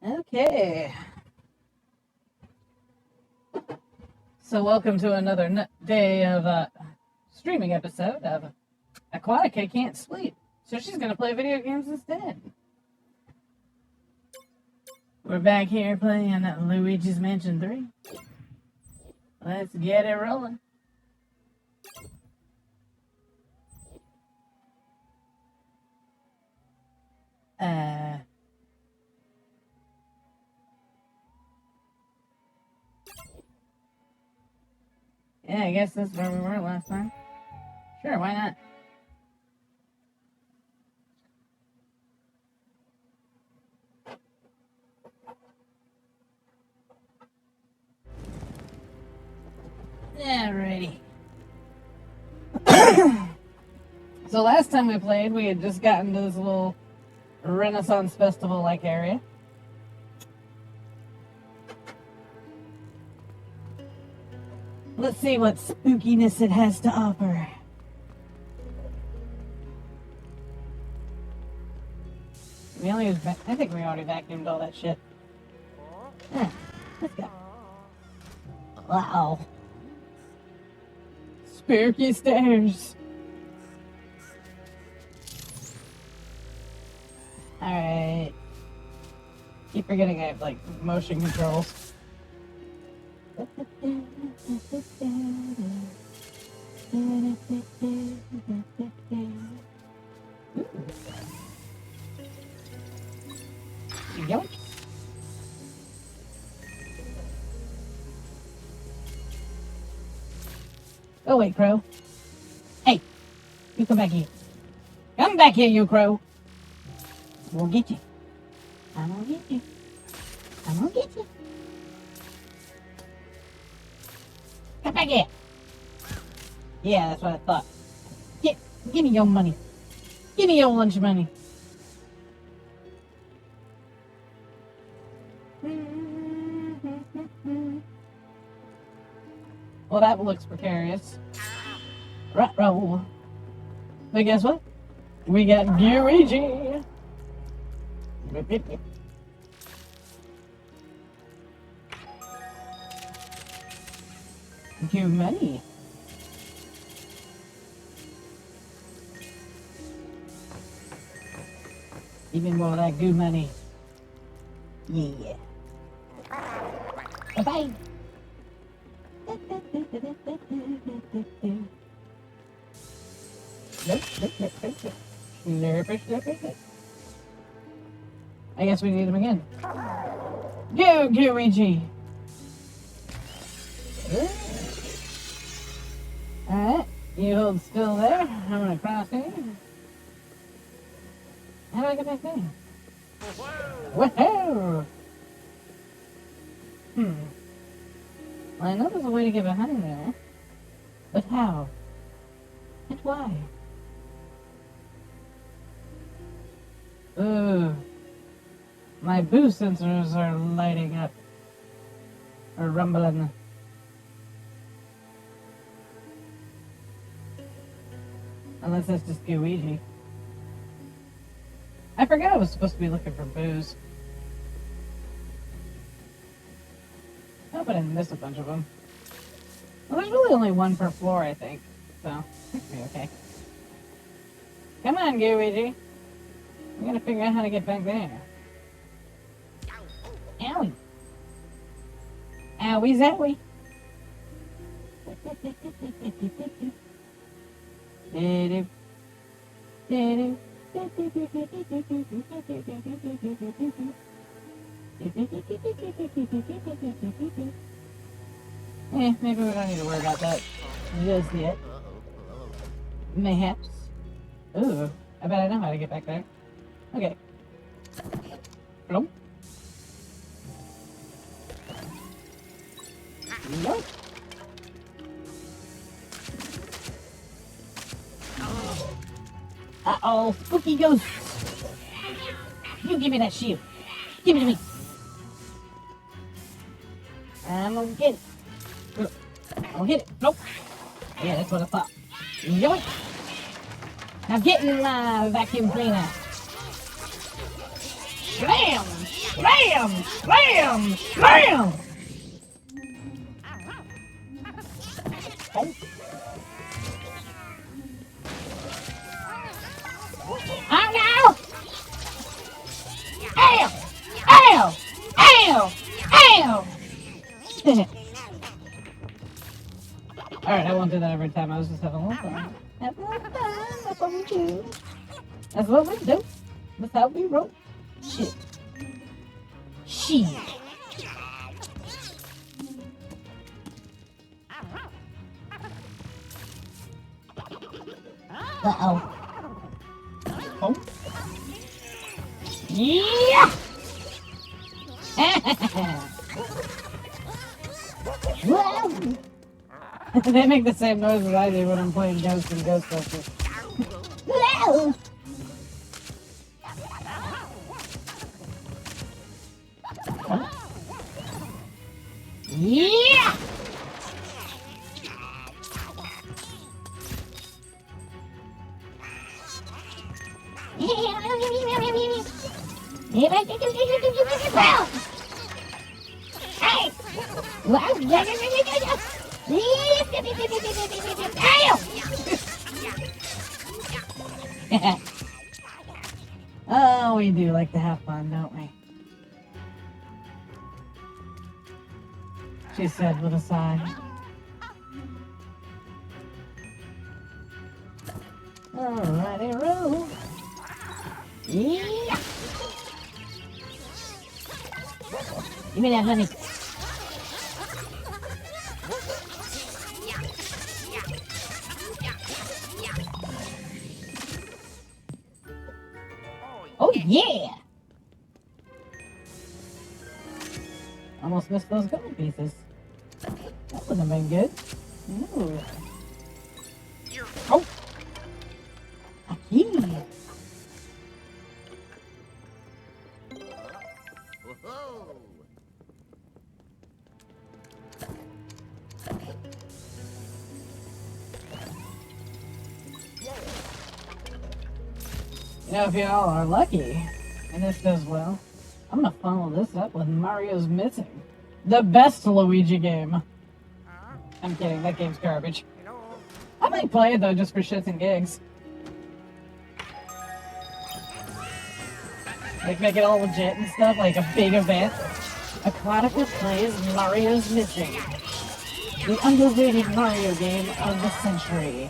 Okay. So welcome to another day of streaming episode of Aquatica Can't Sleep. So she's going to play video games instead. We're back here playing Luigi's Mansion 3. Let's get it rolling. Yeah, I guess this is where we were last time. Sure, why not? Alrighty. So last time we played, we had just gotten to this little Renaissance Festival-like area. Let's see what spookiness it has to offer. I think we already vacuumed all that shit. Let's go. Wow. Spooky stairs. Alright. Keep forgetting I have, like, motion controls. Yoink. Oh, wait, Crow. Hey, you come back here. Come back here, you Crow. We'll get you. I'm gonna get you. I'm gonna get you. Come back here. Yeah, that's what I thought. Give me your money. Give me your lunch money. Well, that looks precarious. Ruh-roh. But guess what? We got Luigi. Give money. Even more of that good money. Yeah. Bye-bye. I guess we need him again. Go, Luigi! Alright, you hold still there. I'm gonna cross here. How do I get back there? Woohoo! Well, I know there's a way to get behind there. But how? And why? Ooh. My boost sensors are lighting up. Or rumbling. Unless that's just Luigi. I forgot I was supposed to be looking for booze. Oh, but I missed a bunch of them. Well, there's really only one per floor, I think. So, it'll be okay. Come on, Luigi. We gotta figure out how to get back there. Owie. Owie zowie. Maybe we don't need to worry about that just yet. Mayhaps. Ooh, I bet I know how to get back there. Okay. Nope. Nope. Uh-oh, spooky ghost. You give me that shield. Give it to me. I'm gonna get it. I'll hit it. Nope. Yeah, that's what I thought. Yoink. Now get in my vacuum cleaner. Slam! Slam! Slam! Slam! Oh. Oh no! Ow! Ow! Ow! Ow! Alright, I won't do that every time. I was just having a little fun. Having a little fun. That's what we do. That's what we do. That's how we roll. Shit. Shit. Uh-oh. Oh. Yeah! They make the same noise as I do when I'm playing Ghosts and Ghostbusters. Yeah! Oh, we do like to have fun, don't we? She said with a sigh. Alrighty, roll. Yeah! Give me that honey. Oh yeah! Almost missed those gold pieces. That wouldn't have been good. Ooh. Oh! A key! You know, if y'all are lucky, and this does well, I'm gonna follow this up with Mario's Missing. The best Luigi game. I'm kidding, that game's garbage. I might play it though, just for shits and gigs. Like, make it all legit and stuff, like a big event. Aquatica plays Mario's Missing. The underrated Mario game of the century.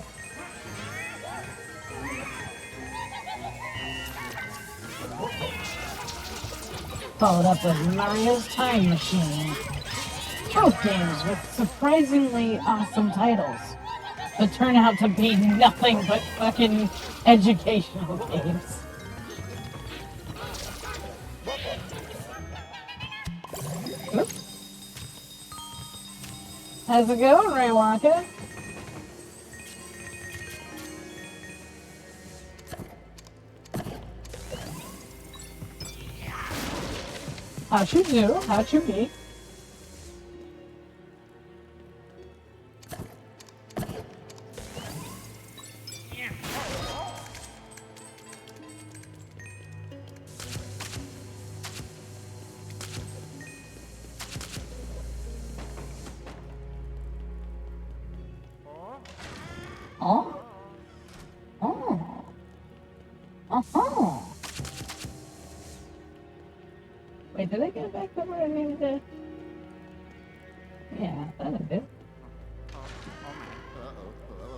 Followed up with Mario's Time Machine. Both games with surprisingly awesome titles, but turn out to be nothing but fucking educational games. Oops. How's it going, Ray Wonka? How'd you do? How'd you be? Oh. Oh. Uh-huh. Wait, did I get back to where I needed to? Yeah, that'll do.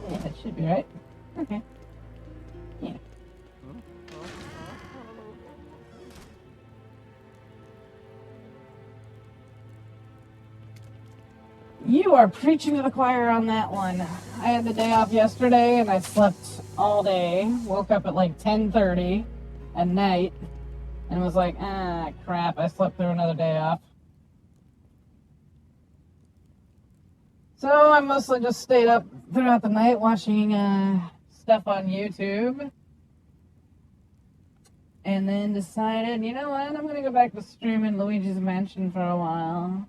Yeah, it should be right. Okay. Yeah. You are preaching to the choir on that one. I had the day off yesterday and I slept all day. Woke up at like 10:30 at night and was like, ah, crap, I slept through another day off. So I mostly just stayed up throughout the night watching stuff on YouTube. And then decided, you know what, I'm going to go back to streaming Luigi's Mansion for a while.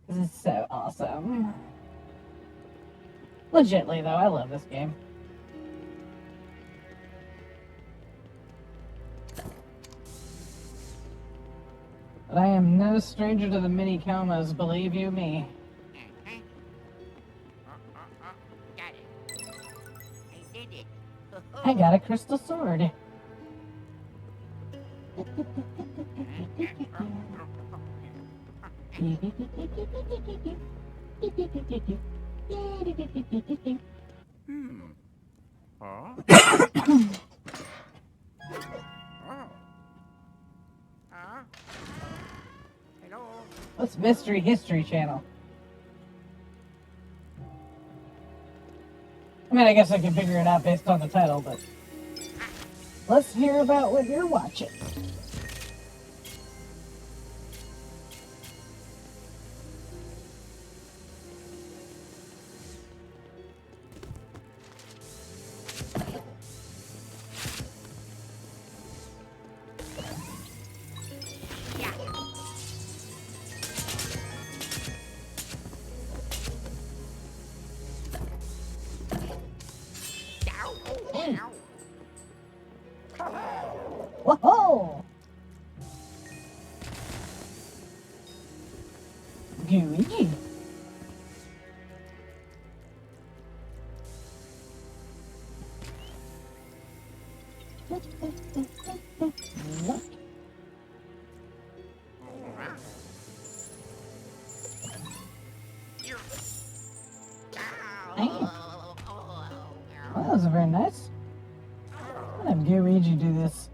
Because it's so awesome. Legitly, though, I love this game. But I am no stranger to the mini comas, believe you me. Got it. I did it. I got a crystal sword. Huh? Hello. What's Mystery History Channel? I mean, I guess I can figure it out based on the title, but let's hear about what you're watching. Whoa! Luigi. Well, that was very nice. I'm gonna have Luigi do this.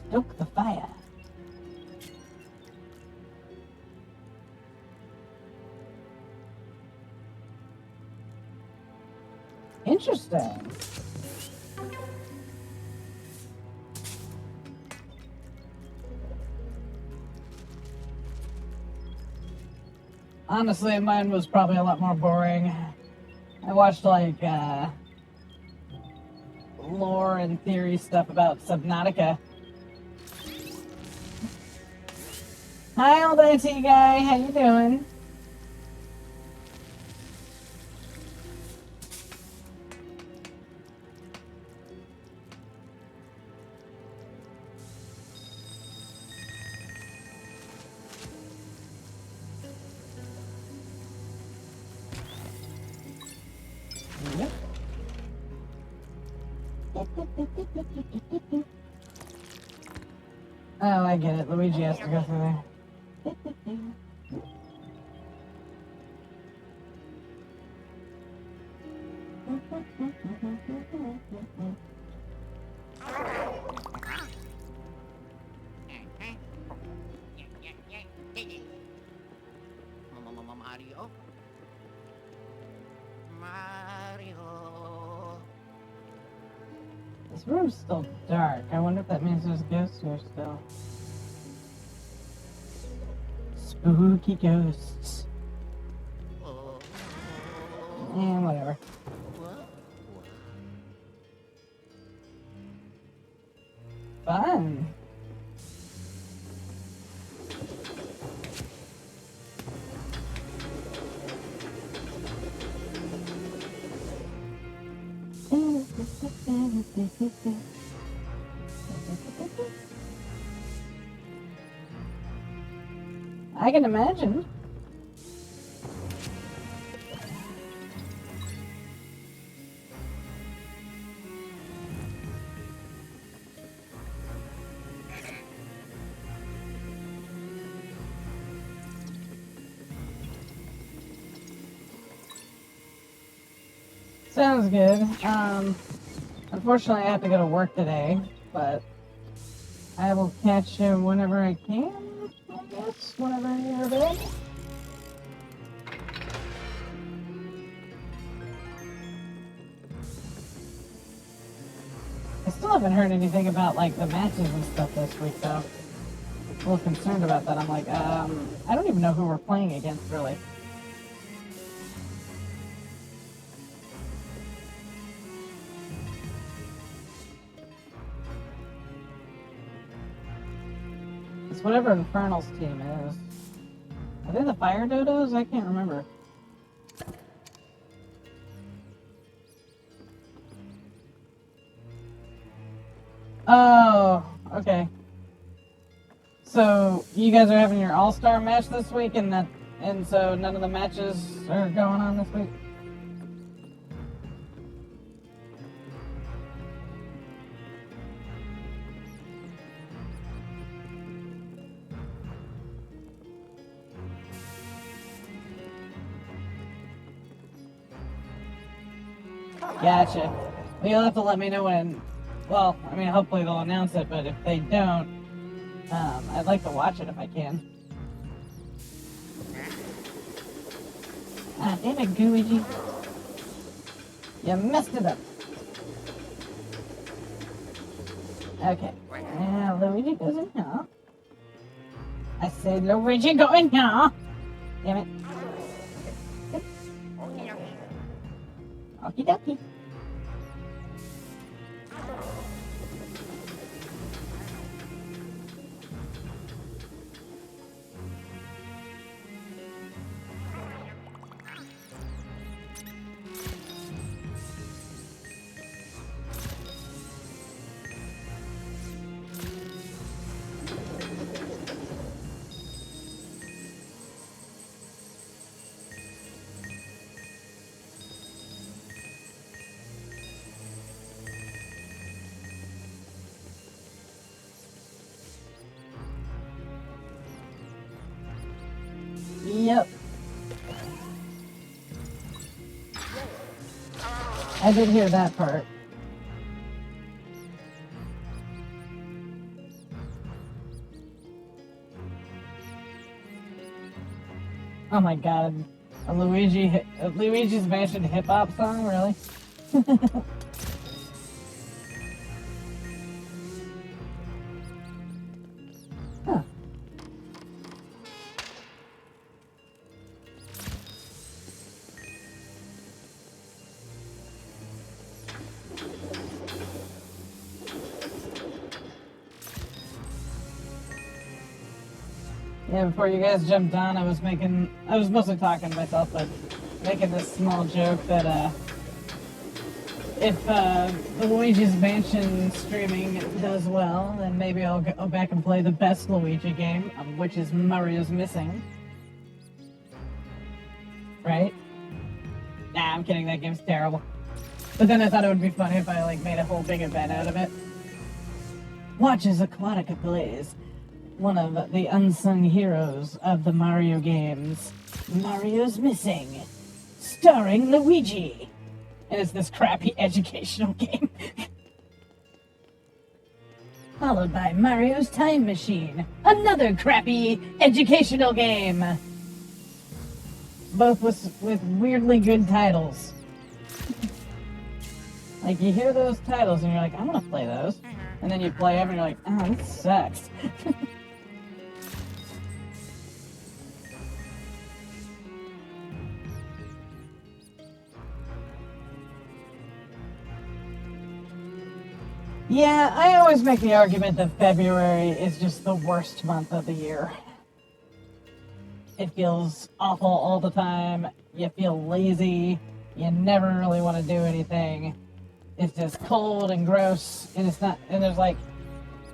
Stoke the fire. Interesting. Honestly, mine was probably a lot more boring. I watched like lore and theory stuff about Subnautica. Hi, old IT guy. How you doing? Yep. Oh, I get it. Luigi has to go through there. Mario. Mario. This room's still dark. I wonder if that means there's ghosts here still. Spooky ghosts. Yeah, whatever. Fun. I can imagine. Sounds good. Unfortunately, I have to go to work today, but I will catch you whenever I can, I guess, whenever you're available. I still haven't heard anything about, like, the matches and stuff this week, though. A little concerned about that. I'm like, I don't even know who we're playing against, really. It's whatever Infernal's team is. Are they the Fire Dodos? I can't remember. Oh, okay. So you guys are having your all-star match this week, and so none of the matches are going on this week. Gotcha. Well, you'll have to let me know when. Well, I mean, hopefully they'll announce it, but if they don't, I'd like to watch it if I can. Ah, damn it, Luigi. You messed it up. Okay. Now, Luigi goes in here. I said Luigi go in here. Damn it. Okie dokie. Yep. I did hear that part. Oh my god. A Luigi's Mansion hip hop song, really? Huh. Yeah, before you guys jumped on, I was mostly talking to myself, but making this small joke that, if, the Luigi's Mansion streaming does well, then maybe I'll go back and play the best Luigi game, which is Mario's Missing. Right? Nah, I'm kidding, that game's terrible. But then I thought it would be funny if I, like, made a whole big event out of it. Watch as Aquatica plays one of the unsung heroes of the Mario games, Mario's Missing, starring Luigi. And it's this crappy educational game. Followed by Mario's Time Machine, another crappy educational game. Both with weirdly good titles. Like, you hear those titles and you're like, I want to play those. And then you play them and you're like, oh, this sucks. Yeah, I always make the argument that February is just the worst month of the year. It feels awful all the time. You feel lazy. You never really want to do anything. It's just cold and gross, and it's not. And there's like,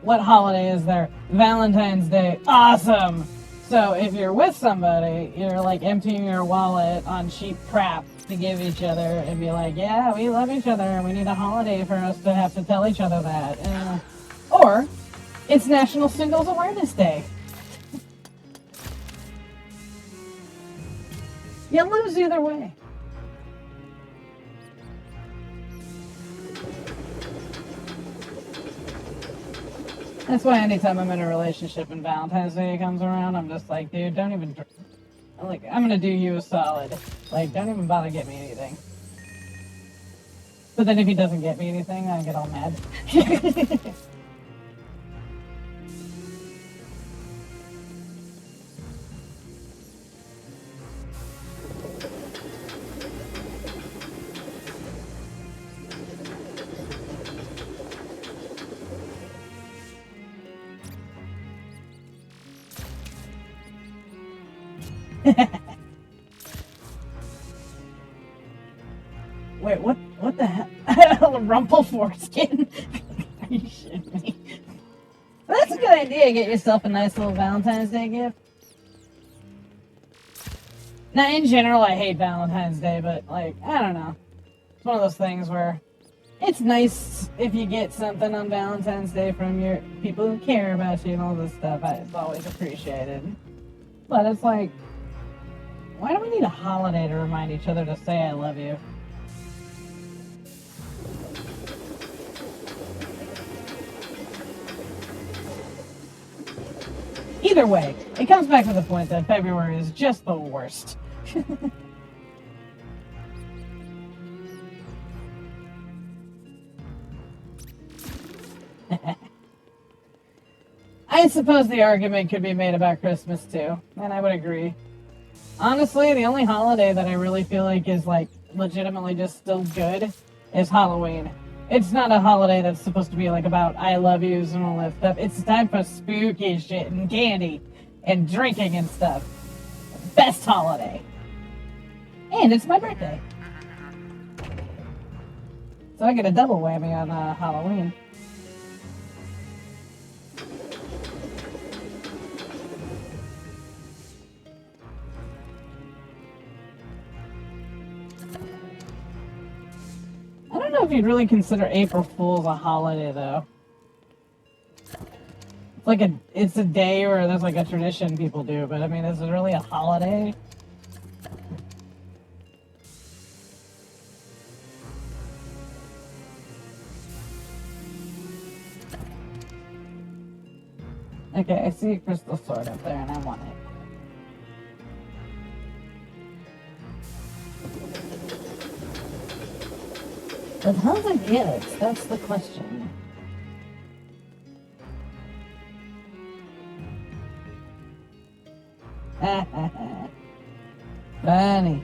what holiday is there? Valentine's Day. Awesome. So if you're with somebody, you're like emptying your wallet on cheap crap to give each other and be like, yeah, we love each other and we need a holiday for us to have to tell each other that. Or it's National Singles Awareness Day. You lose either way. That's why anytime I'm in a relationship and Valentine's Day comes around, I'm just like, dude, don't even. Like, I'm gonna do you a solid. Like, don't even bother get me anything. But then if he doesn't get me anything, I get all mad. Wait, what the hell? Rumple foreskin? Are you shitting me? That's a good idea. Get yourself a nice little Valentine's Day gift. Now, in general, I hate Valentine's Day, but, like, I don't know. It's one of those things where it's nice if you get something on Valentine's Day from your people who care about you and all this stuff. It's always appreciated. But it's like, why do we need a holiday to remind each other to say I love you? Either way, it comes back to the point that February is just the worst. I suppose the argument could be made about Christmas too, and I would agree. Honestly, the only holiday that I really feel like is like legitimately just still good is Halloween. It's not a holiday that's supposed to be like about I love yous and all that stuff. It's time for spooky shit and candy and drinking and stuff. Best holiday. And it's my birthday. So I get a double whammy on Halloween. I don't know if you'd really consider April Fool's a holiday, though. It's like it's a day where there's like a tradition people do, but I mean, is it really a holiday? Okay, I see a crystal sword up there, and I want it. But how to get it? That's the question. Funny.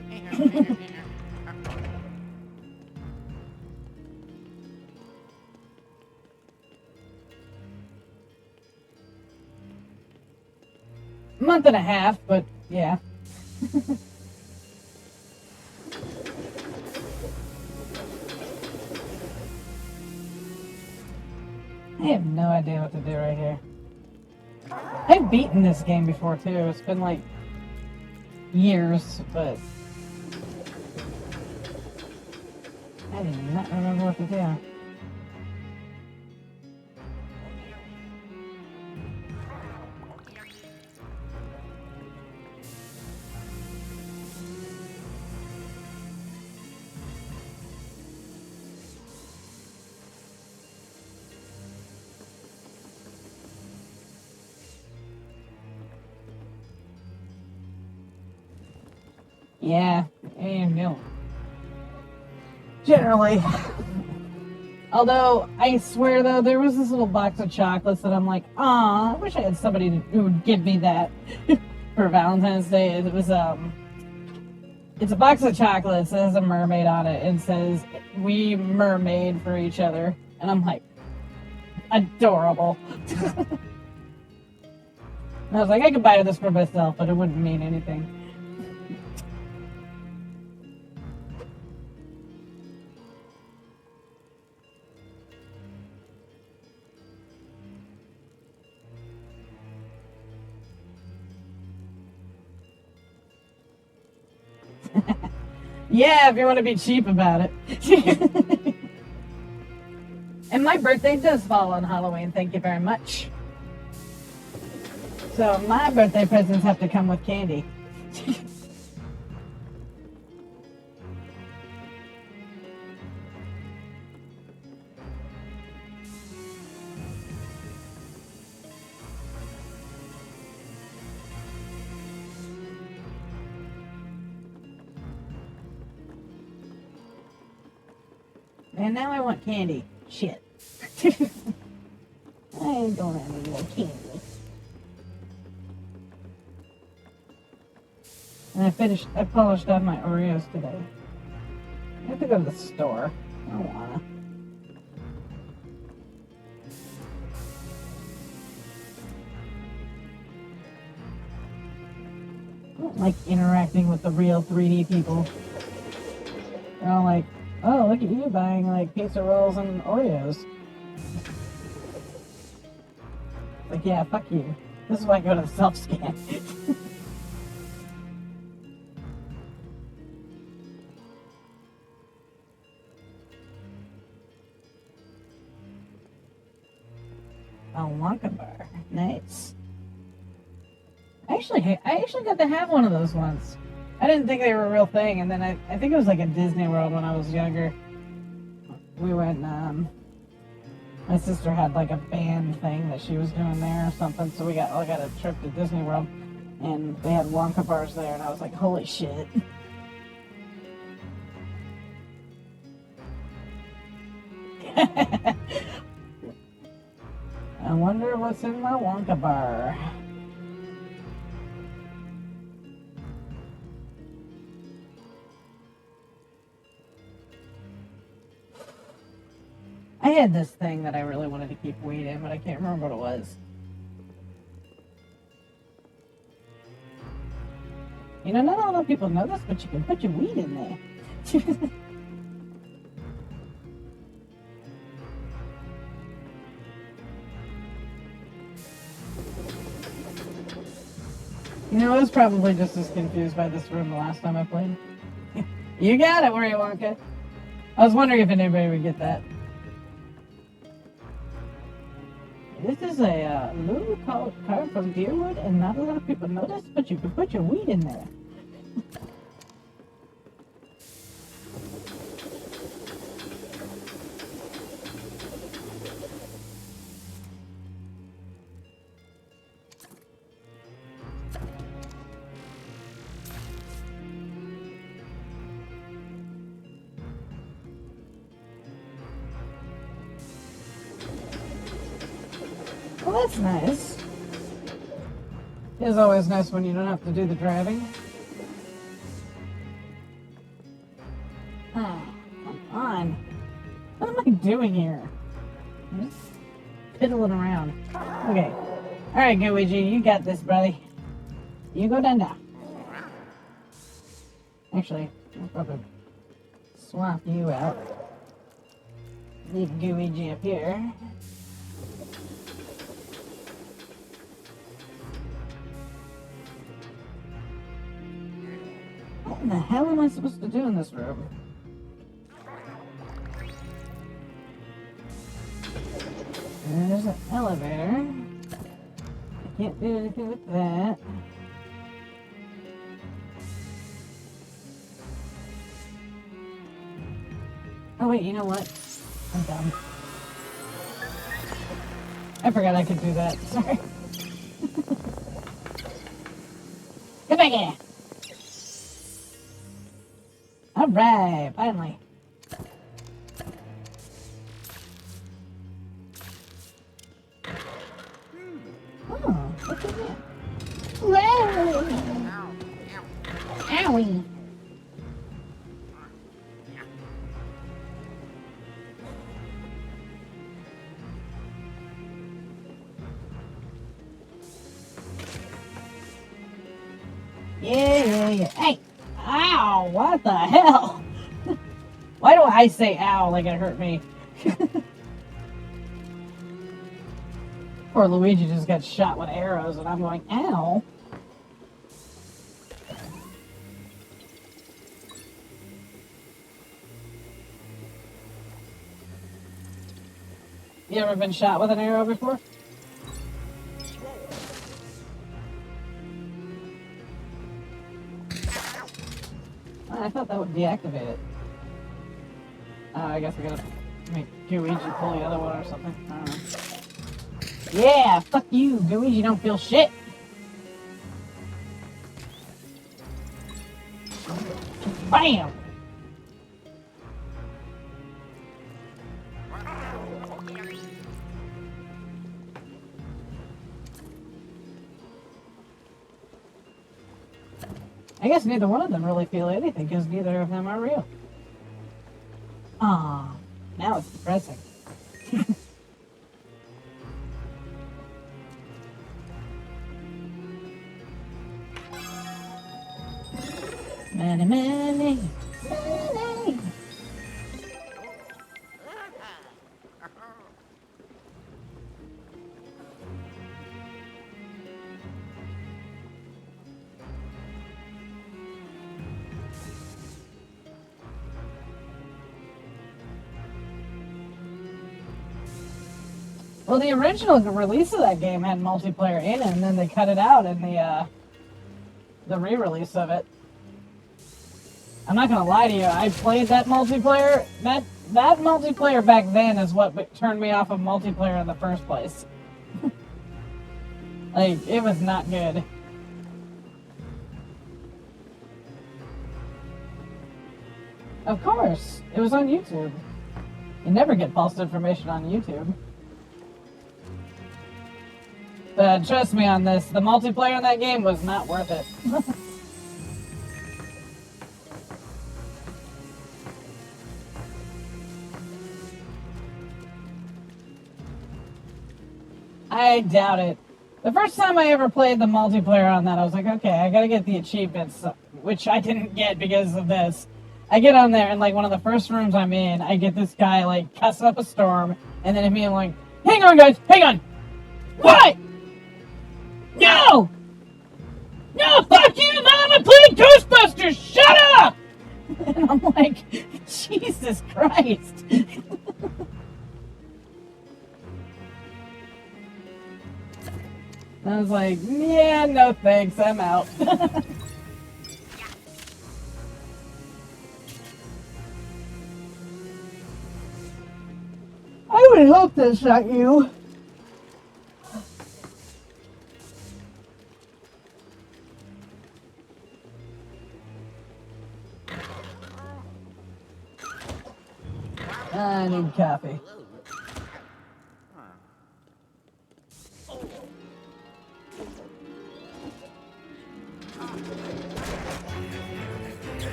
Month and a half, but yeah. I have no idea what to do right here. I've beaten this game before too. It's been like years, but I do not remember what to do. Yeah, and no. Generally. Although, I swear though, there was this little box of chocolates that I'm like, aw, I wish I had somebody who would give me that for Valentine's Day. It was, it's a box of chocolates that has a mermaid on it and says, we mermaid for each other. And I'm like, adorable. And I was like, I could buy this for myself, but it wouldn't mean anything. Yeah, if you want to be cheap about it. And my birthday does fall on Halloween, thank you very much. So my birthday presents have to come with candy. And now I want candy. Shit. I don't have any more candy. And I polished off my Oreos today. I have to go to the store. I don't wanna. I don't like interacting with the real 3D people. They're all like, oh, look at you buying like pizza rolls and Oreos. Like, yeah, fuck you. This is why I go to the self-scan. A Wonka bar. Nice. I actually got to have one of those once. I didn't think they were a real thing, and then I think it was like at Disney World when I was younger. We went, my sister had like a band thing that she was doing there or something, so we got a trip to Disney World, and they had Wonka bars there, and I was like, holy shit. I wonder what's in my Wonka bar. I had this thing that I really wanted to keep weed in, but I can't remember what it was. You know, not a lot of people know this, but you can put your weed in there. You know, I was probably just as confused by this room the last time I played. You got it, Willy Wonka. I was wondering if anybody would get that. This is a little card from Deerwood, and not a lot of people notice, but you can put your weed in there. Well, that's nice. It's always nice when you don't have to do the driving. Ah, come on. What am I doing here? I'm just piddling around. Okay. Alright, Luigi, you got this, buddy. You go down now. Actually, I'll probably swap you out. Leave Luigi up here. What in the hell am I supposed to do in this room? There's an elevator. I can't do anything with that. Oh wait, you know what? I'm dumb. I forgot I could do that. Sorry. Get back here! Alright, finally. Oh, look at that. Whoa! Owie! Yeah. Hey! Ow! What the hell? Why do I say ow like it hurt me? Poor Luigi just got shot with arrows and I'm going, ow! You ever been shot with an arrow before? I thought that would deactivate it. I guess I gotta make Luigi pull the other one or something. I don't know. Yeah, fuck you, Luigi don't feel shit. Bam! I guess neither one of them really feel anything because neither of them are real. Ah, now it's depressing. Money, money, money. Well, the original release of that game had multiplayer in it, and then they cut it out in the re-release of it. I'm not gonna lie to you, I played that multiplayer. That multiplayer back then is what turned me off of multiplayer in the first place. Like, it was not good. Of course, it was on YouTube. You never get false information on YouTube. But trust me on this, the multiplayer in that game was not worth it. I doubt it. The first time I ever played the multiplayer on that, I was like, okay, I gotta get the achievements, which I didn't get because of this. I get on there, and like one of the first rooms I'm in, I get this guy like cussing up a storm, and then me, I'm like, hang on guys, hang on! What? No! No, fuck you, Mom! I'm playing Ghostbusters! Shut up! And I'm like, Jesus Christ. I was like, yeah, no thanks, I'm out. I would hope that's not you. I need coffee.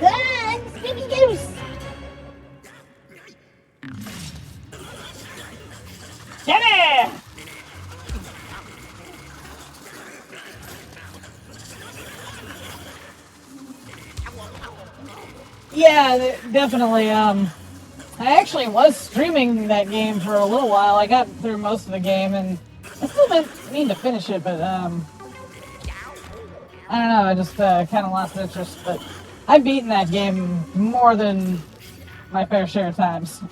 Ah, spooky goose! Jimmy! Yeah, definitely. I actually was streaming that game for a little while. I got through most of the game, and I still mean to finish it, but I don't know. I just kind of lost interest. But I've beaten that game more than my fair share of times.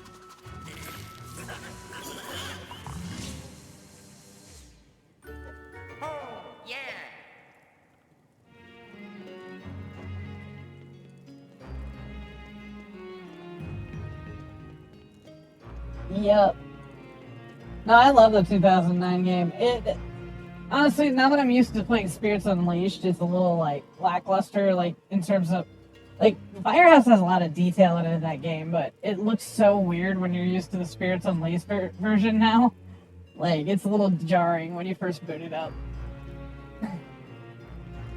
Yep. No, I love the 2009 game. It honestly, now that I'm used to playing Spirits Unleashed, it's a little like lackluster, like in terms of like Firehouse has a lot of detail in that game, but it looks so weird when you're used to the Spirits Unleashed version now. Like it's a little jarring when you first boot it up.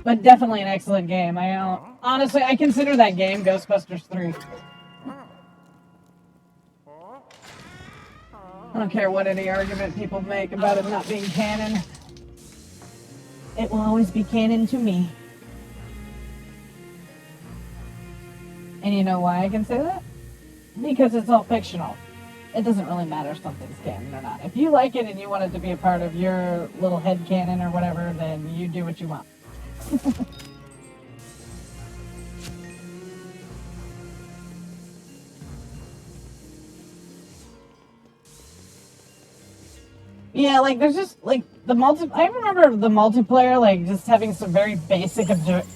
But definitely an excellent game. Honestly, I consider that game Ghostbusters 3. I don't care what any argument people make about it not being canon. It will always be canon to me. And you know why I can say that? Because it's all fictional. It doesn't really matter if something's canon or not. If you like it and you want it to be a part of your little head canon or whatever, then you do what you want. Yeah, like there's just like I remember the multiplayer like just having some very basic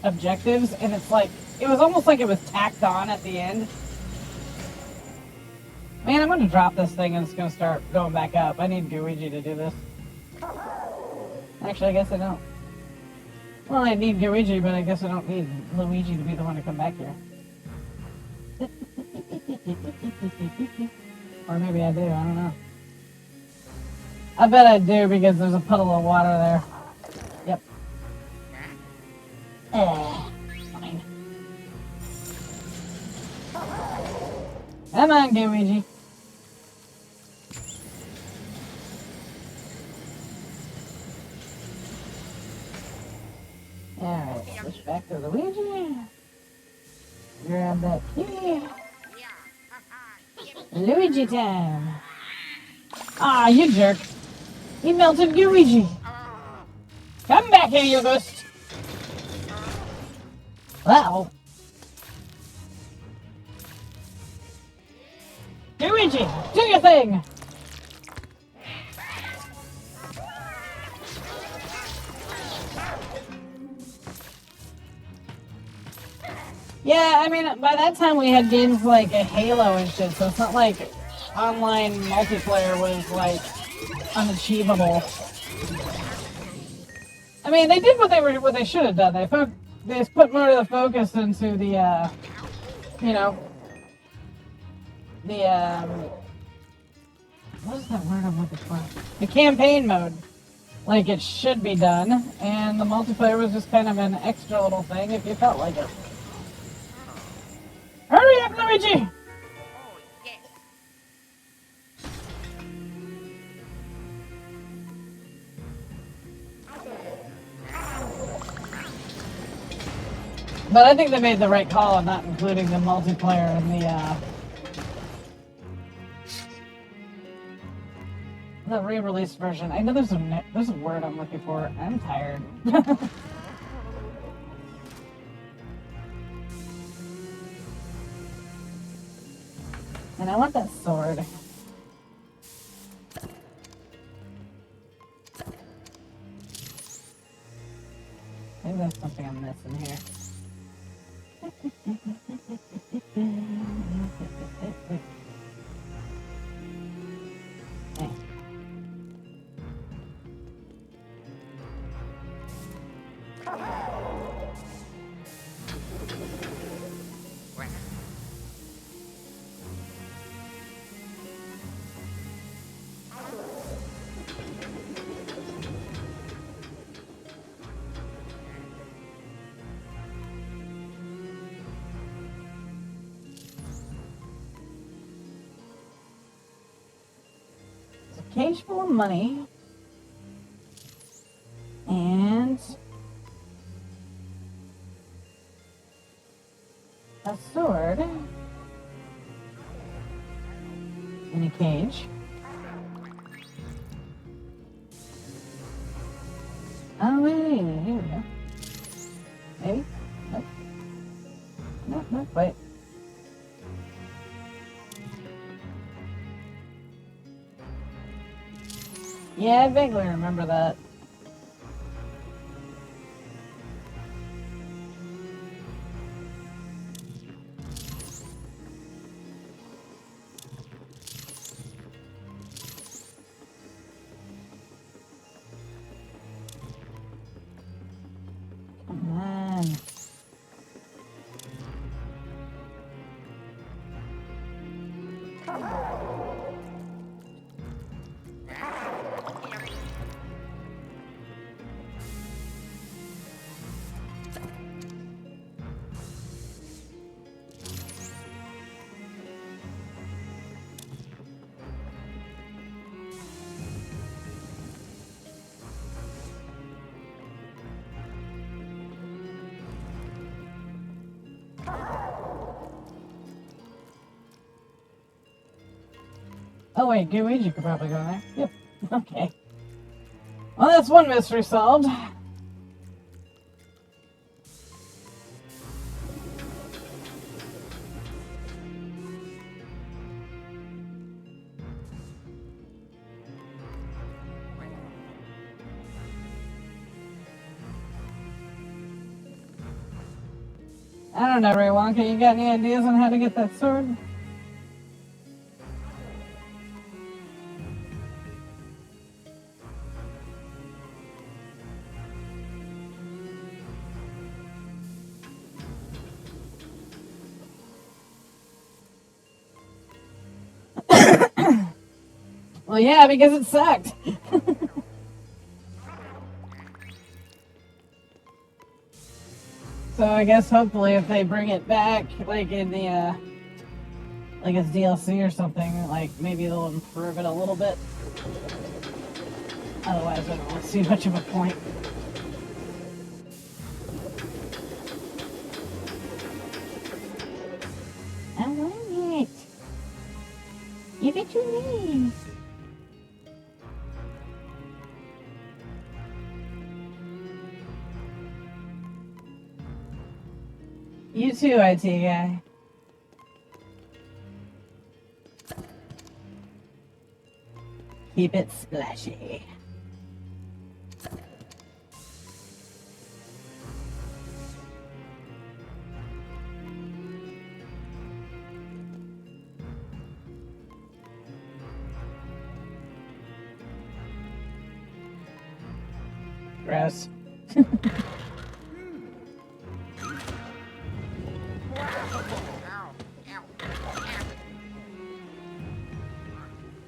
objectives, and it's like it was almost like it was tacked on at the end. Man, I'm gonna drop this thing and it's gonna start going back up. I need Luigi to do this. Actually, I guess I don't. Well, I need Luigi, but I guess I don't need Luigi to be the one to come back here. Or maybe I do, I don't know. I bet I do because there's a puddle of water there. Yep. Fine. Come on, Luigi. Alright, switch back to Luigi. Grab that key. Yeah. Haha. Yep. Luigi time. Ah, you jerk. He melted Luigi. Oh. Come back here, you ghost. Wow. Luigi, do your thing. Yeah, I mean, by that time we had games like a Halo and shit, so it's not like online multiplayer was like unachievable. I mean, they did what they should have done. They just put more of the focus into the you know, the what is that word I'm looking for? The campaign mode, like it should be done, and the multiplayer was just kind of an extra little thing if you felt like it. Hurry up, Luigi! Oh, yes. But I think they made the right call on not including the multiplayer in the re-release version. I know there's a word I'm looking for. I'm tired. And I want that sword. Maybe there's something I'm missing here. Hey. Well, It's a cage full of money. And a sword in a cage. Oh, wait, here we go. Maybe? Nope. Nope, nope, wait. Yeah, I vaguely remember that. Come on. Oh wait, Luigi could probably go there. Yep. Okay. Well, that's one mystery solved. I don't know, Ray Wonka, you got any ideas on how to get that sword? Well, yeah, because it sucked. So I guess hopefully if they bring it back, like in the like it's DLC or something, like maybe they'll improve it a little bit. Otherwise, I don't see much of a point. I want it. Give it to me. You too, IT guy. Keep it splashy. Gross. Ow. Ow.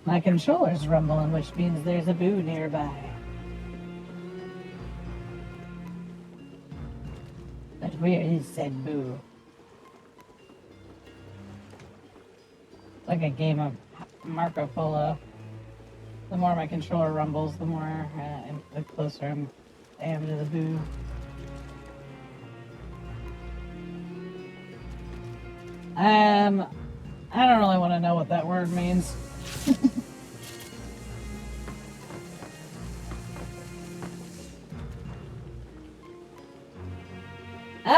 My controller's rumbling, which means there's a boo nearby. But where is said boo? Like a game of Marco Polo. The more my controller rumbles, the more, the closer I am to the boo. I don't really want to know what that word means.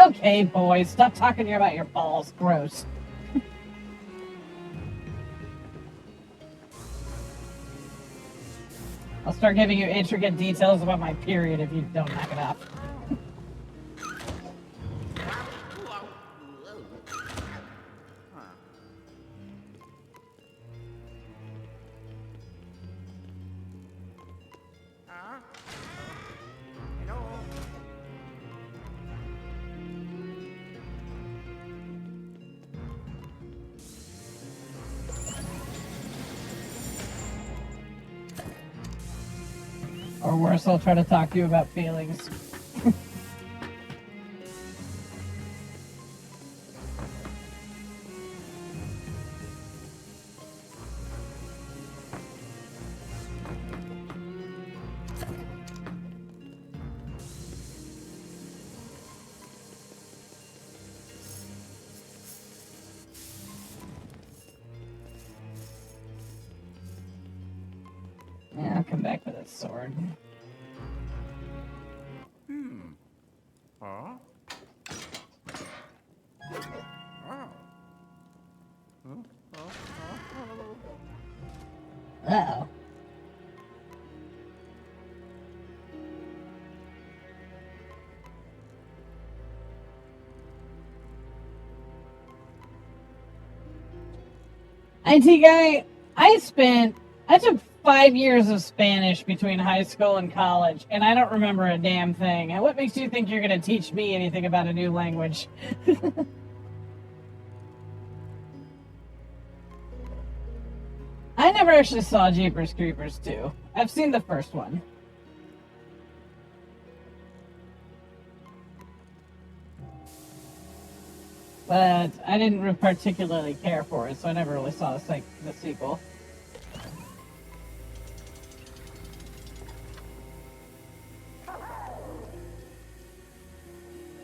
Okay, boys, stop talking about your balls. Gross. I'll start giving you intricate details about my period if you don't knock it off. Hello. Or worse, I'll try to talk to you about feelings. Yeah, I'll come back with a sword. Huh? Uh-oh. IT guy, I took 5 years of Spanish between high school and college, and I don't remember a damn thing. And what makes you think you're going to teach me anything about a new language? I never actually saw Jeepers Creepers 2. I've seen the first one. But I didn't particularly care for it, so I never really saw the sequel.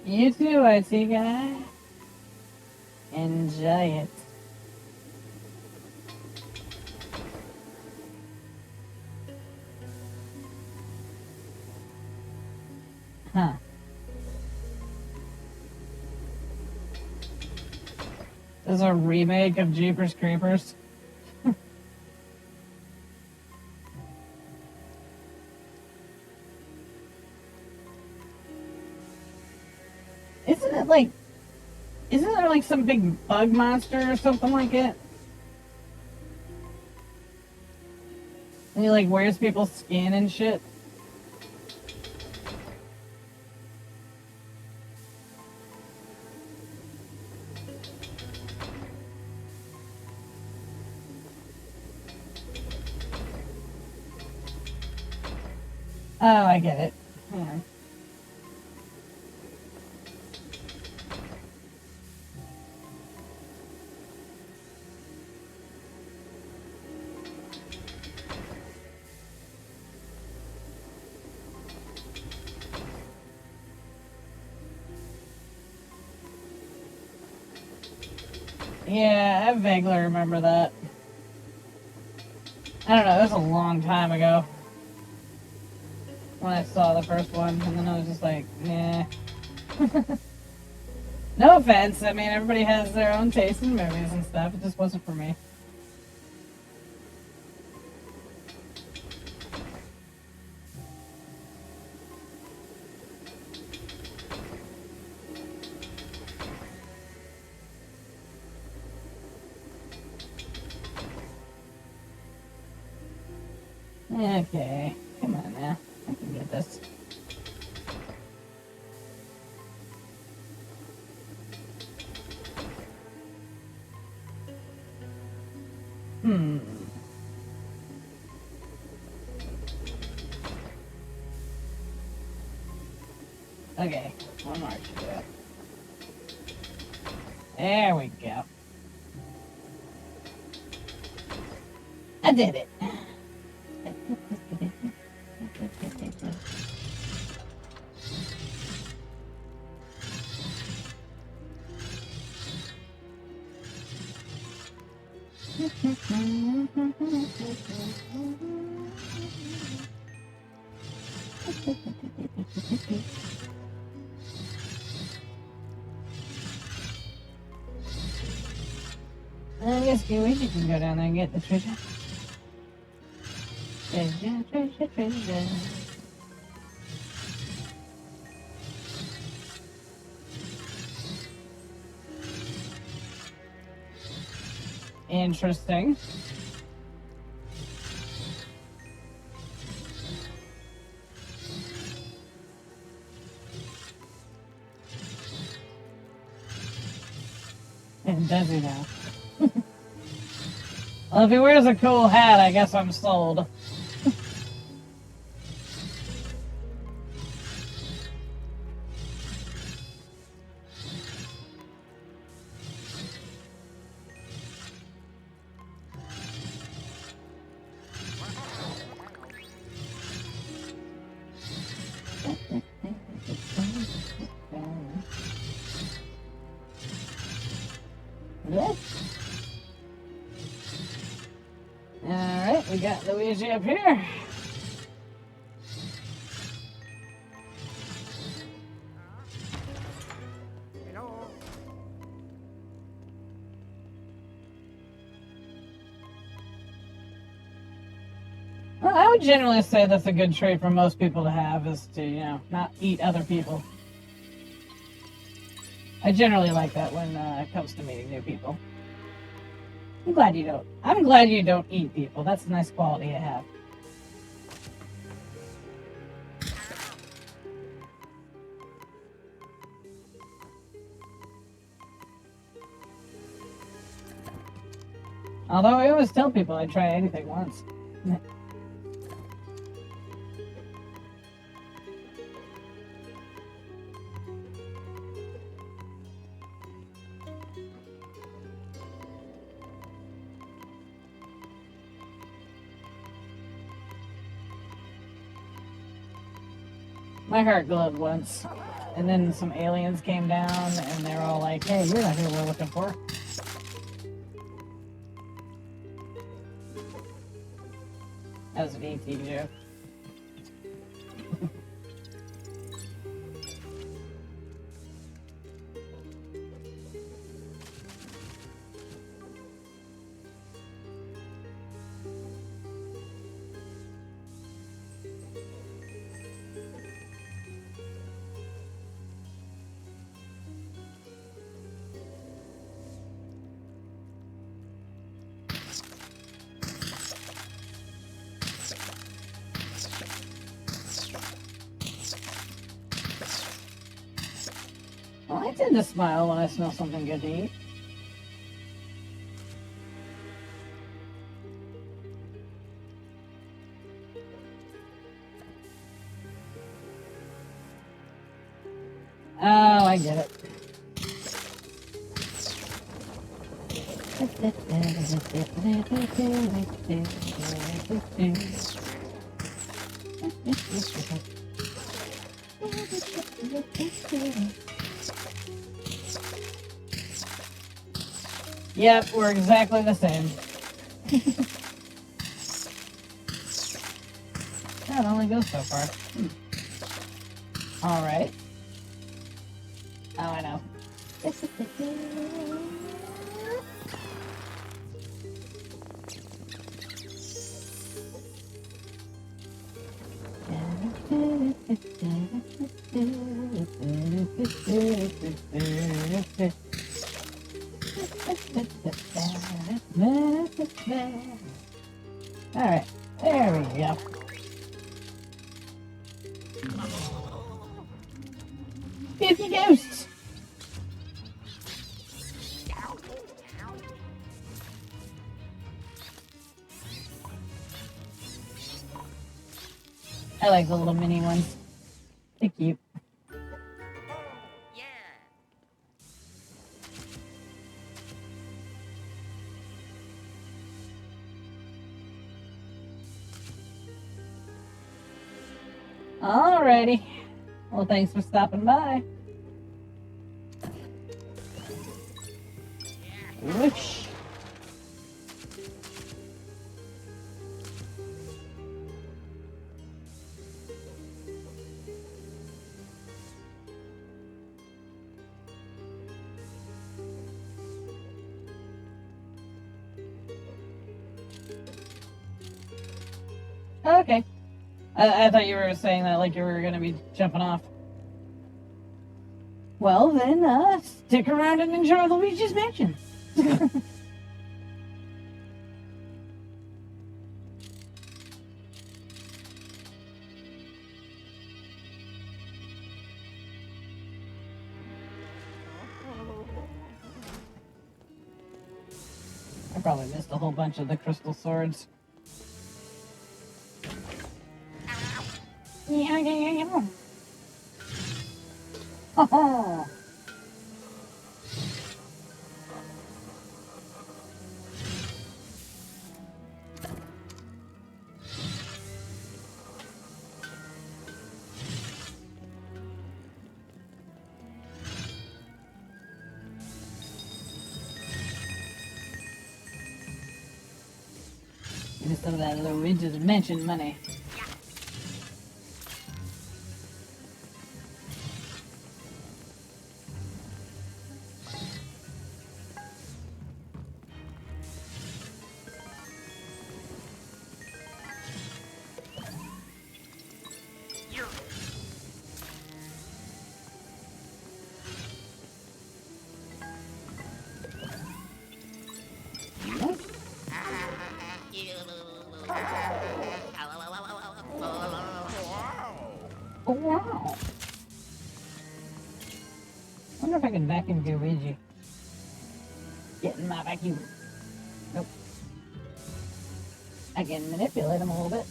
You too, IT guy. Enjoy it. Huh. This is a remake of Jeepers Creepers. Isn't there like some big bug monster or something like it? And he like wears people's skin and shit? Oh, I get it. Yeah. Yeah, I vaguely remember that. I don't know, it was a long time ago when I saw the first one, and then I was just like, nah. No offense, I mean, everybody has their own taste in movies and stuff, it just wasn't for me. Okay, come on now, I can get this. Hmm. Okay, one more to do it. There we go. I did it. I guess Luigi can go down there and get the treasure. Treasure, treasure, treasure. Interesting. And does he now? Well, if he wears a cool hat, I guess I'm sold. Alright, we got Luigi up here. Hello. Well, I would generally say that's a good trait for most people to have, is to, you know, not eat other people. I generally like that when it comes to meeting new people. I'm glad you don't. I'm glad you don't eat people. That's a nice quality to have. Although I always tell people I'd try anything once. My heart glowed once, and then some aliens came down, and they're all like, "Hey, you're not who we're looking for." That was an ET joke. Well, I tend to smile when I smell something good to eat. Oh, I get it. Yep, we're exactly the same. That only goes so far. Alright. Oh, I know. Alright, there we go. Spooky ghosts! I like the little mini ones. They're cute. Yeah. Alrighty. Well, thanks for stopping by. Whoosh. Okay. I thought you were saying that like you were going to be jumping off. Well, then, stick around and enjoy Luigi's Mansion. I probably missed a whole bunch of the crystal swords. Yeah. Oh. Give me some of that Luigi's Mansion money. Oh, wow. I wonder if I can vacuum Luigi. Get in my vacuum. Nope. I can manipulate him a little bit.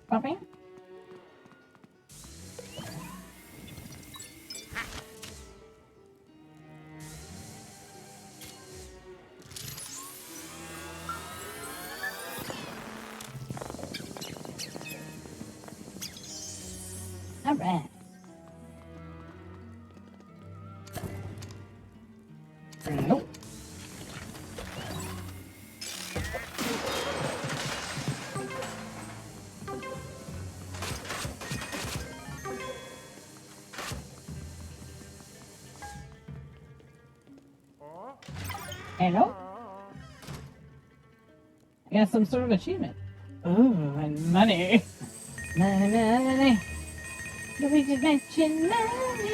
Puppy? Alright. Nope. Hello? I got some sort of achievement. Ooh, and money. Money. Luigi's Mansion money.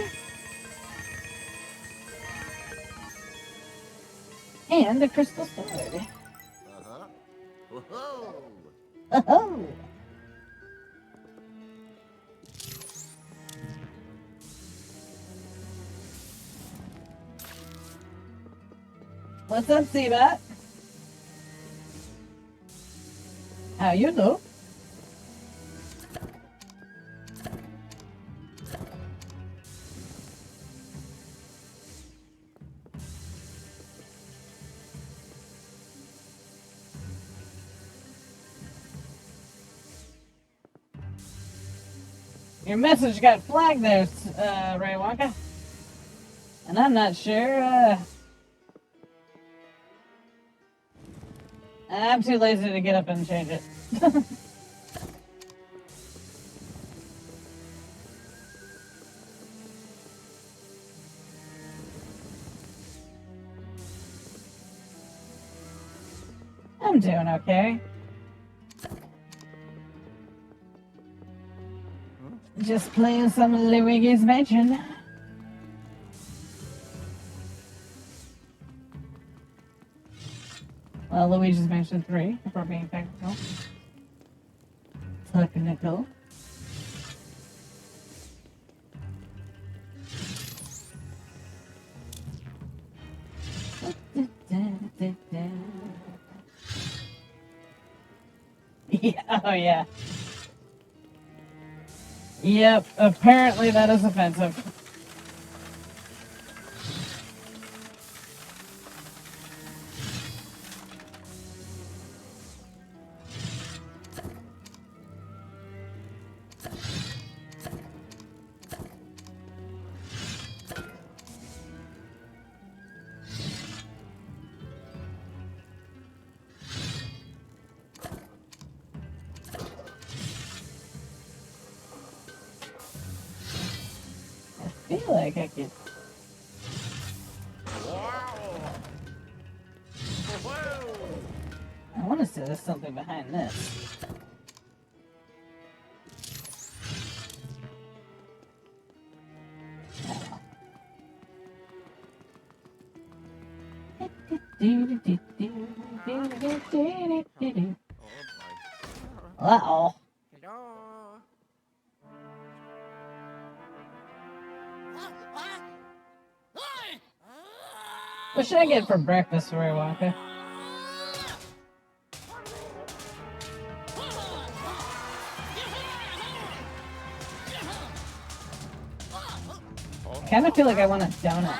And a crystal sword. Uh-huh. Whoa. Oh. What's up, Seabat? How you do? Your message got flagged there, Ray Wonka. And I'm not sure, I'm too lazy to get up and change it. I'm doing okay. Just playing some Luigi's Mansion. Well, Luigi's Mansion 3, if we're being technical. Technical. Yeah, oh yeah. Yep, apparently that is offensive. I feel like I could. I want to say there's something behind this. Uh-oh. What should I get for breakfast, Ray Wonka? I kind of feel like I want a donut.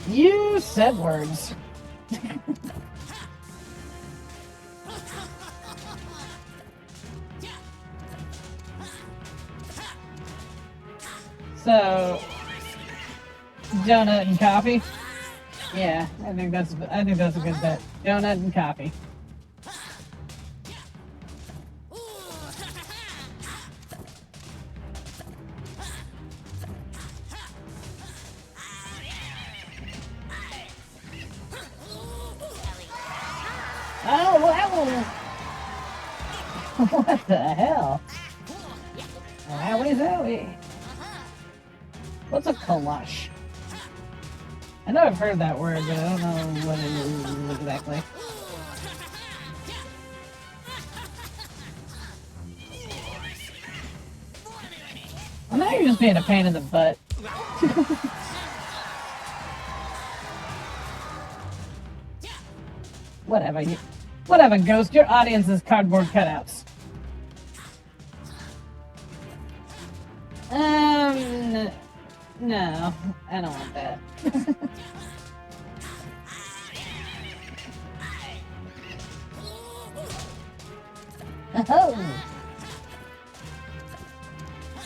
You said words. So, donut and coffee. Yeah, I think that's a good bet. Donut and coffee. Oh, wow. What the hell? Wowie zowie. What's a kalash? I know I've heard that word, but I don't know what it is exactly. Well, now you're just being a pain in the butt. Whatever, Ghost. Your audience is cardboard cutouts. No, I don't want that. Oh!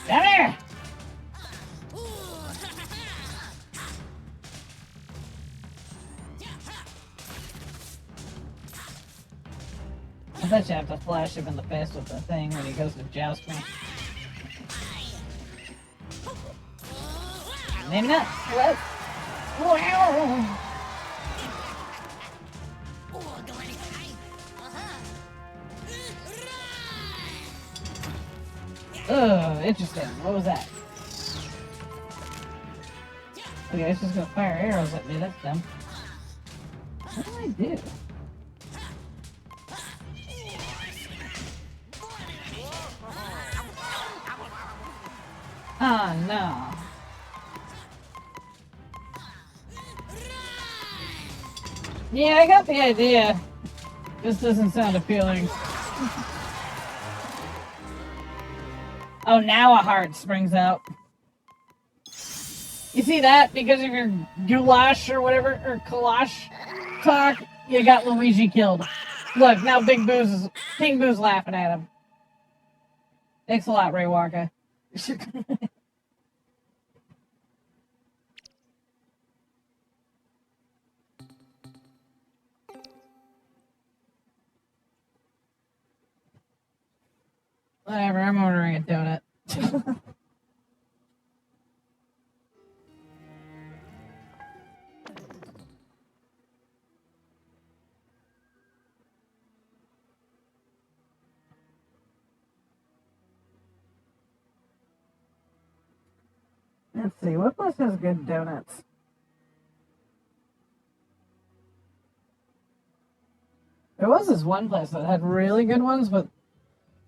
Down there! I bet you have to flash him in the face with the thing when he goes to joust me. Maybe not. What? Wow! Ugh, interesting. What was that? Okay, it's just gonna fire arrows at me. That's dumb. What do I do? Oh no. Yeah, I got the idea. This doesn't sound appealing. Oh, now a heart springs out. You see that? Because of your goulash or whatever, or kalash talk, you got Luigi killed. Look, now King Boo's laughing at him. Thanks a lot, Ray Walker. Whatever, I'm ordering a donut. Let's see, what place has good donuts? There was this one place that had really good ones, but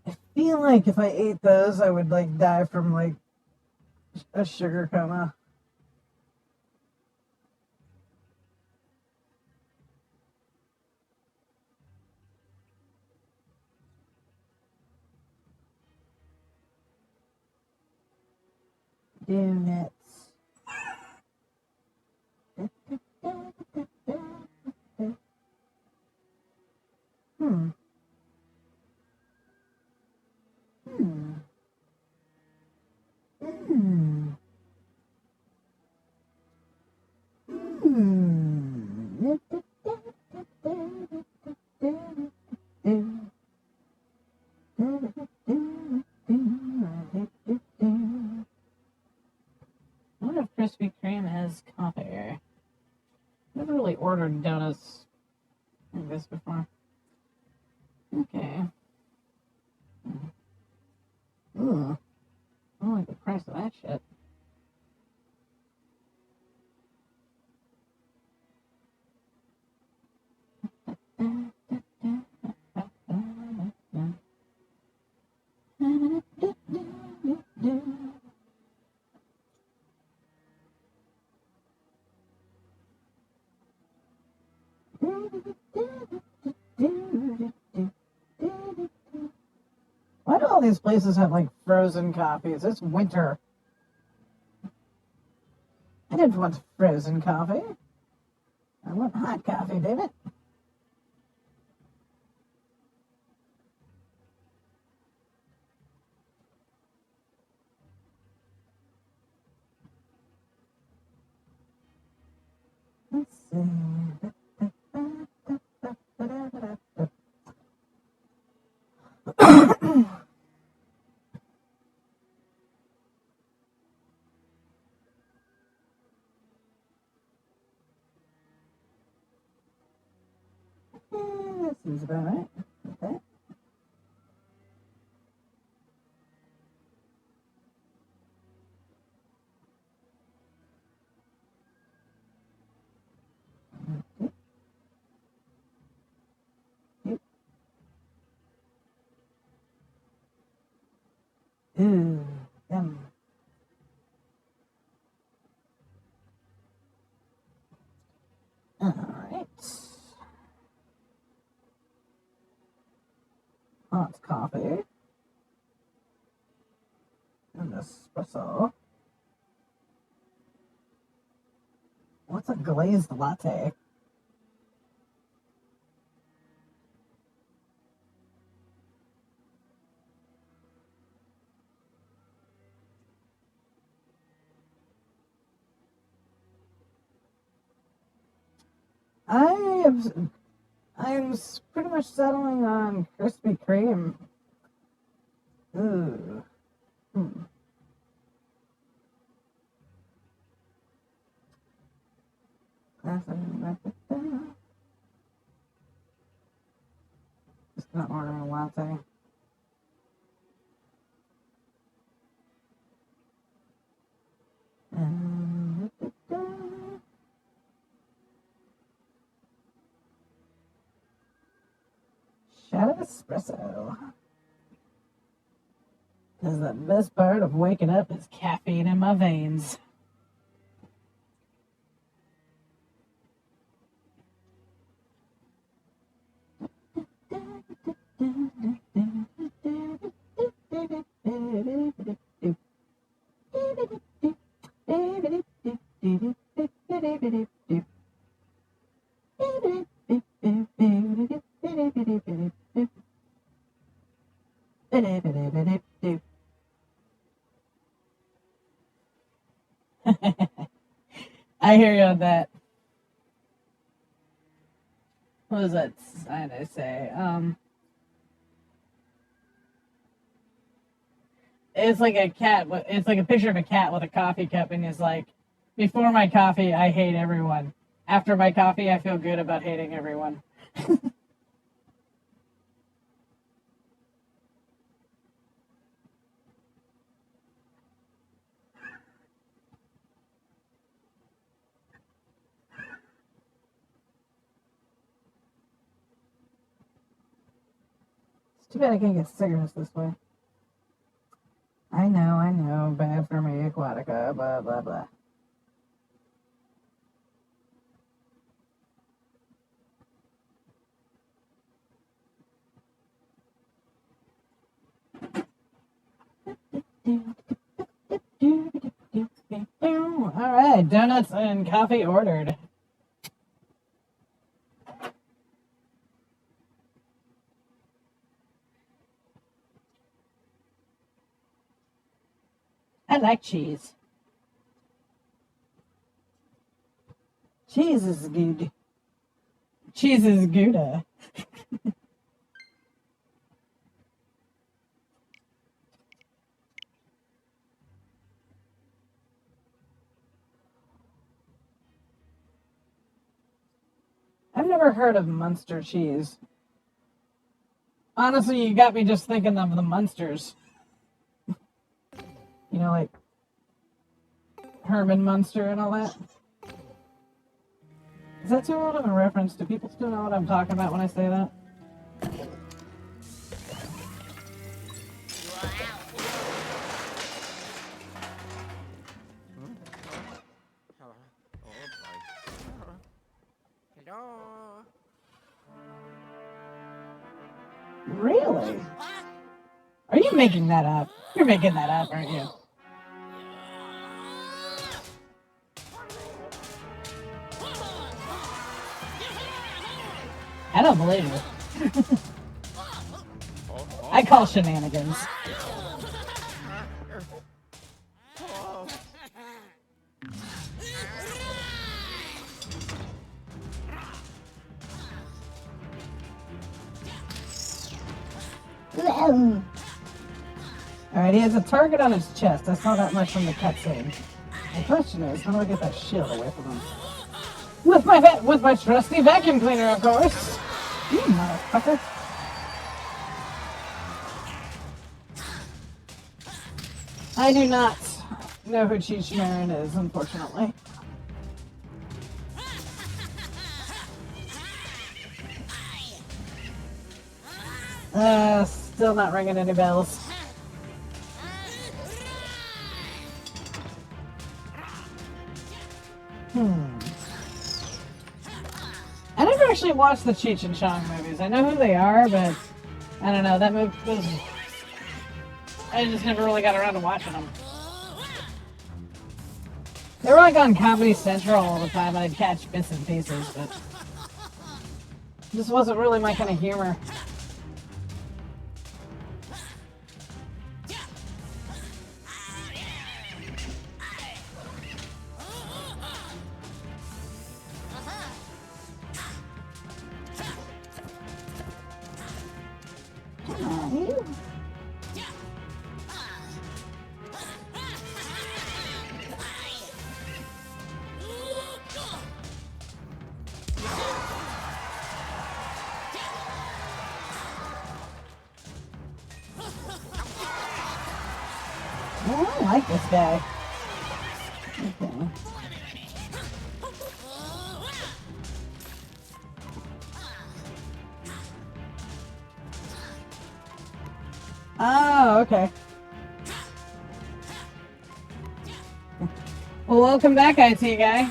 I feel like if I ate those, I would like die from like a sugar coma. Donuts. Hmm. Hmm. Hmm. Hmm. I wonder if Krispy Kreme has coffee. Never really ordered donuts like this before. Okay. Ugh. I don't like the price of that shit. Why do all these places have like frozen coffees? It's winter. I didn't want frozen coffee. I want hot coffee, damn it. Let's see. That seems about right. Okay. Ooh, yum. Alright. Hot coffee. And espresso. What's a glazed latte? I'm pretty much settling on Krispy Kreme. Ooh. Hmm. Just gonna order a latte. Shot of espresso. Because the best part of waking up is caffeine in my veins. I hear you on that. What was that sign I say? It's like a cat. It's like a picture of a cat with a coffee cup, and it's like, before my coffee, I hate everyone. After my coffee, I feel good about hating everyone. It's too bad I can't get cigarettes this way. I know, bad for me, Aquatica, blah, blah, blah. Alright, donuts and coffee ordered. I like cheese. Cheese is good. Cheese is Gouda. I've never heard of Munster cheese. Honestly, you got me just thinking of the Munsters. You know, like Herman Munster and all that. Is that too old of a reference? Do people still know what I'm talking about when I say that? Really? Are you making that up? You're making that up, aren't you? I don't believe you. I call shenanigans. Alright, he has a target on his chest. I saw that much from the cutscene. The question is, how do I get that shield away from him? With my trusty vacuum cleaner, of course. You motherfucker. I do not know who Cheech Marin is, unfortunately. Still not ringing any bells. I never actually watched the Cheech and Chong movies. I know who they are, but I don't know. That movie was... I just never really got around to watching them. They were like on Comedy Central all the time, and I'd catch bits and pieces, but... this wasn't really my kind of humor. I don't like this guy. Okay. Oh, okay. Well, welcome back, IT guy.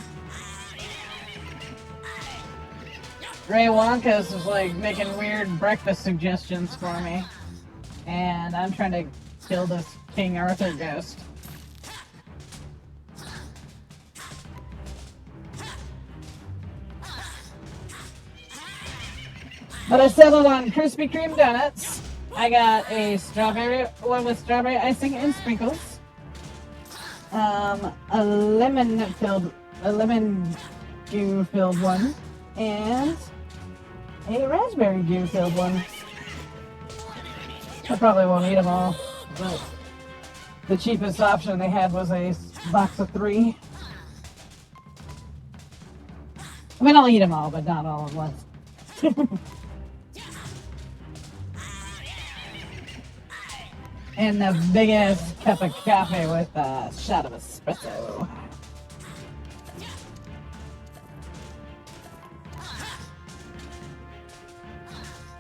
Ray Wonka's was like making weird breakfast suggestions for me. And I'm trying to kill this King Arthur ghost. But I settled on Krispy Kreme donuts. I got a strawberry one with strawberry icing and sprinkles. A lemon goo filled one, and a raspberry goo filled one. I probably won't eat them all, but the cheapest option they had was a box of 3. I mean, I'll eat them all, but not all at once. And the big ass cup of coffee with a shot of espresso.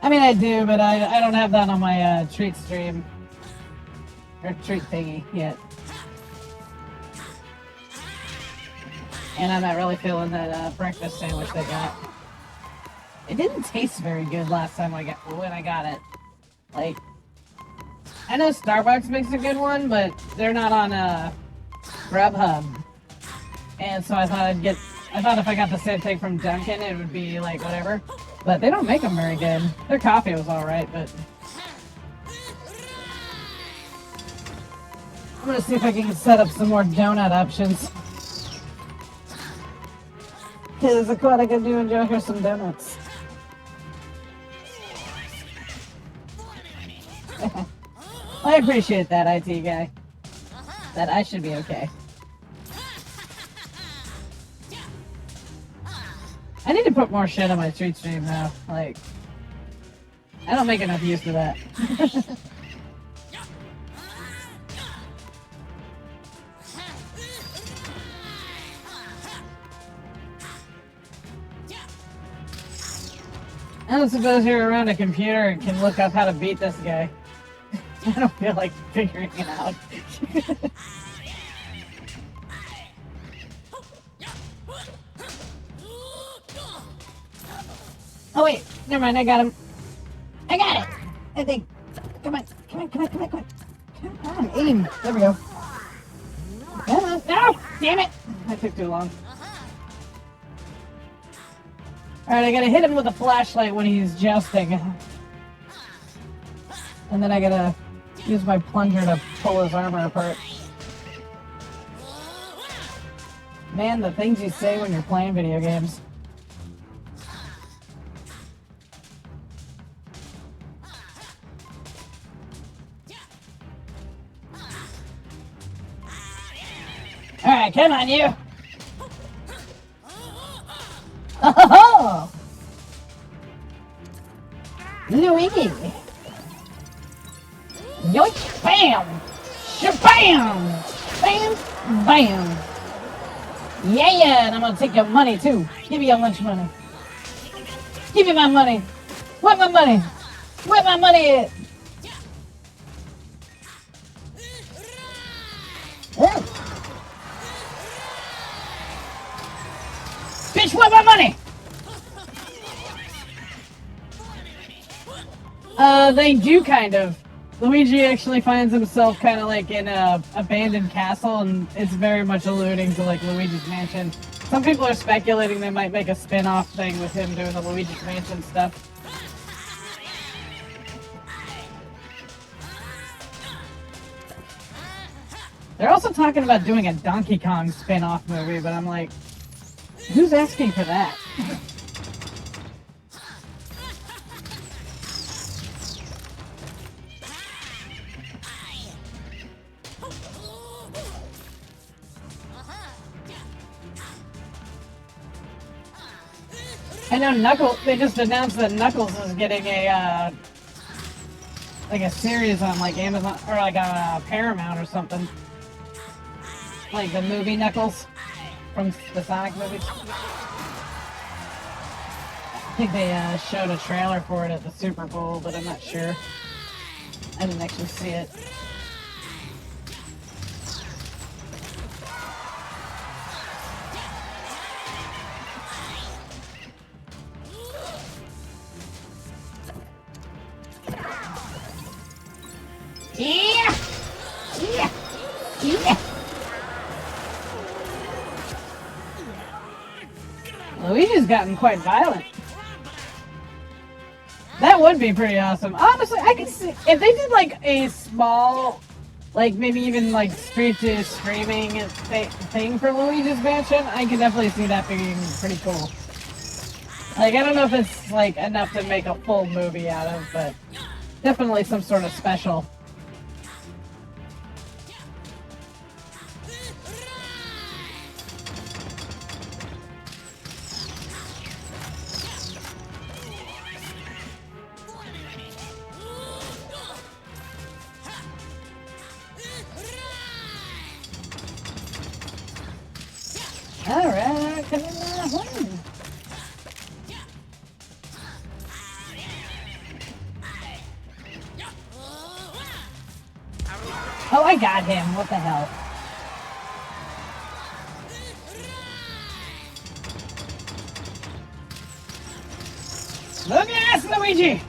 I mean, I do, but I don't have that on my treat stream. Or treat thingy yet. And I'm not really feeling that breakfast sandwich they got. It didn't taste very good last time when I got it. Like, I know Starbucks makes a good one, but they're not on Grubhub. And so I thought if I got the same thing from Dunkin', it would be like whatever. But they don't make them very good. Their coffee was alright, but I'm gonna see if I can set up some more donut options. Because Aquatica do enjoy her some donuts. I appreciate that, IT guy. That I should be okay. I need to put more shit on my treat stream now. Like, I don't make enough use of that. I don't suppose you're around a computer and can look up how to beat this guy. I don't feel like figuring it out. Oh wait, never mind, I got him. I got it! I think. Come on, come on, come on, come on, come on. Come on, aim. There we go. Come on, no! Damn it! That took too long. Alright, I gotta hit him with a flashlight when he's jousting. And then I gotta use my plunger to pull his armor apart. Man, the things you say when you're playing video games. Alright, come on, you! Oh! Luigi! Yoink! Bam! Shabam! Bam! Bam! Yeah! And I'm gonna take your money too. Give me your lunch money. Give me my money! Where my money? Where my money at? Bitch, where my money? They do kind of. Luigi actually finds himself kind of like in a abandoned castle, and it's very much alluding to like Luigi's Mansion. Some people are speculating they might make a spin-off thing with him doing the Luigi's Mansion stuff. They're also talking about doing a Donkey Kong spin-off movie, but I'm like, who's asking for that? I know Knuckles, they just announced that Knuckles is getting a, like a series on like Amazon, or like a Paramount or something. Like the movie Knuckles from the Sonic movies. I think they showed a trailer for it at the Super Bowl, but I'm not sure. I didn't actually see it. Yeah! Yeah! Yeah! Luigi's gotten quite violent. That would be pretty awesome. Honestly, I could see if they did like a small, like maybe even like straight to streaming thing for Luigi's Mansion. I could definitely see that being pretty cool. Like I don't know if it's like enough to make a full movie out of, but definitely some sort of special. Alright, come in there. Oh, I got him. What the hell? Look at us, Luigi!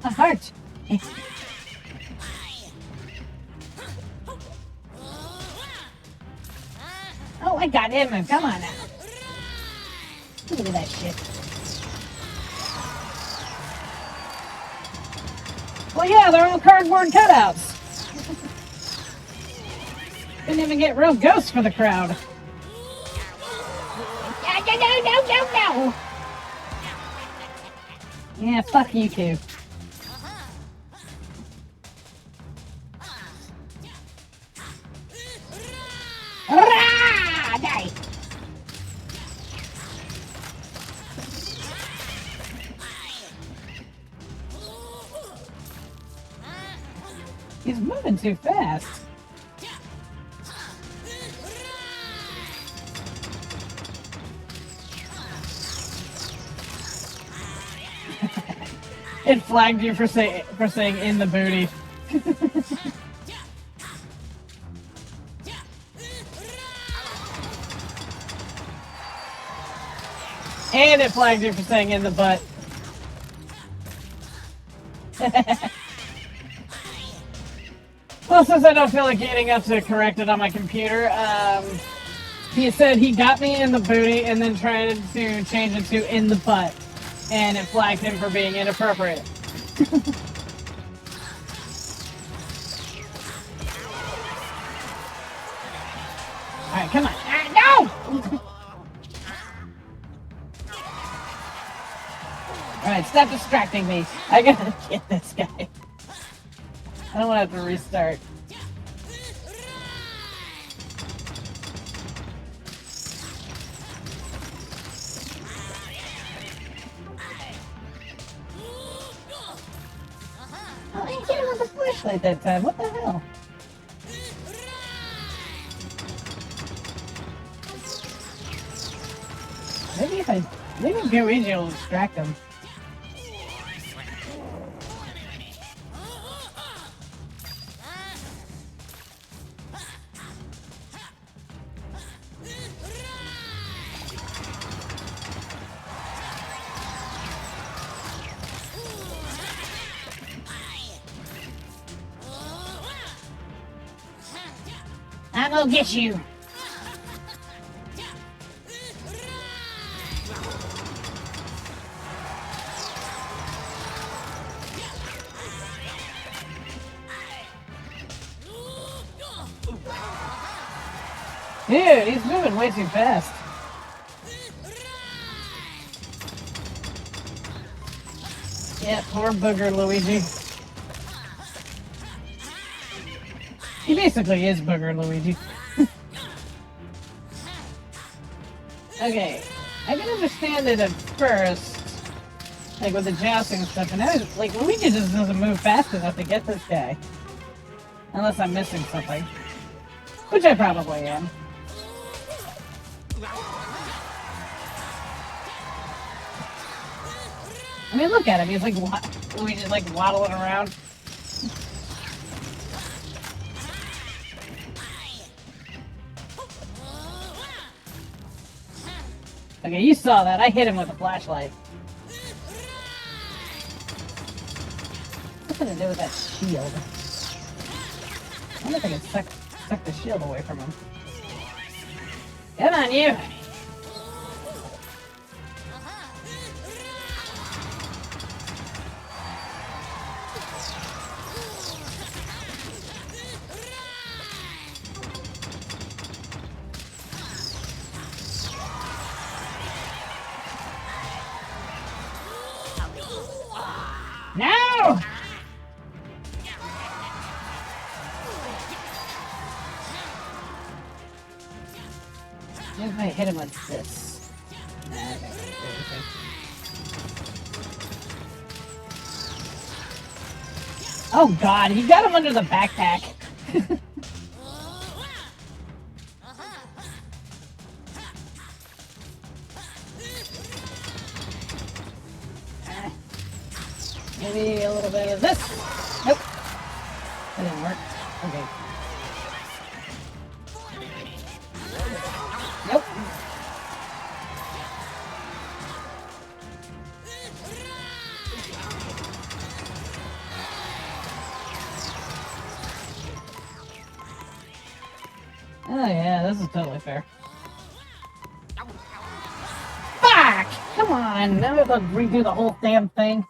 A heart. Oh, I got him. Come on now. Look at that shit. Well, yeah, they're all cardboard cutouts. Couldn't even get real ghosts for the crowd. No. Yeah, fuck you two. Die. He's moving too fast. It flagged you for saying in the booty. And it flagged you for saying in the butt. Well, since I don't feel like getting up to correct it on my computer, he said he got me in the booty and then tried to change it to in the butt. And it flagged him for being inappropriate. Alright, come on. No! Alright, stop distracting me. I gotta get this guy. I don't want to have to restart. Oh, I didn't get him with the flashlight that time. What the hell? Maybe Luigi will distract him. I'm gonna get you. Dude, he's moving way too fast. Yeah, poor booger Luigi. He basically is booger Luigi. Okay, I can understand it at first, like with the jousting and stuff, and I was like, Luigi just doesn't move fast enough to get this guy. Unless I'm missing something. Which I probably am. I mean, look at him. He's like, Luigi's like waddling around. Okay, you saw that. I hit him with a flashlight. Nothing to do with that shield. I wonder if I can suck the shield away from him. Come on, you! No! If I hit him with this. Oh god, he got him under the backpack. Maybe a little bit of this. Nope. That didn't work. Okay. Nope. Oh yeah, this is totally fair. Fuck! Come on! Now we have to redo the whole damn thing.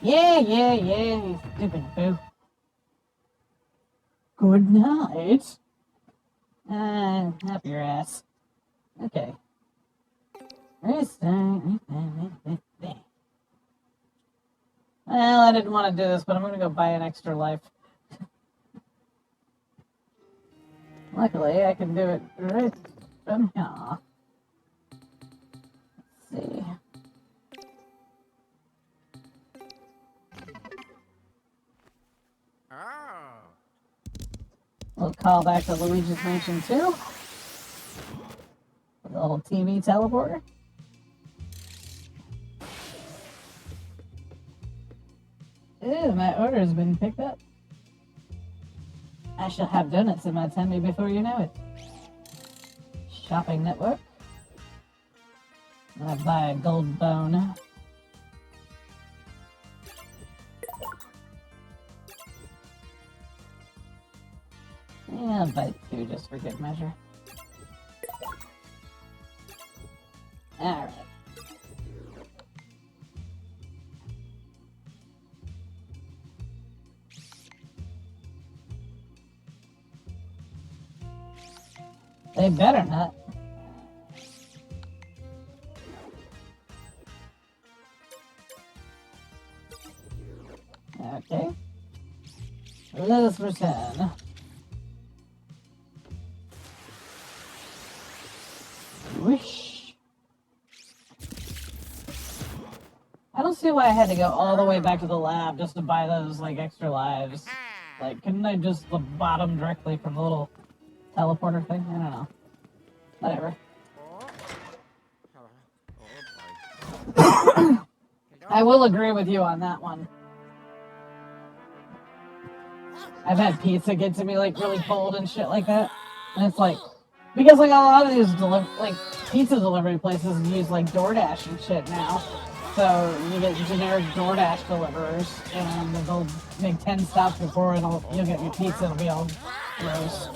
Yeah, you stupid boo. Good night. Up your ass. Okay. Restart. Well, I didn't want to do this, but I'm going to go buy an extra life. Luckily, I can do it right from here. Let's see. We'll call back to Luigi's Mansion 2. The little TV teleporter. Ew, my order has been picked up. I shall have donuts in my tummy before you know it. Shopping network. I'll buy a gold bone. Yeah, I'll buy 2 just for good measure. Alright. They better not. Okay. Let us return. Wish. I don't see why I had to go all the way back to the lab just to buy those, like, extra lives. Like, couldn't I just bottom directly from the little teleporter thing? I don't know. Whatever. I will agree with you on that one. I've had pizza get to me, like, really cold and shit like that. And it's like, because, like, a lot of these, pizza delivery places use, like, DoorDash and shit now. So, you get generic DoorDash deliverers, and they'll make 10 stops before you'll get your pizza, it'll be all gross.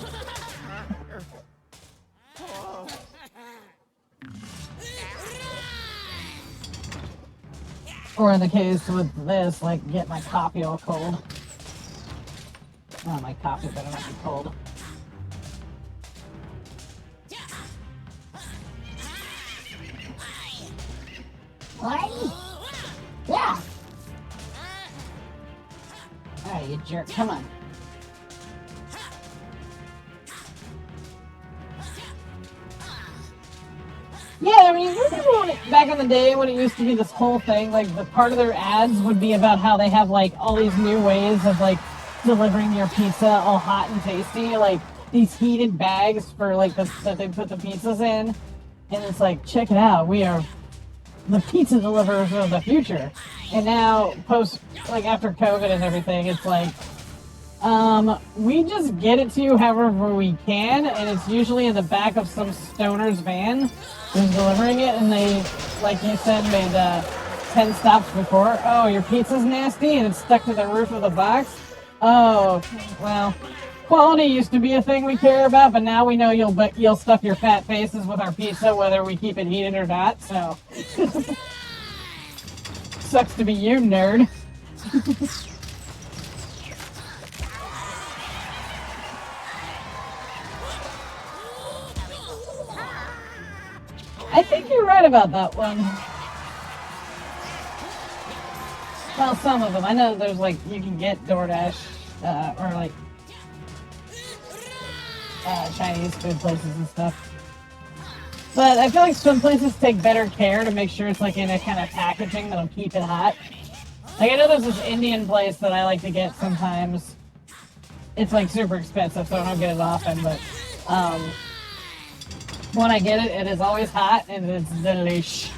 Or in the case with this, like, get my coffee all cold. Oh, my coffee better not be cold. What? Yeah! Alright, you jerk, come on. Yeah, I mean, remember back in the day when it used to be this whole thing, like, the part of their ads would be about how they have, like, all these new ways of, like, delivering your pizza all hot and tasty, like, these heated bags for, like, that they put the pizzas in, and it's like, check it out, we are the pizza deliverers of the future. And now, after COVID and everything, it's like, we just get it to you however we can, and it's usually in the back of some stoner's van who's delivering it, and they, like you said, made 10 stops before. Oh, your pizza's nasty and it's stuck to the roof of the box? Oh, well, quality used to be a thing we care about, but now we know you'll stuff your fat faces with our pizza whether we keep it heated or not, so. Sucks to be you, nerd. I think you're right about that one. Well, some of them. I know there's like, you can get DoorDash, or like, Chinese food places and stuff. But I feel like some places take better care to make sure it's like in a kind of packaging that'll keep it hot. Like I know there's this Indian place that I like to get sometimes. It's like super expensive, so I don't get it often, but when I get it, it is always hot and it's delish.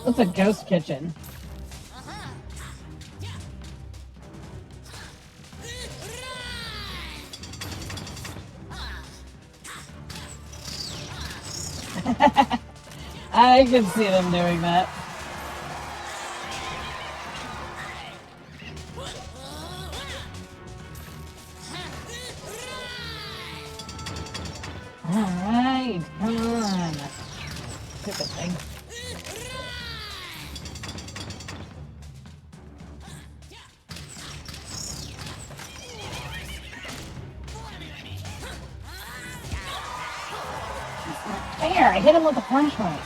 What's a ghost kitchen? I can see them doing that. Alright, come on. Stupid thing. Fair, I hit him with a flashlight.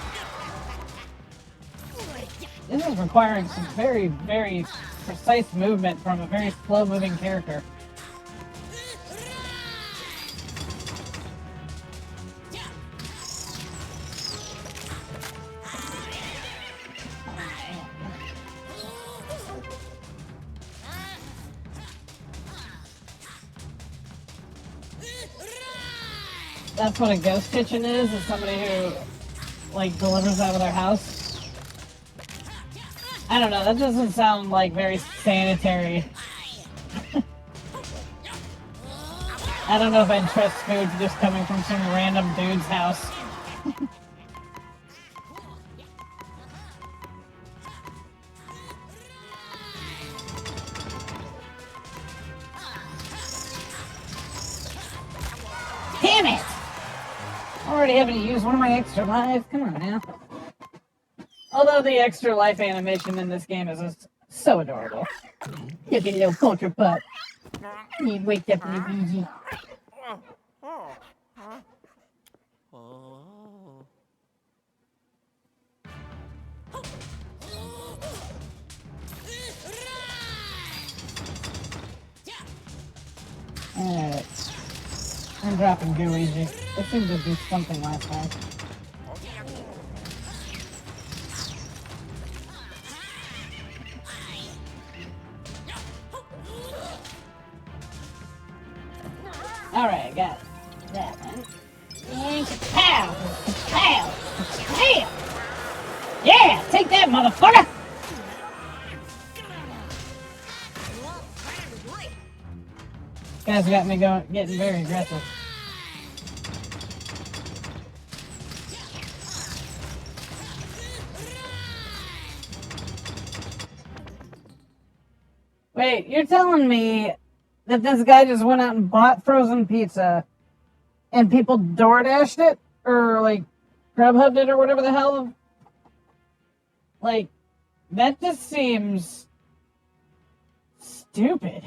This is requiring some very, very precise movement from a very slow-moving character. That's what a ghost kitchen is somebody who, like, delivers out of their house. I don't know, that doesn't sound, like, very sanitary. I don't know if I'd trust food just coming from some random dude's house. Damn it! Already having to use one of my extra lives. Come on now. Although the extra life animation in this game is just so adorable. Look at little culture pup. You waked up Luigi. Alright. I'm dropping Luigi. It seemed to do something last time. Alright, got that one. And pow! Pow! Pow! Yeah! Take that, motherfucker! Guys got me getting very aggressive. Wait, you're telling me that this guy just went out and bought frozen pizza and people DoorDashed it? Or, like, Grubhubbed it or whatever the hell? Like, that just seems stupid.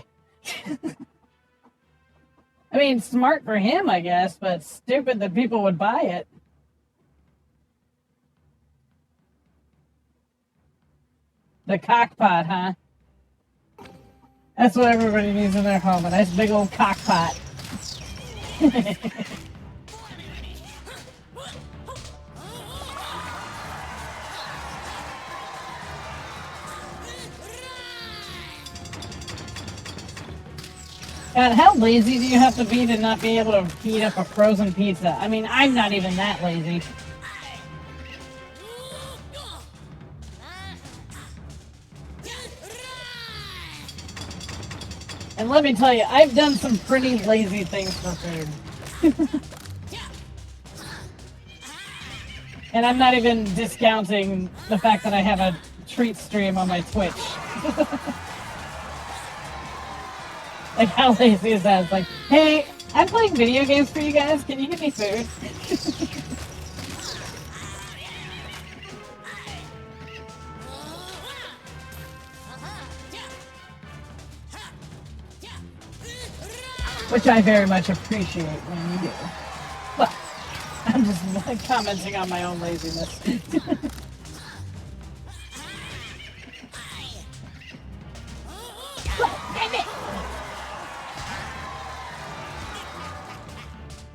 I mean, smart for him, I guess, but stupid that people would buy it. The cockpot, huh? That's what everybody needs in their home, a nice big old cockpot. God, how lazy do you have to be to not be able to heat up a frozen pizza? I mean, I'm not even that lazy. And let me tell you, I've done some pretty lazy things for food. And I'm not even discounting the fact that I have a treat stream on my Twitch. Like, how lazy is that? It's like, hey, I'm playing video games for you guys. Can you give me food? Which I very much appreciate when you do. But I'm just like, commenting on my own laziness.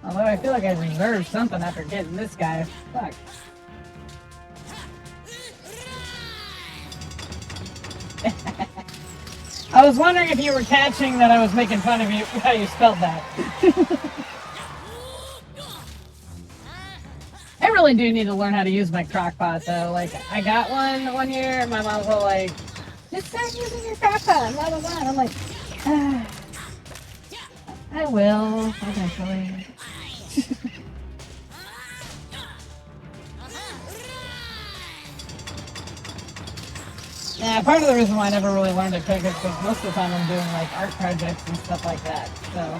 Although I feel like I reserved something after getting this guy. Fuck. I was wondering if you were catching that I was making fun of you, how you spelled that. I really do need to learn how to use my crock pot though. Like, I got one year and my mom's all like, just start using your crock pot, blah, blah, blah. And I'm like, I will, eventually. Yeah, part of the reason why I never really learned to cook is because most of the time I'm doing like art projects and stuff like that. So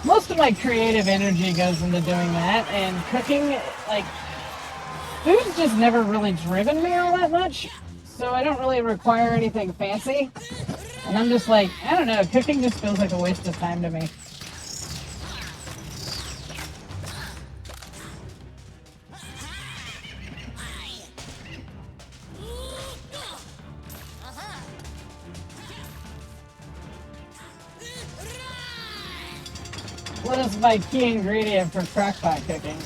most of my creative energy goes into doing that, and cooking, like, food's just never really driven me all that much. So I don't really require anything fancy. And I'm just like, I don't know, cooking just feels like a waste of time to me. What is my key ingredient for crockpot cooking?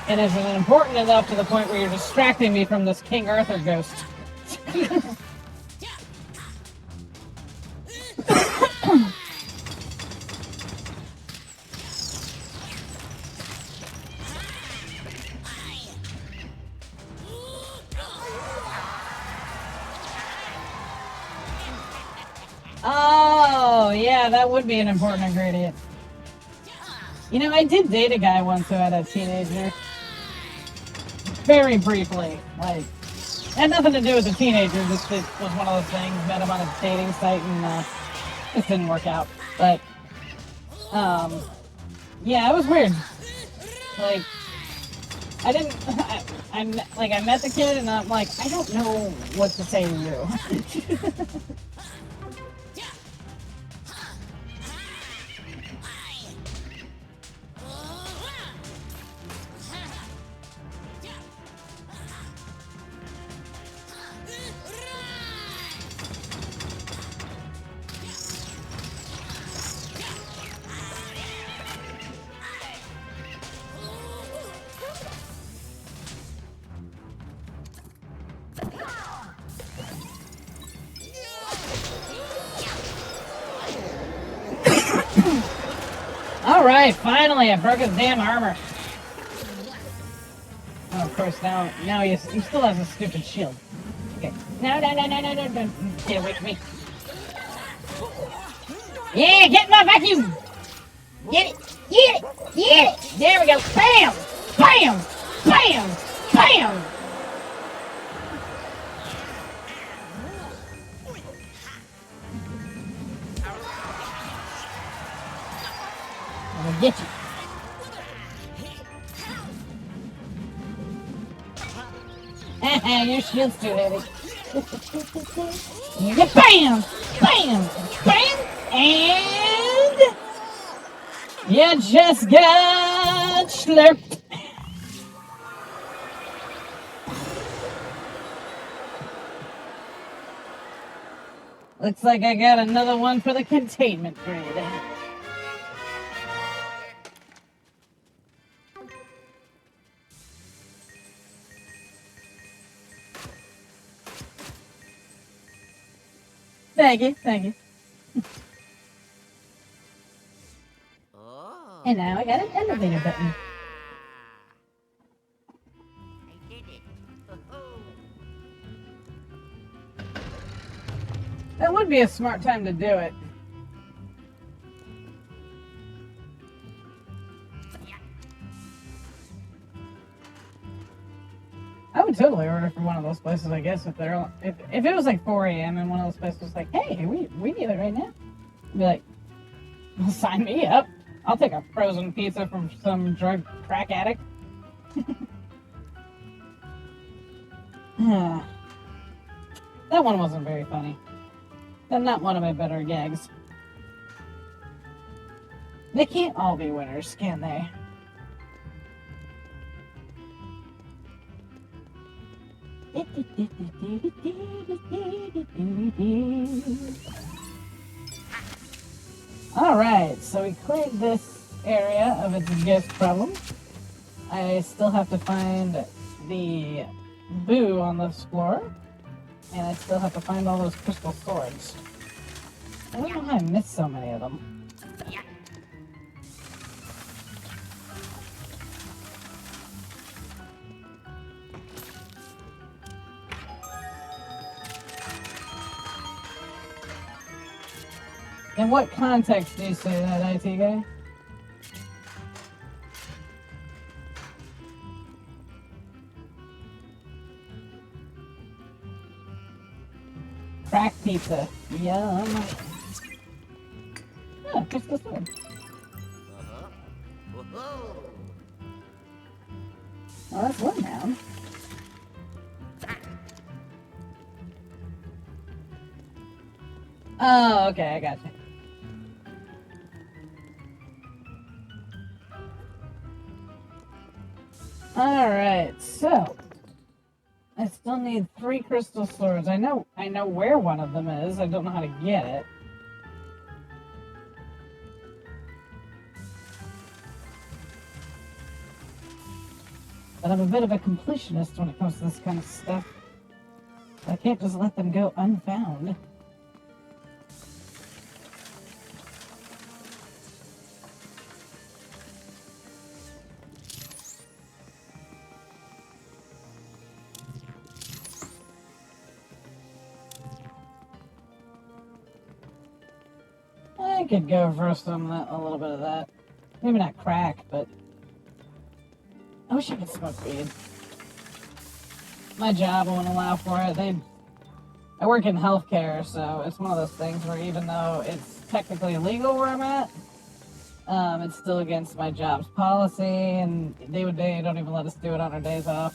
And is it important enough to the point where you're distracting me from this King Arthur ghost? Oh, yeah, that would be an important ingredient. You know, I did date a guy once who had a teenager. Very briefly. Like, had nothing to do with the teenager, just it was one of those things. Met him on a dating site and it didn't work out. But, yeah, it was weird. Like, I didn't, I met the kid and I'm like, I don't know what to say to you. Alright, finally, I broke his damn armor. Oh, of course, now he still has a stupid shield. Okay. No, don't get away from me. Yeah, get my vacuum! Get it! Get it! Get it! There we go! Bam! Bam! Bam! Bam! I'm gonna get you. Your shield's too heavy. You get bam! Bam! Bam! And you just got slurped. Looks like I got another one for the containment grid. Thank you, thank you. And now I got an elevator button. I did it. Ho-ho. That would be a smart time to do it. I would totally order from one of those places, I guess, if it was like 4 a.m. and one of those places was like, hey, we need it right now. I'd be like, well, sign me up. I'll take a frozen pizza from some drug crack addict. That one wasn't very funny. That's not one of my better gags. They can't all be winners, can they? Alright, so we cleared this area of its ghost problem. I still have to find the boo on this floor. And I still have to find all those crystal swords. I don't know how I missed so many of them. In what context do you say that, IT guy? Crack pizza. Yum. Oh, crystal sword. Uh-huh. Ho-ho. Well, that's one down. Oh, okay, I gotcha. Alright, so I still need 3 crystal swords. I know where one of them is. I don't know how to get it. But I'm a bit of a completionist when it comes to this kind of stuff. I can't just let them go unfound. I could go for some of that, a little bit of that. Maybe not crack, but I wish I could smoke weed. My job won't allow for it. I work in healthcare, so it's one of those things where even though it's technically illegal where I'm at, it's still against my job's policy, and they don't even let us do it on our days off.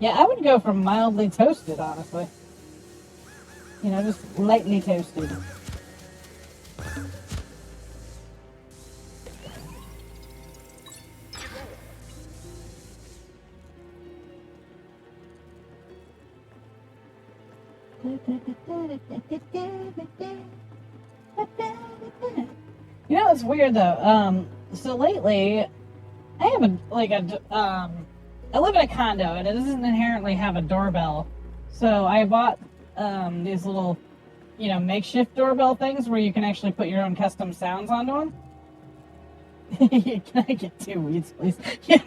Yeah, I would go for mildly toasted, honestly. You know, just lightly toasted. You know, it's weird though. So lately, I have I live in a condo and it doesn't inherently have a doorbell. So I bought these little, makeshift doorbell things where you can actually put your own custom sounds onto them. Can I get 2 weeds, please? Yeah,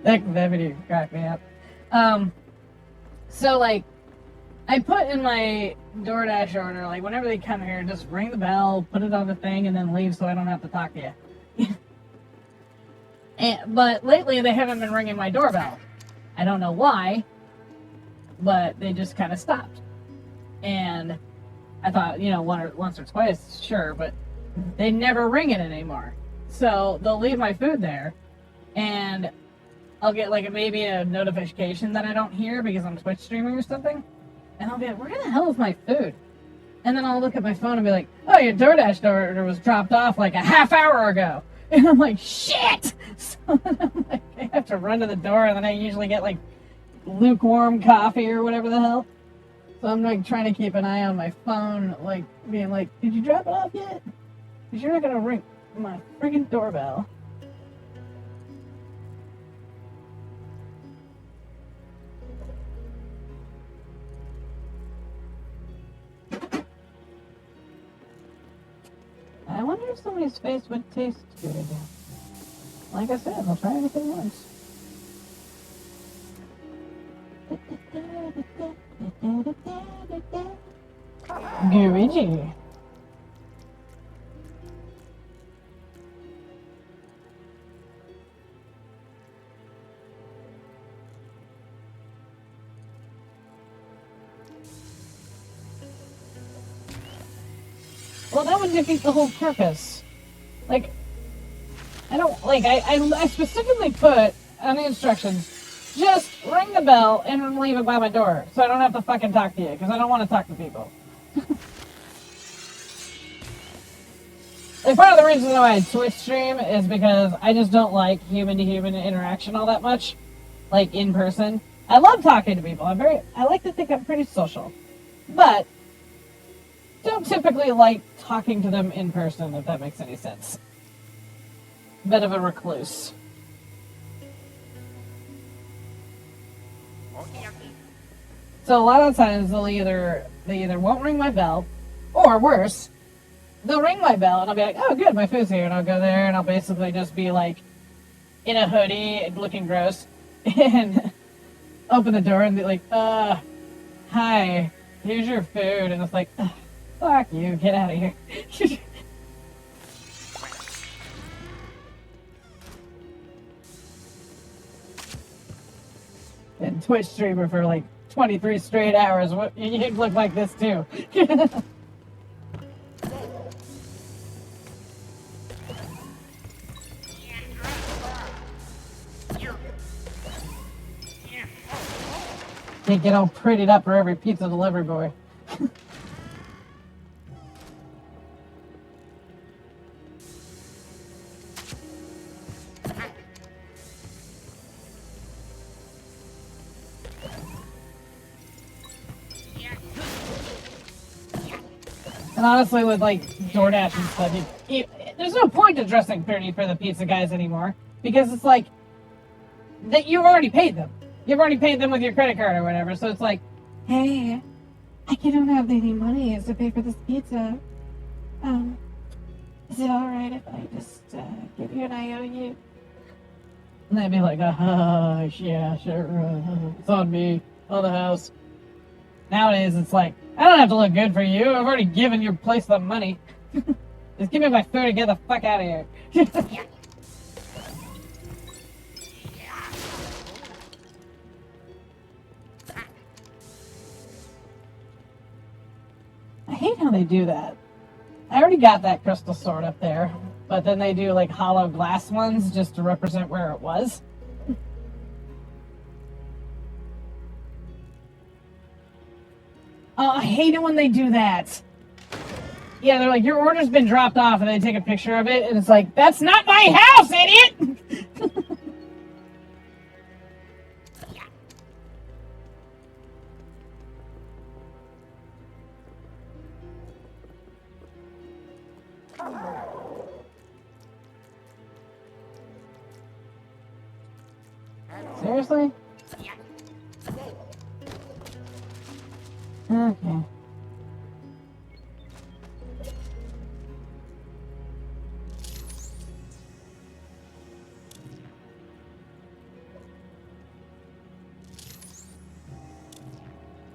that video cracked me up. So like, I put in my DoorDash order, like whenever they come here, just ring the bell, put it on the thing, and then leave so I don't have to talk to you. But lately they haven't been ringing my doorbell. I don't know why, but they just kind of stopped. And I thought, once or twice, sure, but they never ring it anymore. So they'll leave my food there, and I'll get maybe a notification that I don't hear because I'm Twitch streaming or something. And I'll be like, where the hell is my food? And then I'll look at my phone and be like, oh, your DoorDash order was dropped off like a half hour ago. And I'm like, shit! So I'm like, I have to run to the door, and then I usually get like lukewarm coffee or whatever the hell. So I'm like trying to keep an eye on my phone, like being like, did you drop it off yet? Because you're not going to ring my friggin' doorbell. wonder if somebody's face would taste good. Like I said, they'll try anything once. Luigi. Well, that would defeat the whole purpose. Like, I don't, like, I specifically put on the instructions, just ring the bell and leave it by my door, so I don't have to fucking talk to you, because I don't want to talk to people. Like, part of the reason why I Twitch stream is because I just don't like human-to-human interaction all that much, like, in person. I love talking to people. I like to think I'm pretty social. But don't typically like talking to them in person, if that makes any sense. Bit of a recluse. So a lot of times they either won't ring my bell, or worse, they'll ring my bell and I'll be like, oh good, my food's here, and I'll go there and I'll basically just be like in a hoodie and looking gross and open the door and be like, hi, here's your food, and it's like, fuck you, get out of here. And Twitch streamer for like 23 straight hours. You'd look like this too. They get all prettied up for every pizza delivery boy. And honestly, with like DoorDash and stuff, there's no point to dressing pretty for the pizza guys anymore, because it's like that you've already paid them. You've already paid them with your credit card or whatever. So it's like, hey, I don't have any money to pay for this pizza. Is it all right if I just give you an IOU? And they'd be like, yeah, sure. It's on me, on the house. Nowadays, it's like, I don't have to look good for you. I've already given your place the money. Just give me my food and get the fuck out of here. I hate how they do that. I already got that crystal sword up there, but then they do like hollow glass ones just to represent where it was. Oh, I hate it when they do that. Yeah, they're like, your order's been dropped off, and they take a picture of it, and it's like, that's not my house, idiot! Seriously? Okay.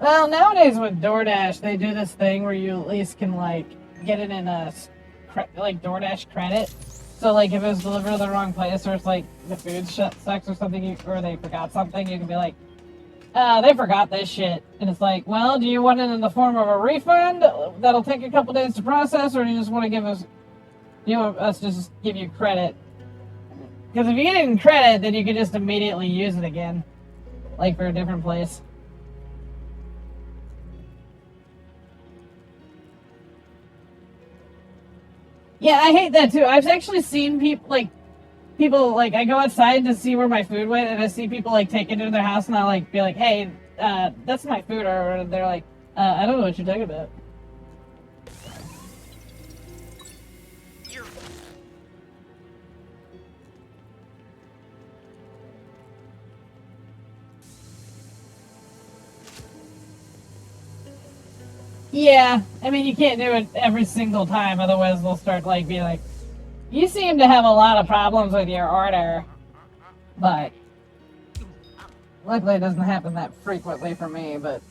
Well, nowadays with DoorDash, they do this thing where you at least can, like, get it in a, like, DoorDash credit. So, like, if it was delivered to the wrong place, or it's, like, the food sucks or something, or they forgot something, you can be like, they forgot this shit. And it's like, well, do you want it in the form of a refund that'll take a couple days to process, or do you just want to give us, you want us to just give you credit? Because if you get it in credit, then you can just immediately use it again, like, for a different place. Yeah, I hate that too. I've actually seen people, I go outside to see where my food went, and I see people, like, take it into their house, and I, like, be like, hey, that's my food, or they're like, I don't know what you're talking about. Yeah, I mean, you can't do it every single time, otherwise they'll start, like, being like, you seem to have a lot of problems with your order, but luckily it doesn't happen that frequently for me, but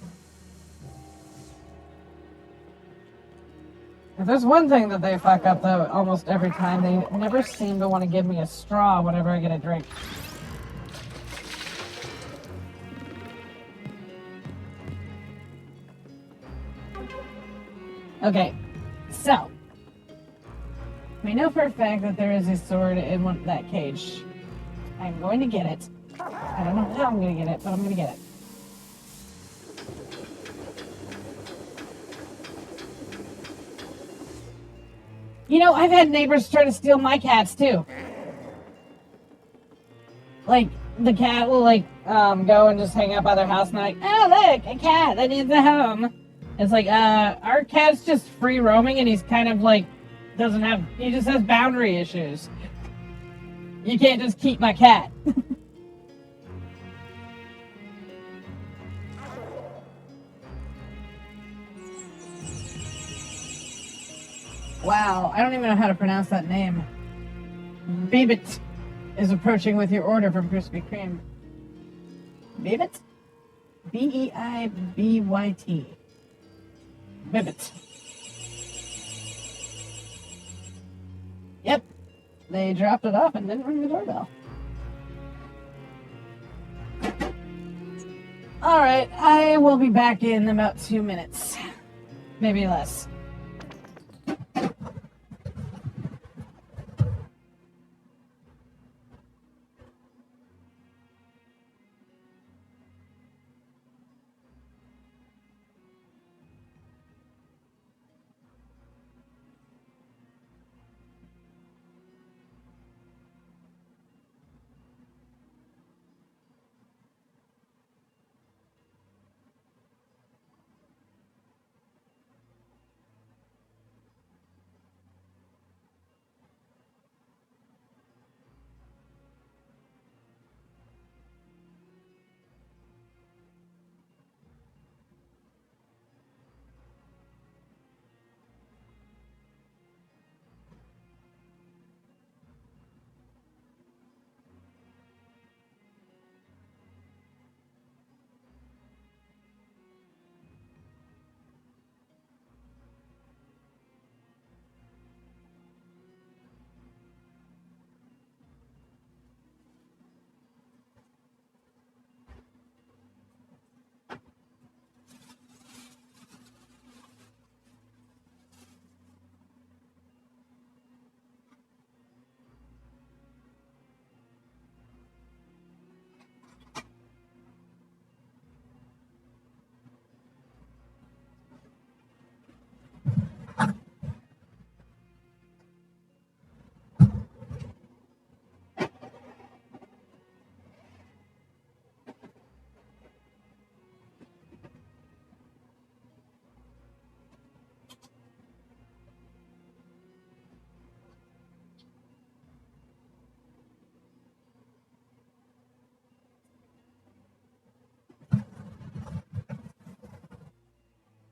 if there's one thing that they fuck up, though, almost every time, they never seem to want to give me a straw whenever I get a drink. Okay, so we know for a fact that there is a sword in that cage. I'm going to get it. I don't know how I'm going to get it, but I'm going to get it. You know, I've had neighbors try to steal my cats too. Like, the cat will, like, go and just hang out by their house and like, oh, look, a cat that needs a home. It's like, our cat's just free roaming and he's kind of like, he just has boundary issues. You can't just keep my cat. Wow, I don't even know how to pronounce that name. Bebit is approaching with your order from Krispy Kreme. Bebit? Beibyt. Bebit. Yep, they dropped it off and didn't ring the doorbell. Alright, I will be back in about 2 minutes. Maybe less.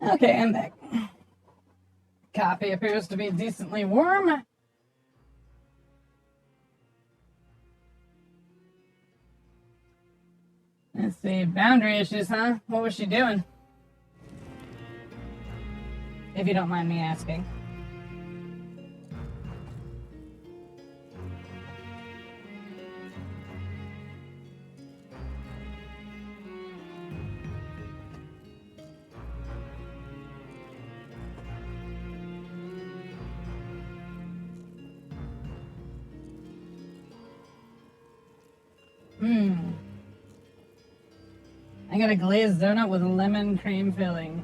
Okay, I'm back. Coffee appears to be decently warm. Let's see, boundary issues, huh? What was she doing? If you don't mind me asking. I got a glazed donut with a lemon cream filling.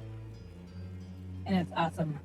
And it's awesome.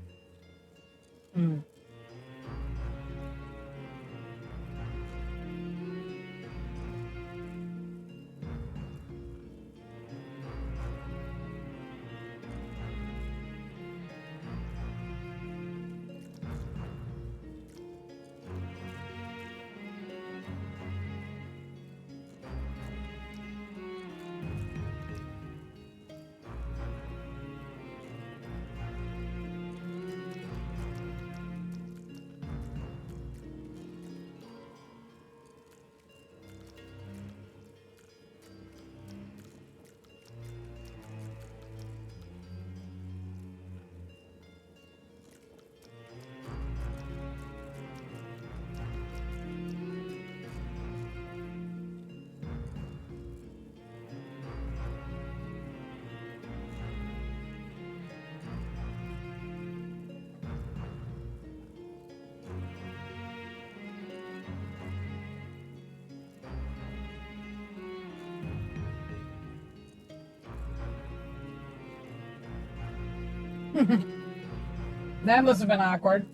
That must have been awkward.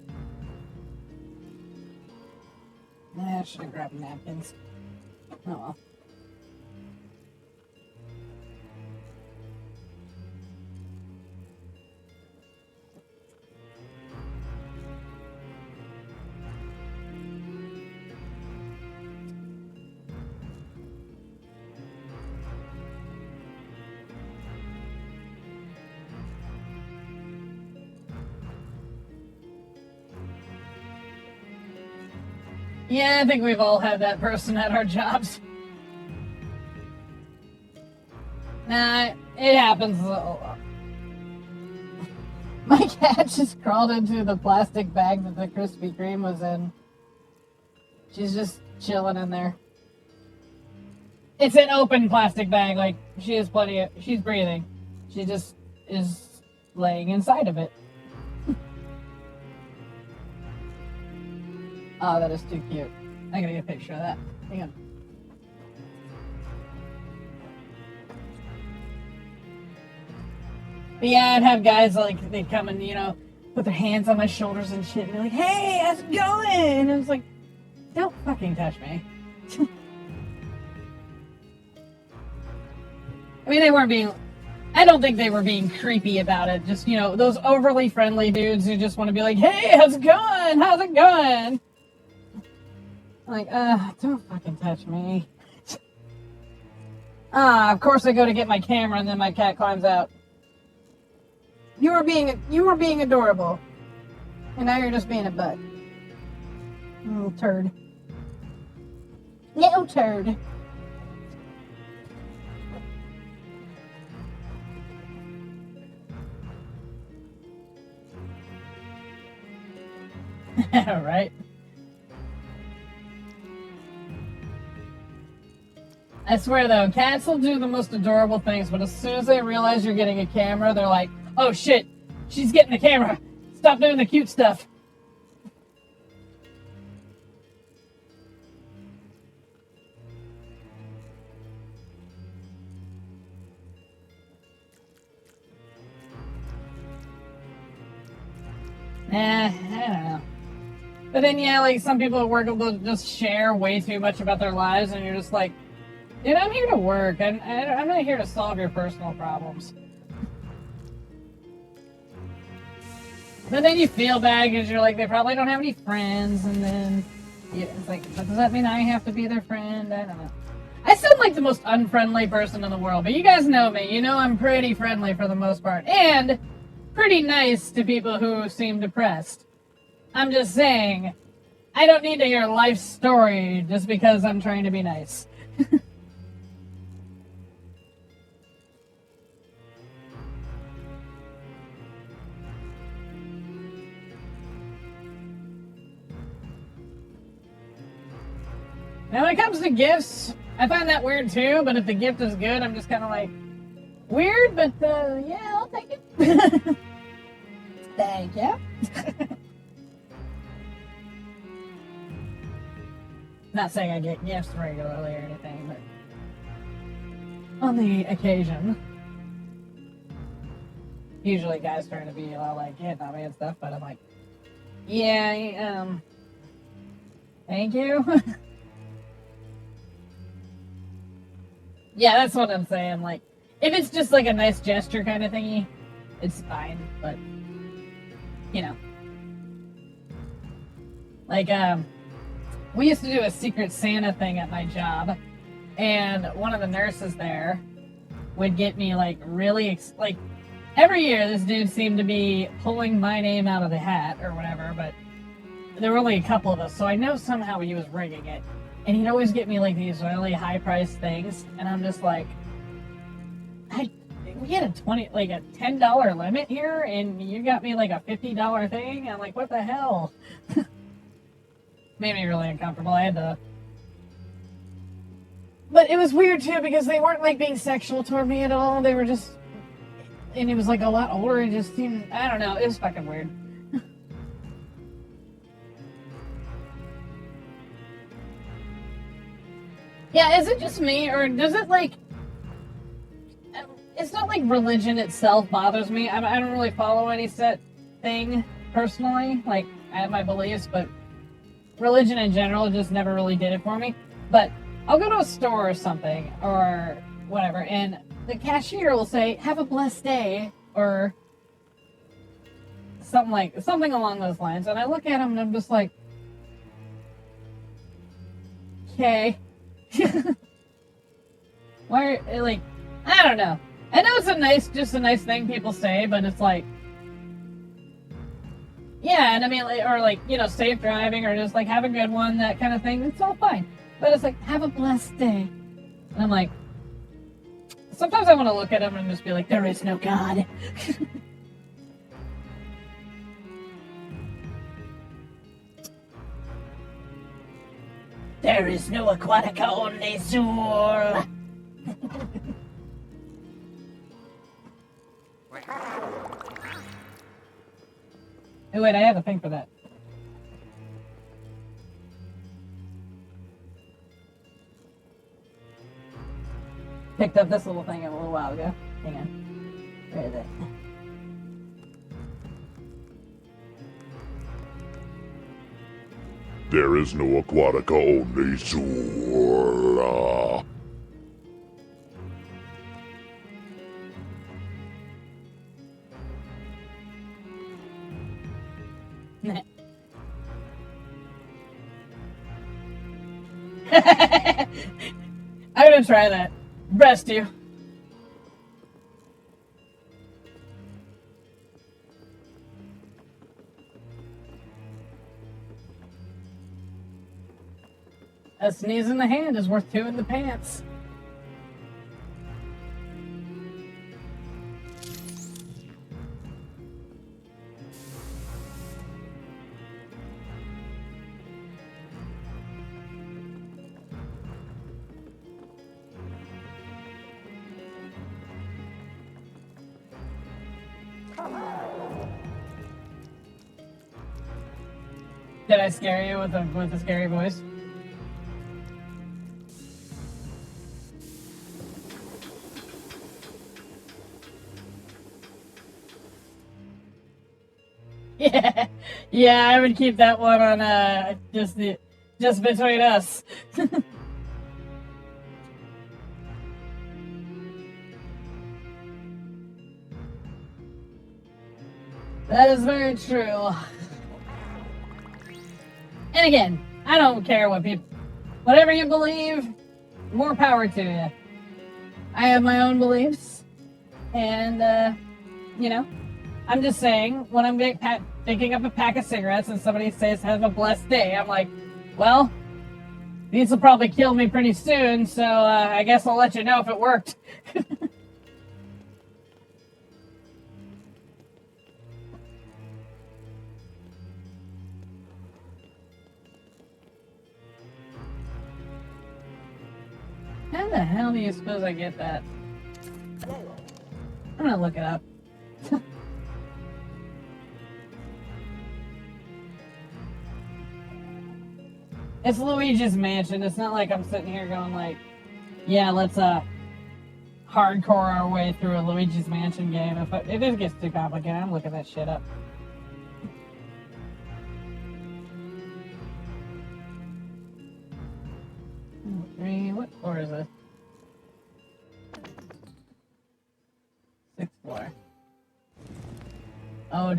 I should have grabbed napkins. Oh well. Yeah, I think we've all had that person at our jobs. Nah, it happens. My cat just crawled into the plastic bag that the Krispy Kreme was in. She's just chilling in there. It's an open plastic bag, like she has plenty of. She's breathing. She just is laying inside of it. Oh, that is too cute. I gotta get a picture of that. Hang on. But yeah, I'd have guys like, they'd come and, you know, put their hands on my shoulders and shit and be like, hey, how's it going? And I was like, don't fucking touch me. I mean, they weren't being, I don't think they were being creepy about it. Just, you know, those overly friendly dudes who just want to be like, hey, how's it going? How's it going? Like, don't fucking touch me. Of course I go to get my camera and then my cat climbs out. You were being adorable. And now you're just being a butt. Little turd. Little turd. Right? I swear though, cats will do the most adorable things, but as soon as they realize you're getting a camera, they're like, oh shit, she's getting the camera. Stop doing the cute stuff. I don't know. But then, yeah, like, some people at work will just share way too much about their lives, and you're just like, dude, I'm here to work. I'm not here to solve your personal problems. But then you feel bad because you're like, they probably don't have any friends, and then it's like, but does that mean I have to be their friend? I don't know. I sound like the most unfriendly person in the world, but you guys know me. You know I'm pretty friendly for the most part, and pretty nice to people who seem depressed. I'm just saying, I don't need to hear a life story just because I'm trying to be nice. Now, when it comes to gifts, I find that weird too, but if the gift is good, I'm just kind of like, weird, but yeah, I'll take it. Thank you. Not saying I get gifts regularly or anything, but on the occasion. Usually guys trying to be a lot like hitting on me and stuff, but I'm like, yeah, thank you. Yeah, that's what I'm saying. Like, if it's just like a nice gesture kind of thingy, it's fine. But, you know. Like, we used to do a Secret Santa thing at my job. And one of the nurses there would get me, like, really, like, every year this dude seemed to be pulling my name out of the hat or whatever. But there were only a couple of us. So I know somehow he was rigging it. And he'd always get me like these really high-priced things, and I'm just like, we had a $10 limit here, and you got me like a $50 thing. I'm like, what the hell? Made me really uncomfortable. I had to, but it was weird too because they weren't like being sexual toward me at all. They were just, and he was like a lot older. It just seemed, I don't know, it was fucking weird. Yeah, is it just me, or does it, like, it's not like religion itself bothers me. I don't really follow any set thing personally. Like, I have my beliefs, but religion in general just never really did it for me. But I'll go to a store or something or whatever, and the cashier will say, "Have a blessed day," or something along those lines. And I look at him and I'm just like, okay. Why, like, I don't know. I know it's just a nice thing people say, but it's like, yeah, and I mean, or like, you know, safe driving, or just like have a good one, that kind of thing. It's all fine. But it's like, have a blessed day. And I'm like, sometimes I want to look at him and just be like, there is no God. There is no Aquatica, only Zool. Oh, wait, I have a thing for that. Picked up this little thing a little while ago. Hang on. Where is it? There is no Aquatica, only Zool. I'm gonna try that. Rest you. A sneeze in the hand is worth two in the pants. Did I scare you with a scary voice? Yeah, yeah, I would keep that one on just between us. That is very true. And again, I don't care whatever you believe, more power to you. I have my own beliefs, and you know, I'm just saying, when I'm picking up a pack of cigarettes and somebody says, "Have a blessed day," I'm like, well, these will probably kill me pretty soon, so I guess I'll let you know if it worked. How the hell do you suppose I get that? I'm gonna look it up. It's Luigi's Mansion. It's not like I'm sitting here going like, yeah, let's hardcore our way through a Luigi's Mansion game. If it gets too complicated, I'm looking that shit up. What floor is it? 6th floor. Oh,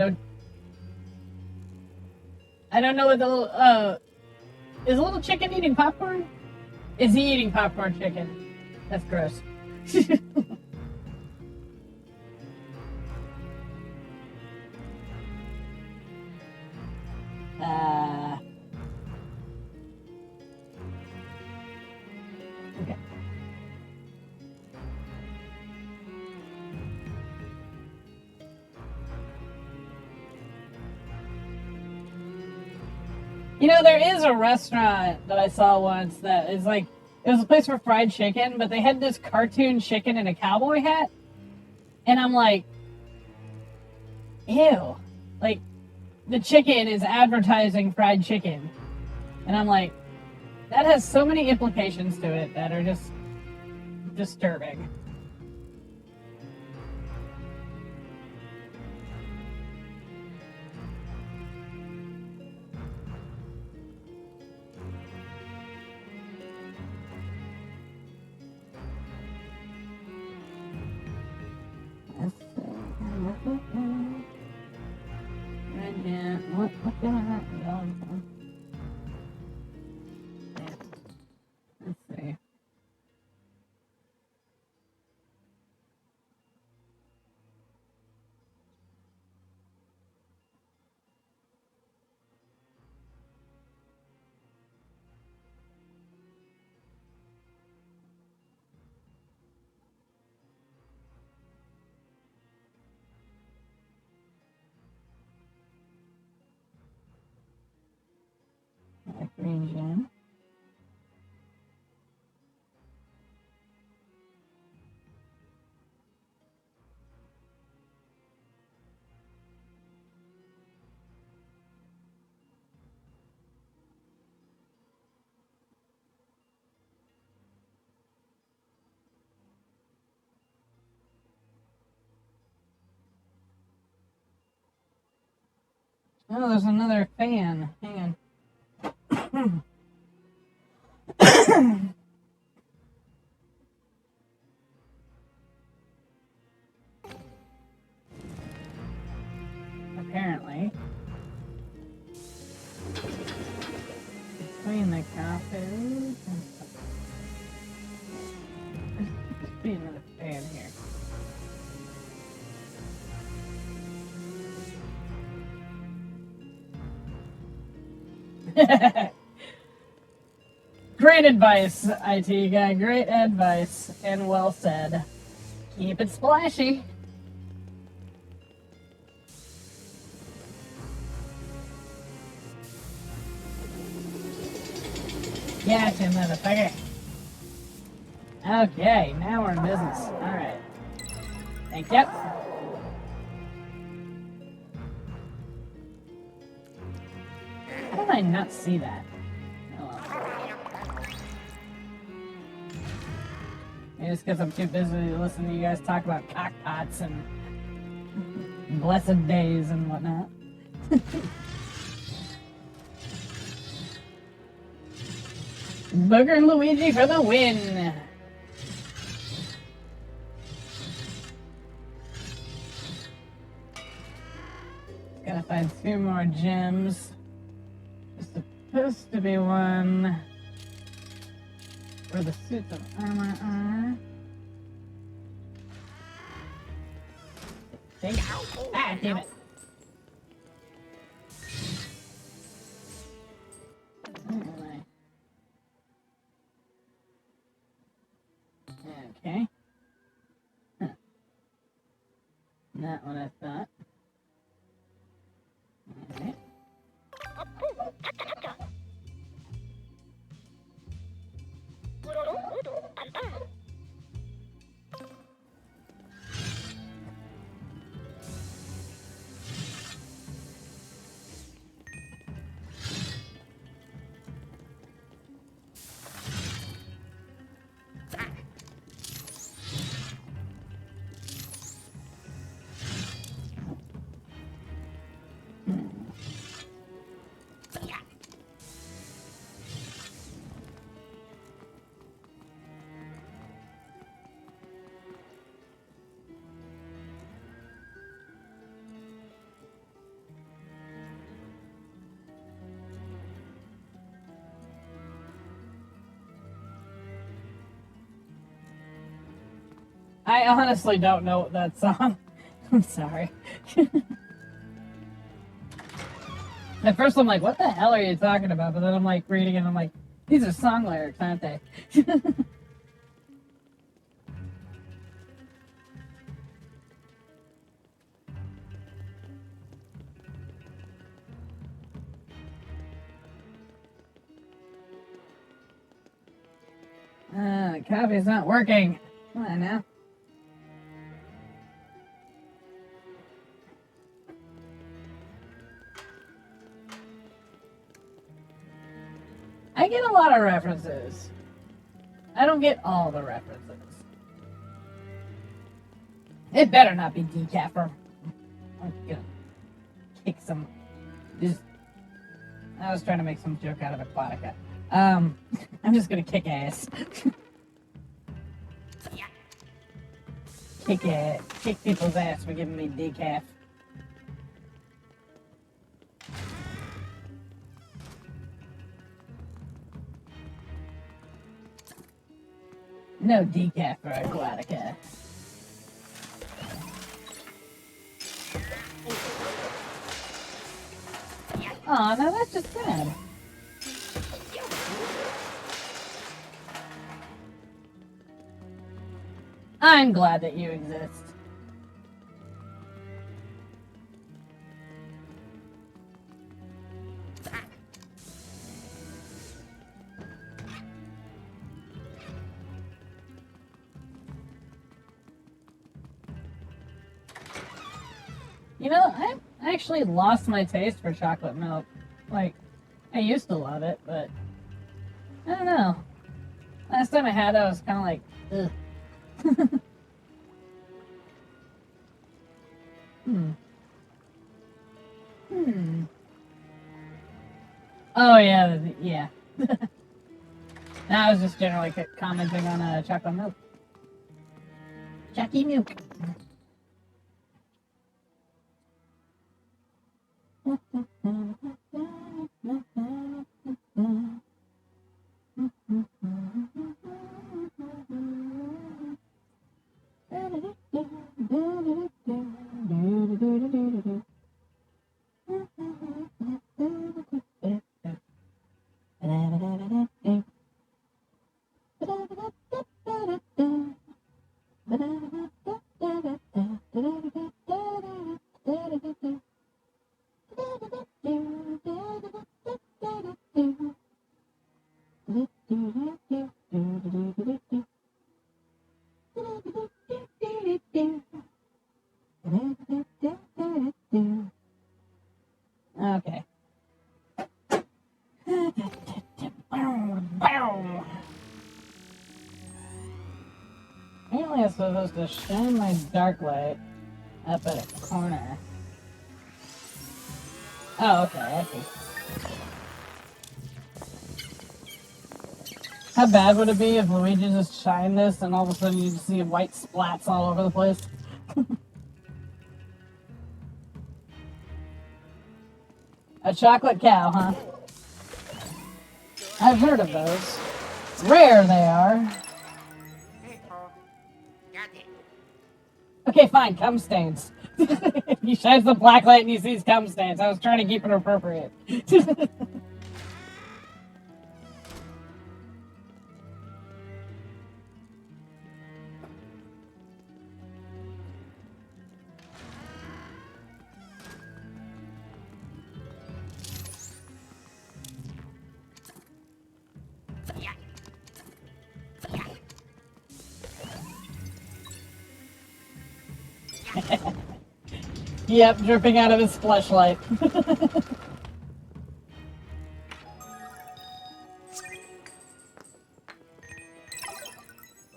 I don't know what the little, is the little chicken eating popcorn? Is he eating popcorn chicken? That's gross. Okay. You know, there is a restaurant that I saw once that is like, it was a place for fried chicken, but they had this cartoon chicken in a cowboy hat. And I'm like, ew. Like, the chicken is advertising fried chicken. And I'm like, that has so many implications to it that are just disturbing. region. Oh, there's another fan. Hang on. Apparently. Between the coffins. There's be another fan here. Great advice, IT guy. Great advice. And well said. Keep it splashy. Gotcha, motherfucker. Okay, now we're in business. Alright. Thank you. How did I not see that? Oh, well. Maybe it's because I'm too busy to listen to you guys talk about cockpots and blessed days and whatnot. Booger and Luigi for the win! Gotta find 2 more gems. There's supposed to be one where the suits of armor are. See? Ah, damn it. Okay. Huh. Not what I thought. Alright. I honestly don't know that song. I'm sorry. At first I'm like, what the hell are you talking about? But then I'm like reading it and I'm like, these are song lyrics, aren't they? The copy's not working. Come on now. I get a lot of references. I don't get all the references. It better not be decaf. I'm gonna kick some. I was trying to make some joke out of Aquatica. I'm just gonna kick ass. Kick people's ass for giving me decaf. No decaf for Aquatica. Aw, no, that's just sad. I'm glad that you exist. You know, I actually lost my taste for chocolate milk. Like, I used to love it, but I don't know. Last time I had it, I was kind of like, ugh. Hmm. Hmm. Oh yeah, yeah. I was just generally commenting on chocolate milk. Jackie milk. Okay. Apparently I'm supposed to shine my dark light up at a corner. Oh, okay, I see. How bad would it be if Luigi just shined this and all of a sudden you just see white splats all over the place? A chocolate cow, huh? I've heard of those. Rare they are. Hey, Paul. Got it. Okay, fine, cum stains. He shines the black light and he sees cum stains. I was trying to keep it appropriate. Yep, dripping out of his fleshlight.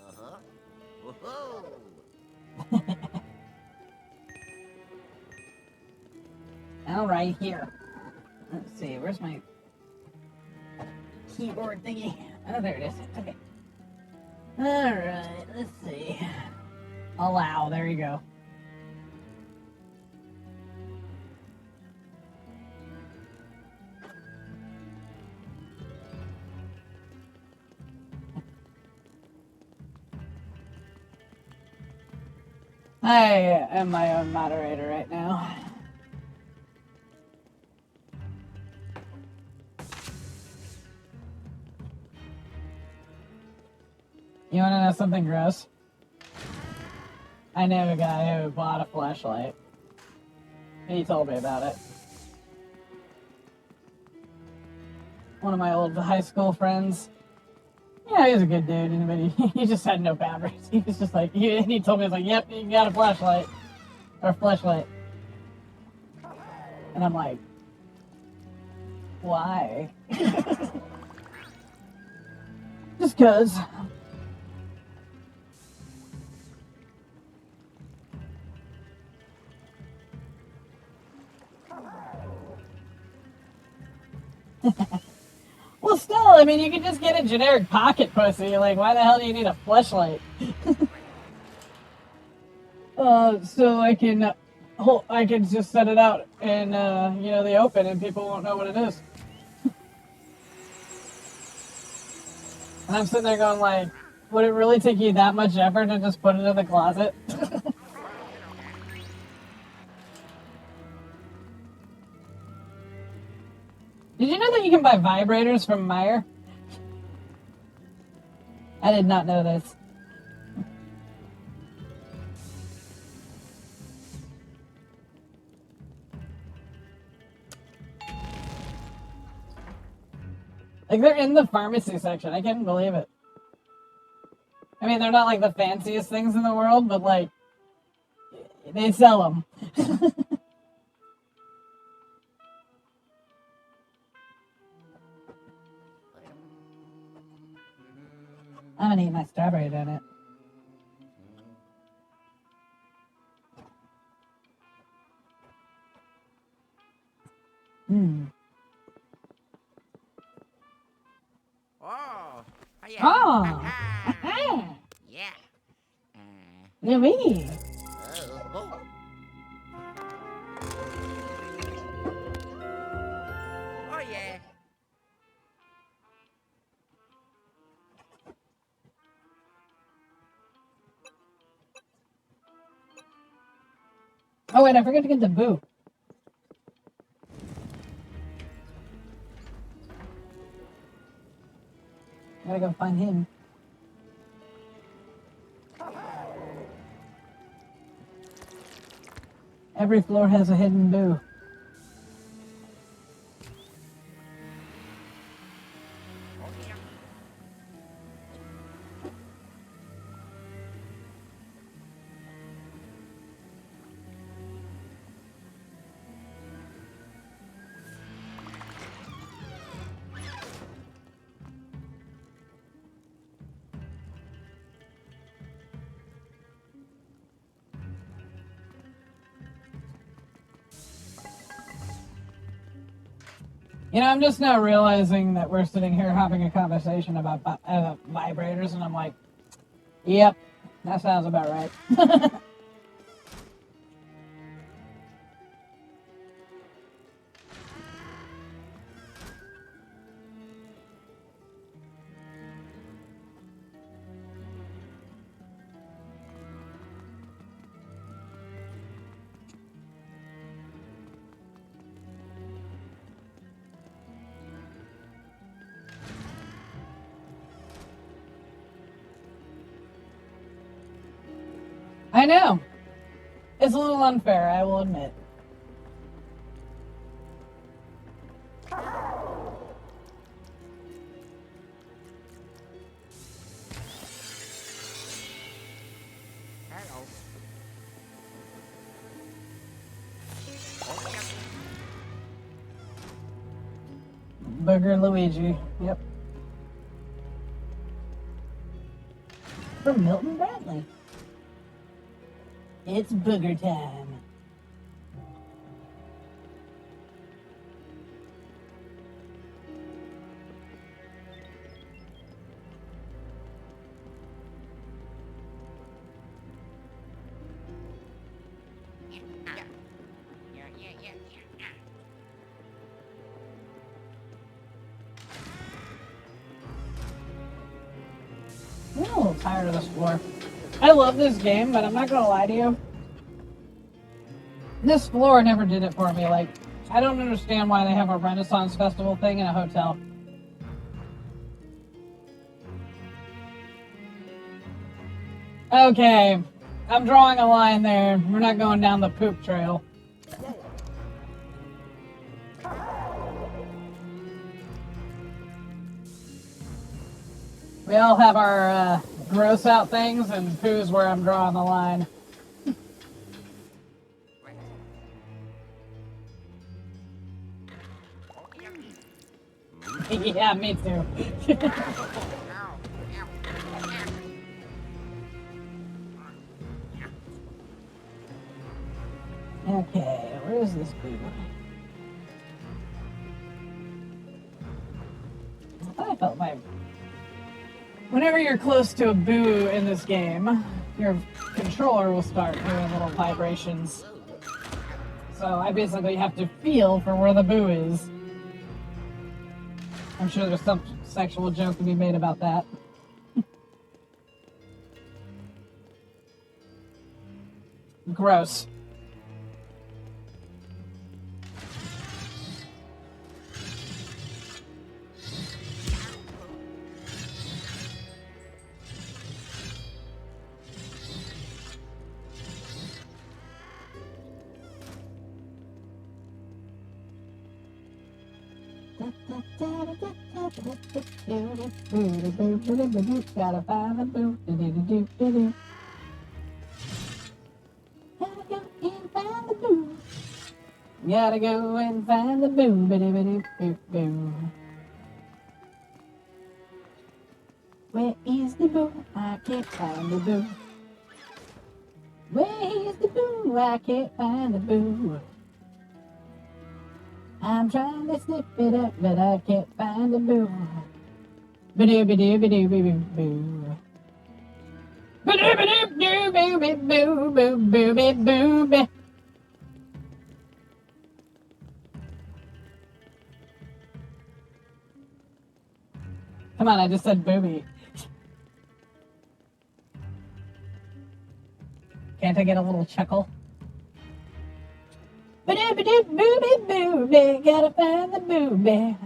Uh-huh. Whoa. All right, here. Let's see, where's my keyboard thingy? Oh, there it is. Okay. All right, let's see. Allow, there you go. I am my own moderator right now. You want to know something gross? I know a guy who bought a flashlight. He told me about it. One of my old high school friends. Yeah, he's a good dude, but he just had no boundaries. He was just like, he told me, he's like, yep, you got a flashlight. Or flashlight. And I'm like, why? Just cause. Well, still, I mean, you can just get a generic pocket pussy. Like, why the hell do you need a fleshlight? So I can just set it out in, the open, and people won't know what it is. And I'm sitting there going, like, would it really take you that much effort to just put it in the closet? Did you know that you can buy vibrators from Meyer? I did not know this. Like, they're in the pharmacy section. I can't believe it. I mean, they're not like the fanciest things in the world, but like, they sell them. I'm gonna eat my strawberry donut. Hmm. Oh. Yeah. Oh! Aha. Yeah. Luigi! Oh. Oh yeah. Oh wait, I forgot to get the boo. Gotta go find him. Every floor has a hidden boo. Oh yeah. You know, I'm just now realizing that we're sitting here having a conversation about vibrators, and I'm like, yep, that sounds about right. I know. It's a little unfair, I will admit. Hello. Oh yeah. Booger Luigi. Yep. From Milton Bradley. It's booger time. Yeah. I'm a little tired of this floor. I love this game, but I'm not gonna lie to you. This floor never did it for me. Like, I don't understand why they have a Renaissance Festival thing in a hotel. Okay, I'm drawing a line there. We're not going down the poop trail. We all have our gross out things, and poo's where I'm drawing the line. Oh yeah. Yeah, me too. Ow. Okay, where is this boo? I thought I felt my... Whenever you're close to a boo in this game, your controller will start doing little vibrations. So I basically have to feel for where the boo is. I'm sure there's some sexual joke to be made about that. Gross. Gotta find the boo. Gotta go and find the boo. Gotta go and find the boo. Where is the boo? I can't find the boo. Where is the boo? I can't find the boo. I'm trying to snip it up, but I can't find the boo. Ba-doo-ba-doo-ba-doo-ba-doo-boo. Ba-doo-ba-doo-boo-boo-boo-boo-boo-boo. Come on, I just said booby. Can't I get a little chuckle? Ba-doo-ba-doo-booby-booby, gotta find the booby.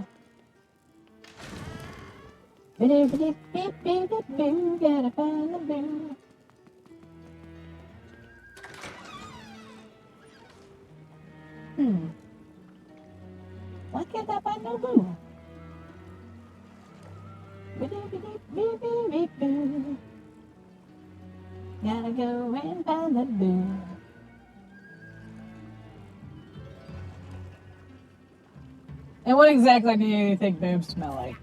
Ba-doo-ba-doo-beep-beep-beep-boo, gotta find the boo. Why can't I find no boo? Ba-doo-ba-doo-beep-beep-beep-boo. Gotta go and find the boo. And what exactly do you think boobs smell like?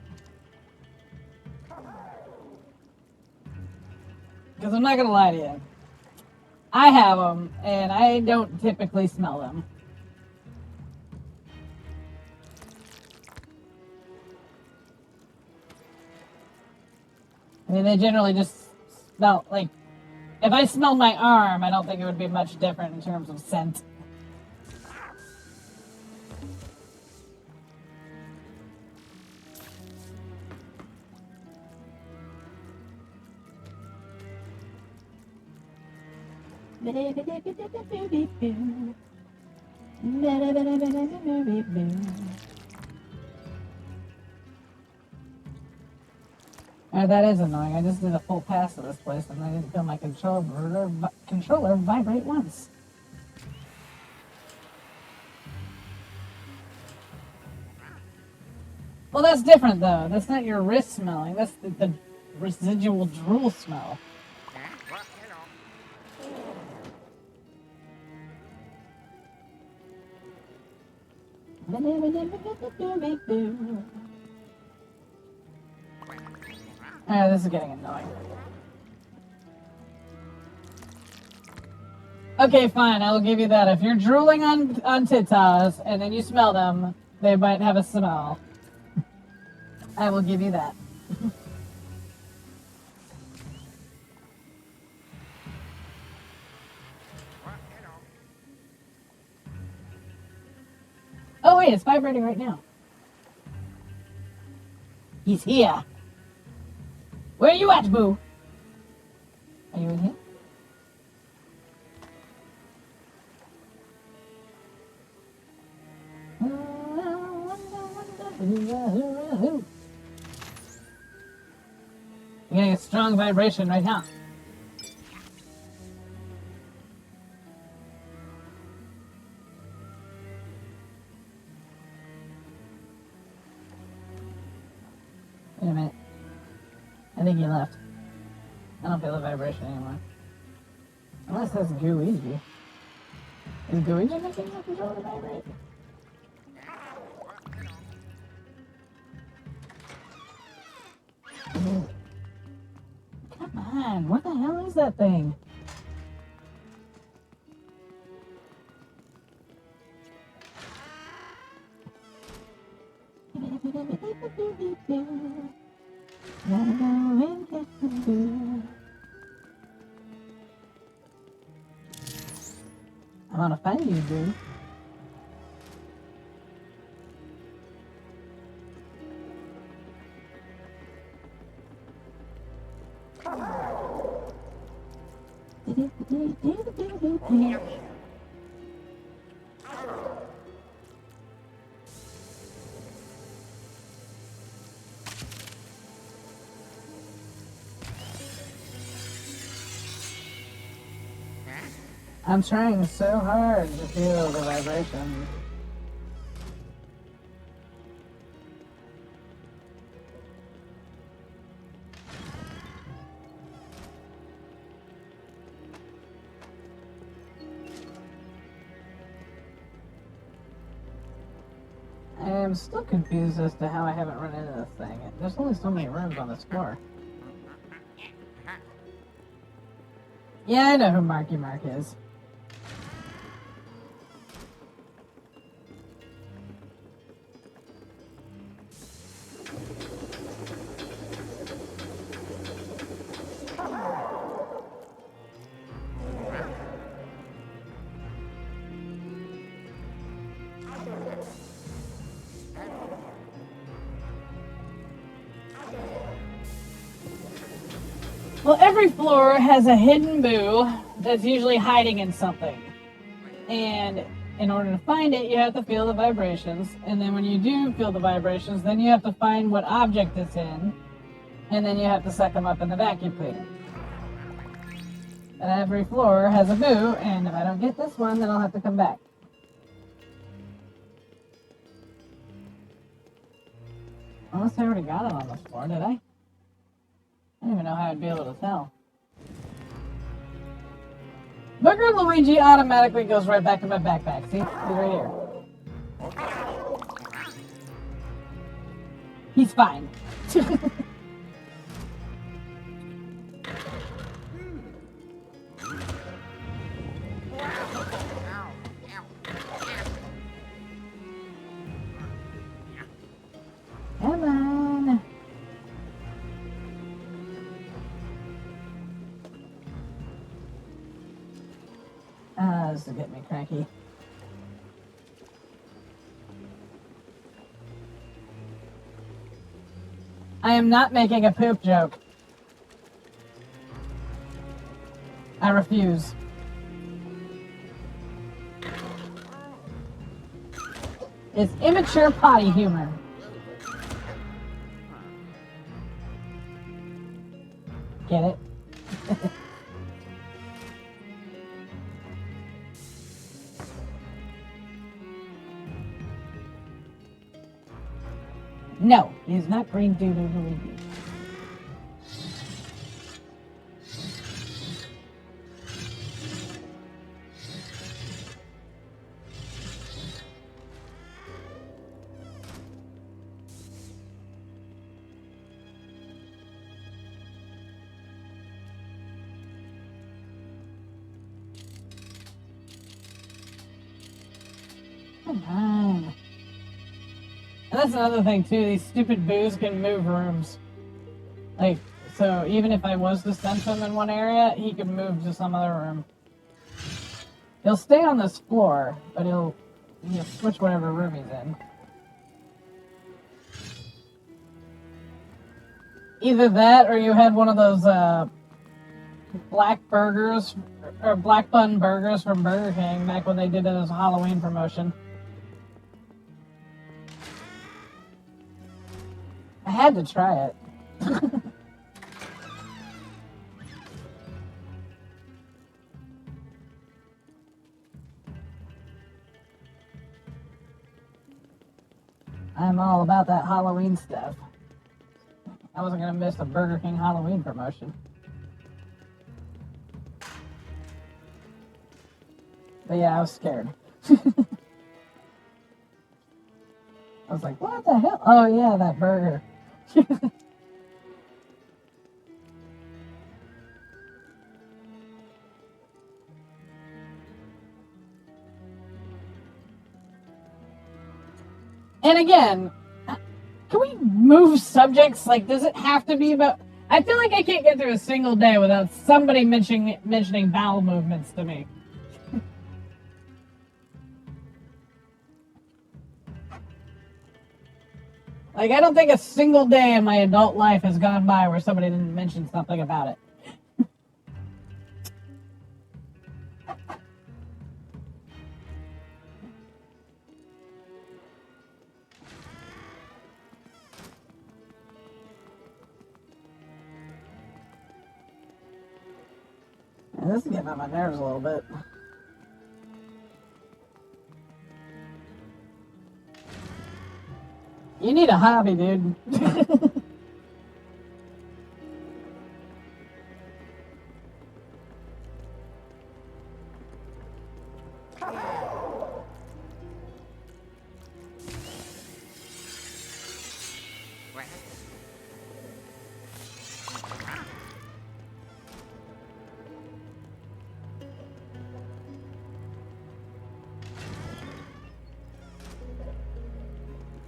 Because I'm not gonna lie to you. I have them, and I don't typically smell them. I mean, they generally just smell like, if I smelled my arm, I don't think it would be much different in terms of scent. Oh, that is annoying. I just did a full pass of this place and I didn't feel my controller vibrate once. Well, that's different though. That's not your wrist smelling. That's the residual drool smell. What? Hello. Oh, this is getting annoying. Okay, fine. I will give you that. If you're drooling on titas and then you smell them, they might have a smell. I will give you that. What? Hello. Oh wait, it's vibrating right now. He's here. Where you at, boo? Are you in here? You're getting a strong vibration right now. Wait a minute. I think he left. I don't feel the vibration anymore. Unless that's Luigi. Is Luigi making the controller vibrate? Come on, what the hell is that thing? Gotta go and get the boo. I'm gonna find you, boo. I'm trying so hard to feel the vibration. I am still confused as to how I haven't run into this thing. There's only so many rooms on this floor. Yeah, I know who Marky Mark is. Well, every floor has a hidden boo that's usually hiding in something. And in order to find it, you have to feel the vibrations. And then when you do feel the vibrations, then you have to find what object it's in. And then you have to suck them up in the vacuum cleaner. And every floor has a boo, and if I don't get this one, then I'll have to come back. Unless I already got it on this floor, did I? I don't even know how I'd be able to tell. Booger Luigi automatically goes right back in my backpack. See? He's right here. He's fine. Come on. This is getting me cranky. I am not making a poop joke. I refuse. It's immature potty humor. Get it? No, he's not green doo-doo Luigi. Come on. And that's another thing too, these stupid boos can move rooms. Like, so even if I was to sense him in one area, he can move to some other room. He'll stay on this floor, but he'll switch whatever room he's in. Either that or you had one of those black burgers or black bun burgers from Burger King back when they did it as a Halloween promotion. I had to try it. I'm all about that Halloween stuff. I wasn't gonna miss a Burger King Halloween promotion. But yeah, I was scared. I was like, what the hell? Oh yeah, that burger. And again, can we move subjects? Like, does it have to be about... I feel like I can't get through a single day without somebody mentioning bowel movements to me. Like, I don't think a single day in my adult life has gone by where somebody didn't mention something about it. And this is getting on my nerves a little bit. You need a hobby, dude.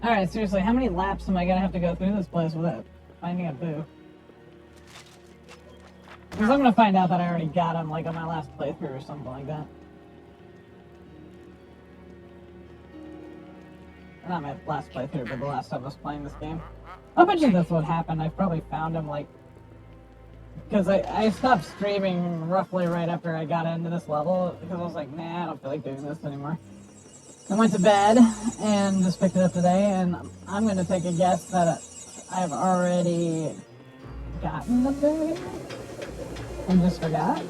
Alright, seriously, how many laps am I gonna have to go through this place without finding a boo? Because I'm gonna find out that I already got him, like, on my last playthrough or something like that. Not my last playthrough, but the last time I was playing this game. I bet you that's what happened. I probably found him, like... Because I stopped streaming roughly right after I got into this level, because I was like, nah, I don't feel like doing this anymore. I went to bed, and just picked it up today, and I'm gonna take a guess that I've already gotten the boo and just forgot.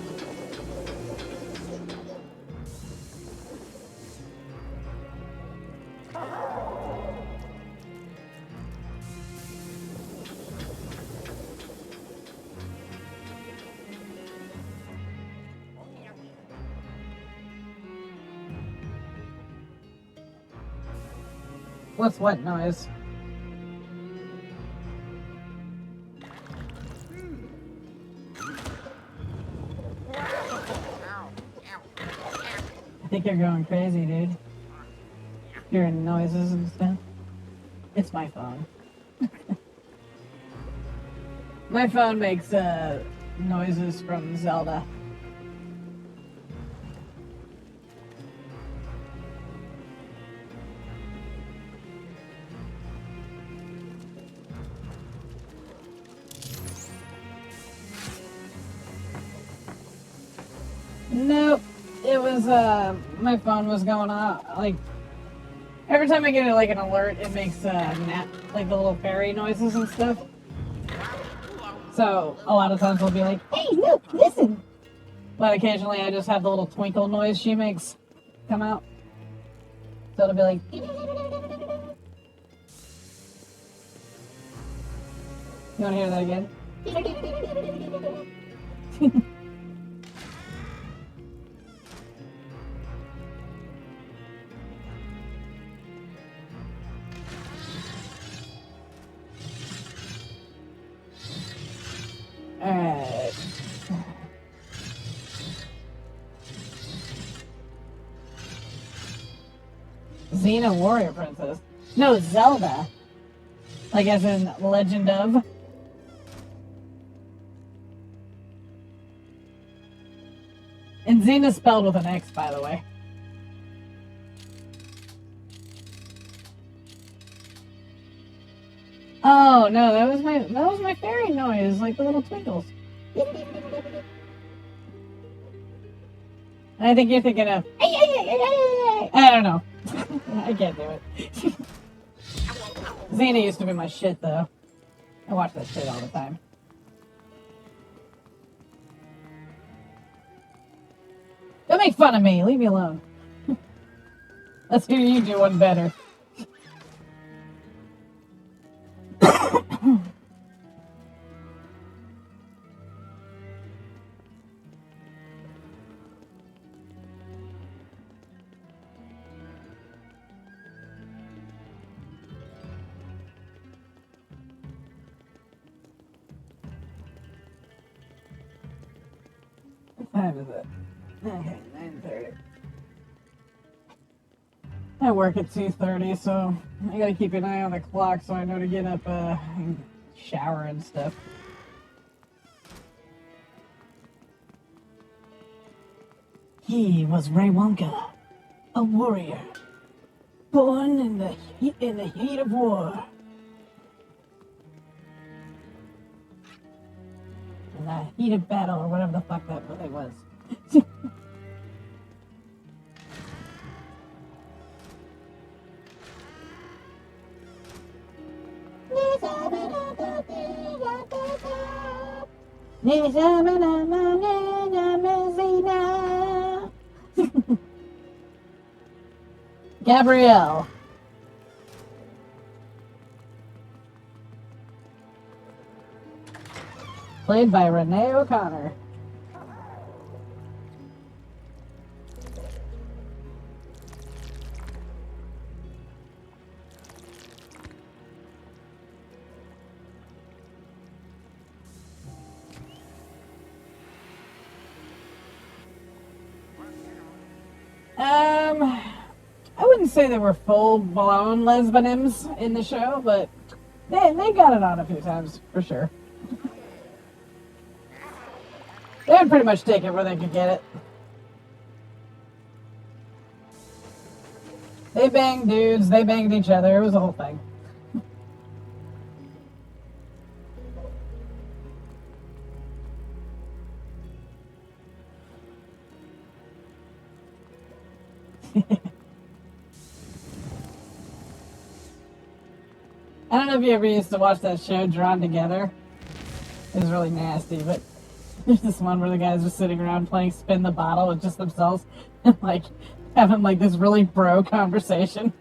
What's what noise? I think you're going crazy, dude. Hearing noises and stuff. It's my phone. My phone makes noises from Zelda. Nope. It was, my phone was going off, like, every time I get, like, an alert, it makes, like, the little fairy noises and stuff. So, a lot of times I'll be like, hey, look, listen! But occasionally I just have the little twinkle noise she makes come out. So it'll be like... You wanna hear that again? Alright. Xena Warrior Princess. No, Zelda. Like as in Legend of. And Xena spelled with an X, by the way. Oh no, that was my fairy noise, like the little twinkles. I think you're thinking of I don't know. I can't do it. Xena used to be my shit though. I watch that shit all the time. Don't make fun of me, leave me alone. Let's hear you do one better. What time is it? Okay, 9:30. I work at 2:30, so I gotta keep an eye on the clock so I know to get up and shower and stuff. He was Ray Wonka, a warrior, born in the heat of war. In the heat of battle, or whatever the fuck that really was. Gabrielle. Played by Renee O'Connor. I wouldn't say they were full-blown lesbians in the show, but they got it on a few times, for sure. They would pretty much take it where they could get it. They banged dudes, they banged each other, it was a whole thing. I don't know if you ever used to watch that show, Drawn Together. It was really nasty, but there's this one where the guys are sitting around playing Spin the Bottle with just themselves and like having like this really bro conversation.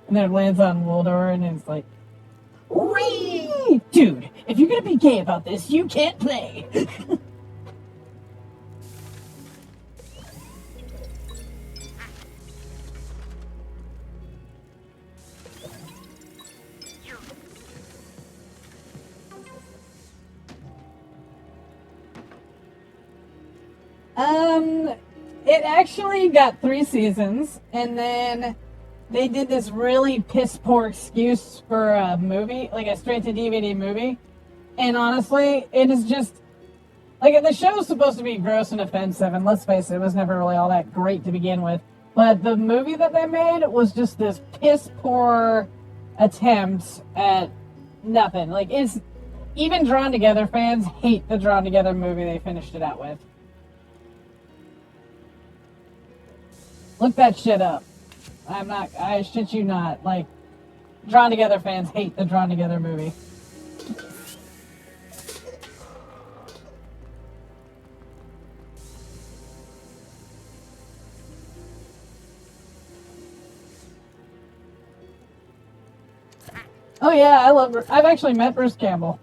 And then it lands on Waldor and it's like, wee! Dude, if you're gonna be gay about this, you can't play. It actually got 3 seasons, and then they did this really piss poor excuse for a movie, like a straight to DVD movie. And honestly, it is just like the show was supposed to be gross and offensive, and let's face it, it was never really all that great to begin with. But the movie that they made was just this piss poor attempt at nothing. Like, it's even Drawn Together fans hate the Drawn Together movie they finished it out with. Look that shit up. I shit you not. Like, Drawn Together fans hate the Drawn Together movie. Oh yeah, I've actually met Bruce Campbell.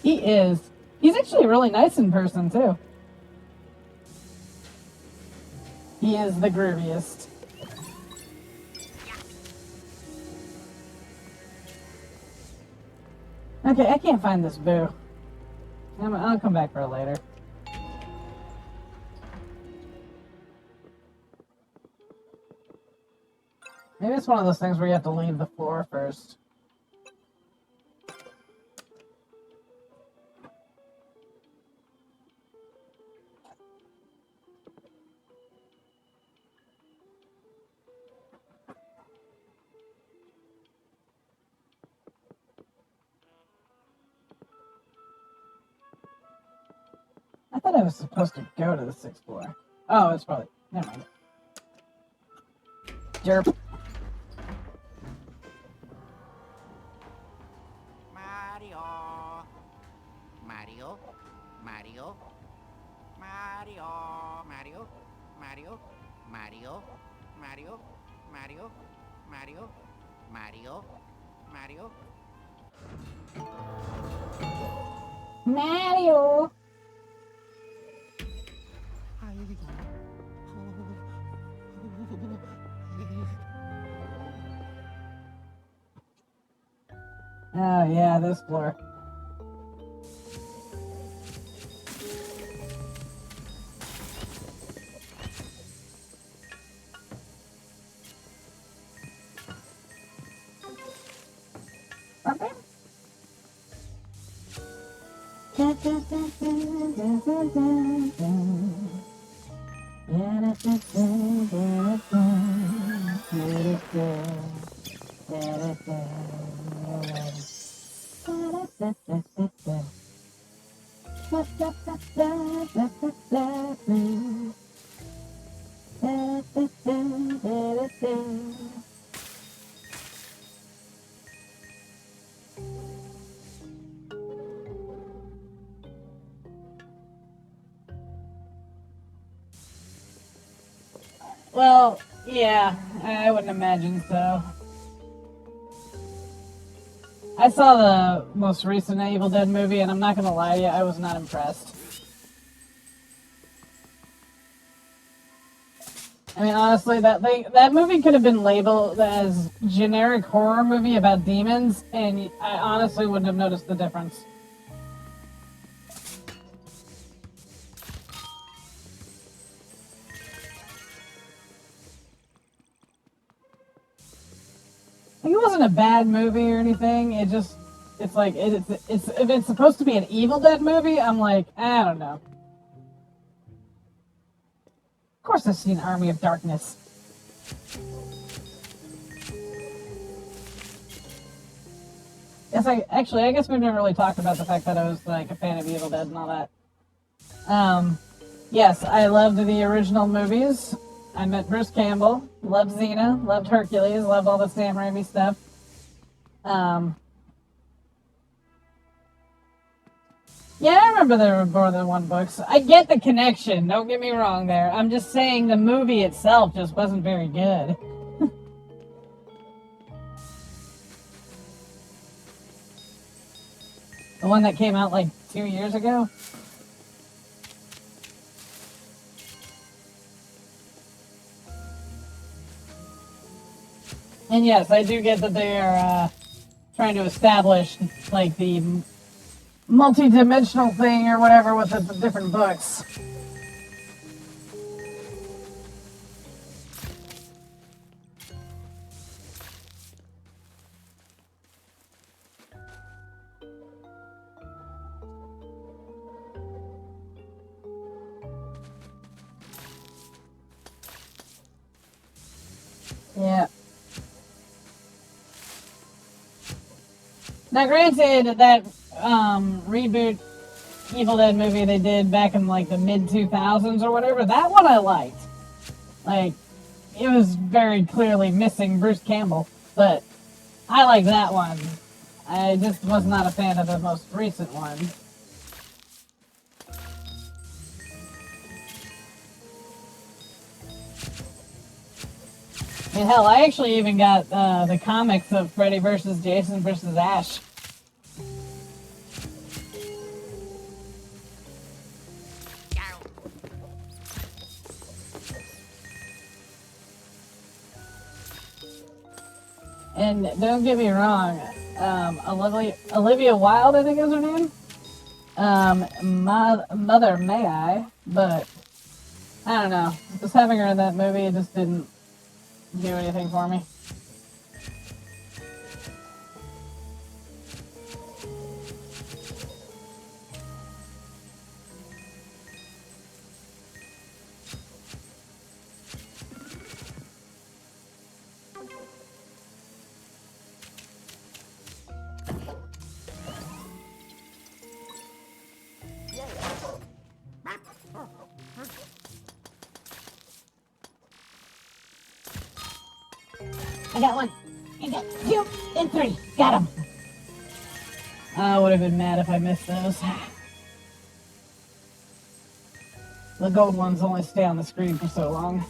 He is. He's actually really nice in person, too. He is the grooviest. Okay, I can't find this boo. I'll come back for it later. Maybe it's one of those things where you have to leave the floor first. I thought I was supposed to go to the 6th floor. Oh, it's probably... Never mind. Derp. Mario. Mario. Mario. Mario. Mario. Mario. Mario. Mario. Mario. Mario. Mario. Mario. Mario! Oh yeah, this floor. Well, yeah, I wouldn't imagine so. I saw the most recent Evil Dead movie, and I'm not gonna lie to you, I was not impressed. I mean, honestly, that movie could have been labeled as generic horror movie about demons, and I honestly wouldn't have noticed the difference. Like, it wasn't a bad movie or anything. It's like it's if it's supposed to be an Evil Dead movie, I'm like, I don't know. Of course, I've seen Army of Darkness. Yes, I guess we've never really talked about the fact that I was like a fan of Evil Dead and all that. Yes, I loved the original movies. I met Bruce Campbell, loved Xena, loved Hercules, loved all the Sam Raimi stuff. Yeah, I remember there were more than one books. I get the connection, don't get me wrong there. I'm just saying the movie itself just wasn't very good. The one that came out like 2 years ago. And yes, I do get that they are trying to establish like the multi-dimensional thing or whatever with the different books. Yeah. Now, granted, that reboot Evil Dead movie they did back in like the mid 2000s or whatever, that one I liked. Like, it was very clearly missing Bruce Campbell, but I like that one. I just was not a fan of the most recent one. I mean, hell, I actually even got the comics of Freddy vs. Jason vs. Ash. And don't get me wrong, Olivia Wilde, I think is her name. Mother May I, but I don't know. Just having her in that movie, it just didn't do anything for me. I got one. I got two and three. Got him. I would have been mad if I missed those. The gold ones only stay on the screen for so long.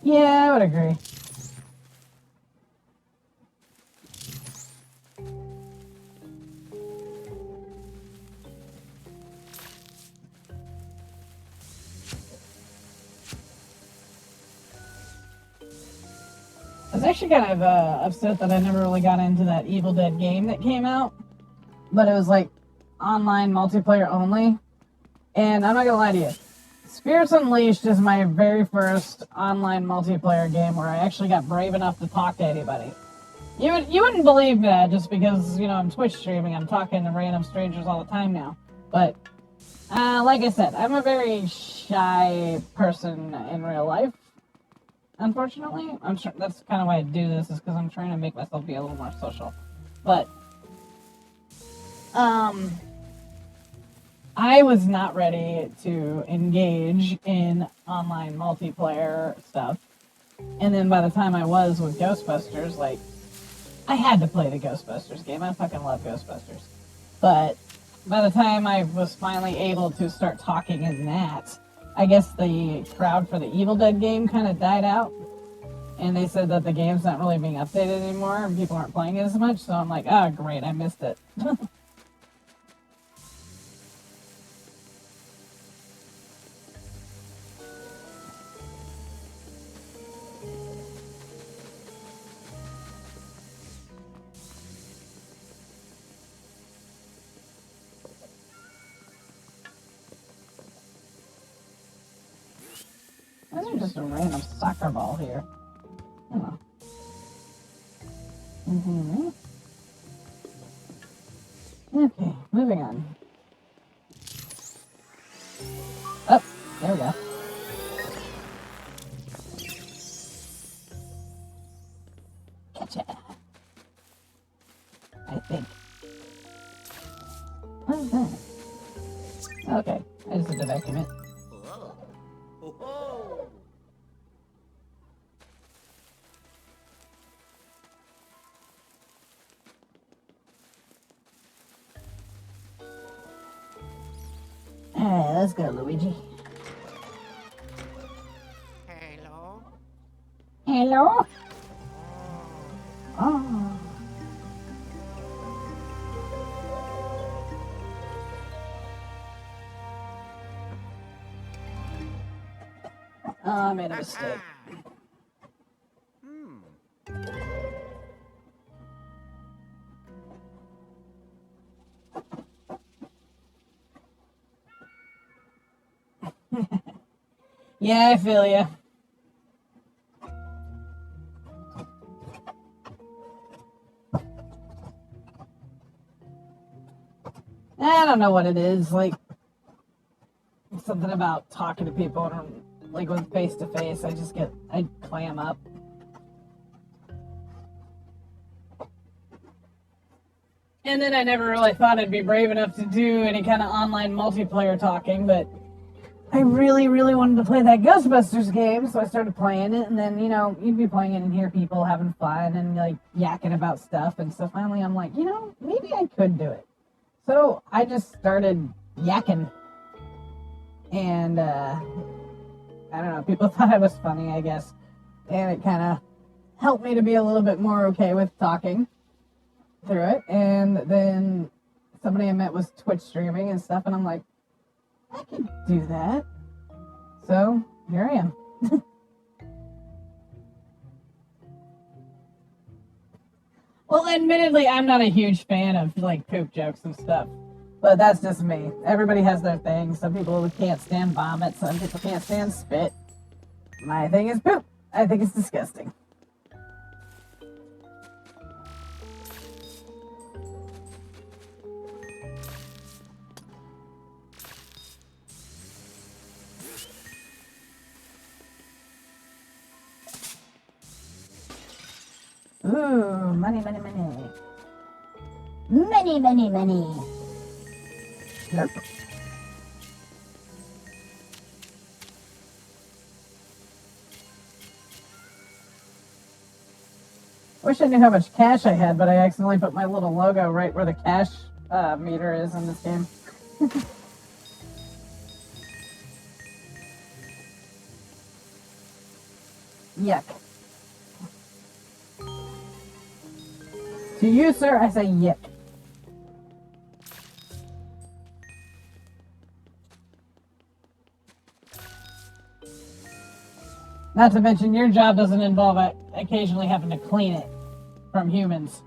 Yeah, I would agree. I was actually kind of upset that I never really got into that Evil Dead game that came out, but it was like online multiplayer only. And I'm not gonna lie to you, Spirits Unleashed is my very first online multiplayer game where I actually got brave enough to talk to anybody. You wouldn't believe that just because, you know, I'm Twitch streaming, I'm talking to random strangers all the time now. But, like I said, I'm a very shy person in real life, unfortunately. I'm sure that's kind of why I do this, is because I'm trying to make myself be a little more social. But, Um, I was not ready to engage in online multiplayer stuff. And then by the time I was with Ghostbusters, like, I had to play the Ghostbusters game. I fucking love Ghostbusters. But by the time I was finally able to start talking in that, I guess the crowd for the Evil Dead game kind of died out. And they said that the game's not really being updated anymore and people aren't playing it as much. So I'm like, oh, great, I missed it. Those are just a random soccer ball here. Oh. Mm-hmm. Okay, moving on. Oh, there we go. Gotcha. I think. What is that? Okay, I just did a vacuum it. Whoa. Whoa. Alright, let's go, Luigi. Hello. Hello? Oh. Oh, I made a mistake. Yeah, I feel ya. I don't know what it is. Like, something about talking to people and like with face to face, I clam up. And then I never really thought I'd be brave enough to do any kind of online multiplayer talking, but I really, really wanted to play that Ghostbusters game, so I started playing it, and then, you know, you'd be playing it and hear people having fun and, like, yakking about stuff, and so finally I'm like, you know, maybe I could do it. So I just started yakking, and, I don't know, people thought I was funny, I guess, and it kind of helped me to be a little bit more okay with talking through it, and then somebody I met was Twitch streaming and stuff, and I'm like, I could do that. So, here I am. Well, admittedly, I'm not a huge fan of, like, poop jokes and stuff. But that's just me. Everybody has their thing. Some people can't stand vomit. Some people can't stand spit. My thing is poop. I think it's disgusting. Ooh, money, money, money. Money, money, money. Nope. Wish I knew how much cash I had, but I accidentally put my little logo right where the cash meter is in this game. Yuck. To you, sir, I say yuck. Not to mention, your job doesn't involve occasionally having to clean it from humans.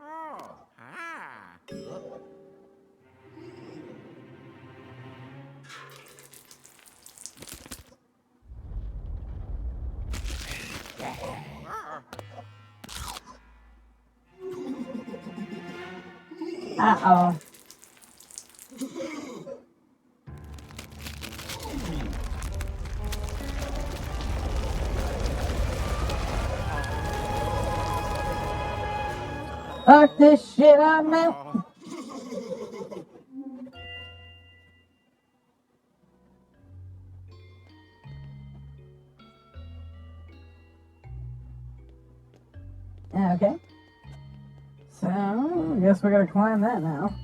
Oh. Ah. Uh-oh. Fuck this shit up now. Okay. So, I guess we gotta climb that now.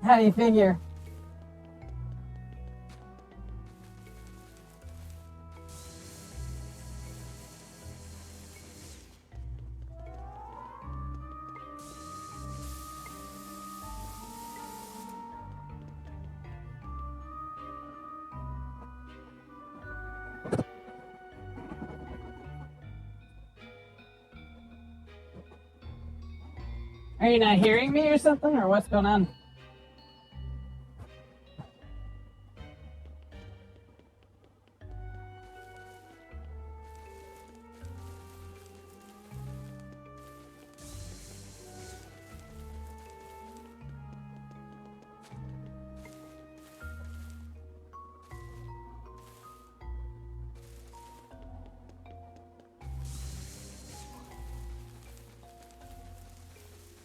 How do you figure? Are you not hearing me or something, or what's going on?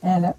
Hello?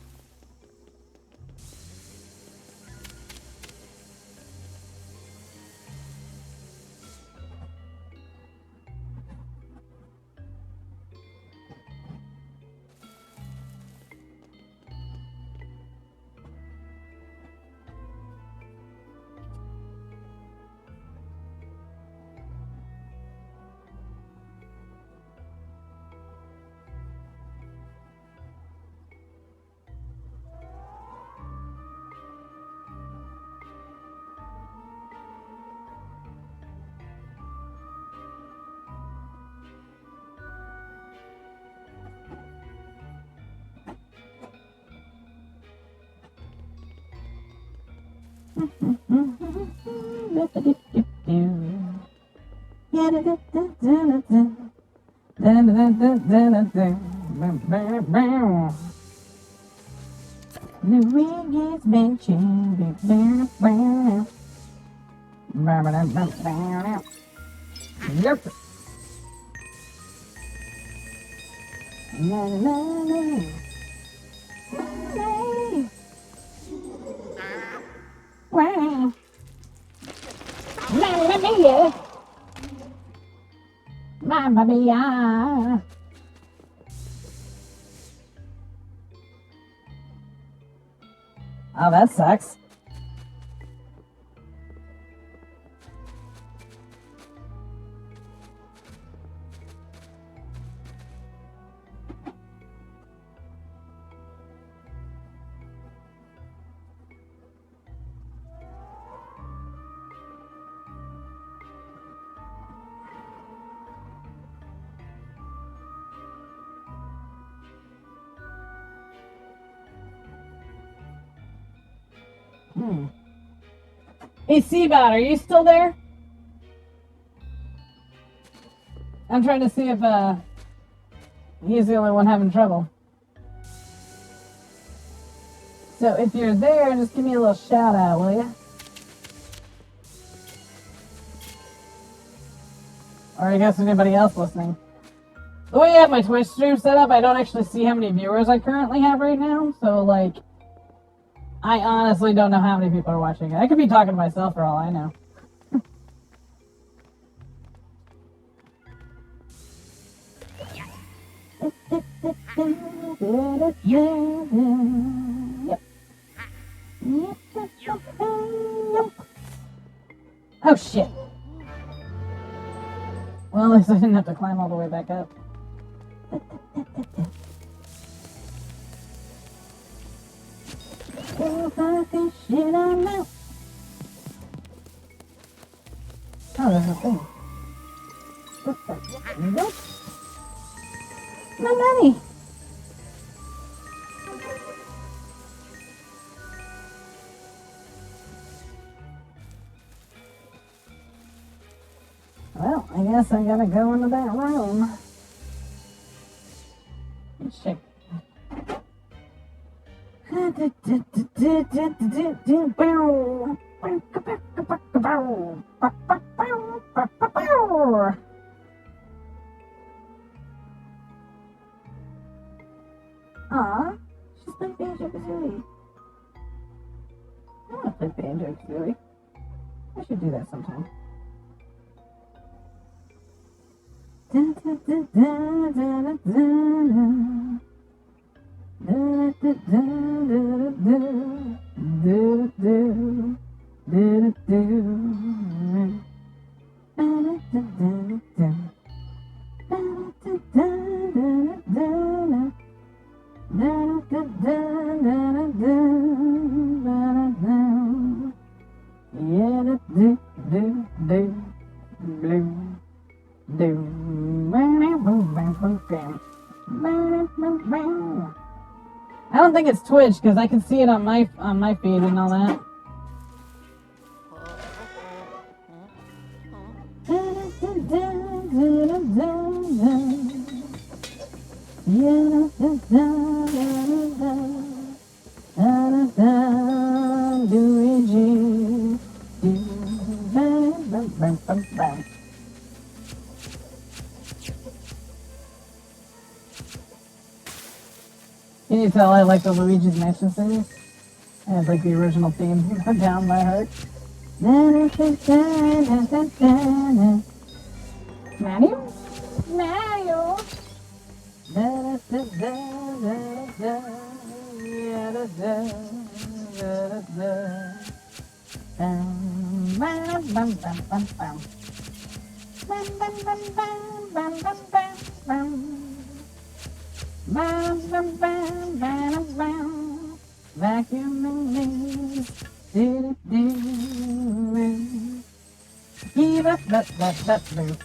Luigi's Mansion. Yep. Na, na, na. Wow. Mamma mia. Mamma mia. Oh, that sucks. Hey, Seabot, are you still there? I'm trying to see if he's the only one having trouble. So if you're there, just give me a little shout out, will you? Or I guess anybody else listening. The way I have my Twitch stream set up, I don't actually see how many viewers I currently have right now. So, like, I honestly don't know how many people are watching it. I could be talking to myself for all I know. Oh, shit. Well, at least I didn't have to climb all the way back up. Oh, there's a thing. Nope. My money. Well, I guess I gotta go into that room. Let's check. Aw, she's playing Banjo-Kazooie. I want to play Banjo-Kazooie. I should do that sometime. I don't think it's Twitch because I can see it on my feed and all that. Luigi. Can you tell I like the Luigi's Mansion series? I had like the original theme down by heart. Mario? Mario? Vacuuming leaves. Give up that loop.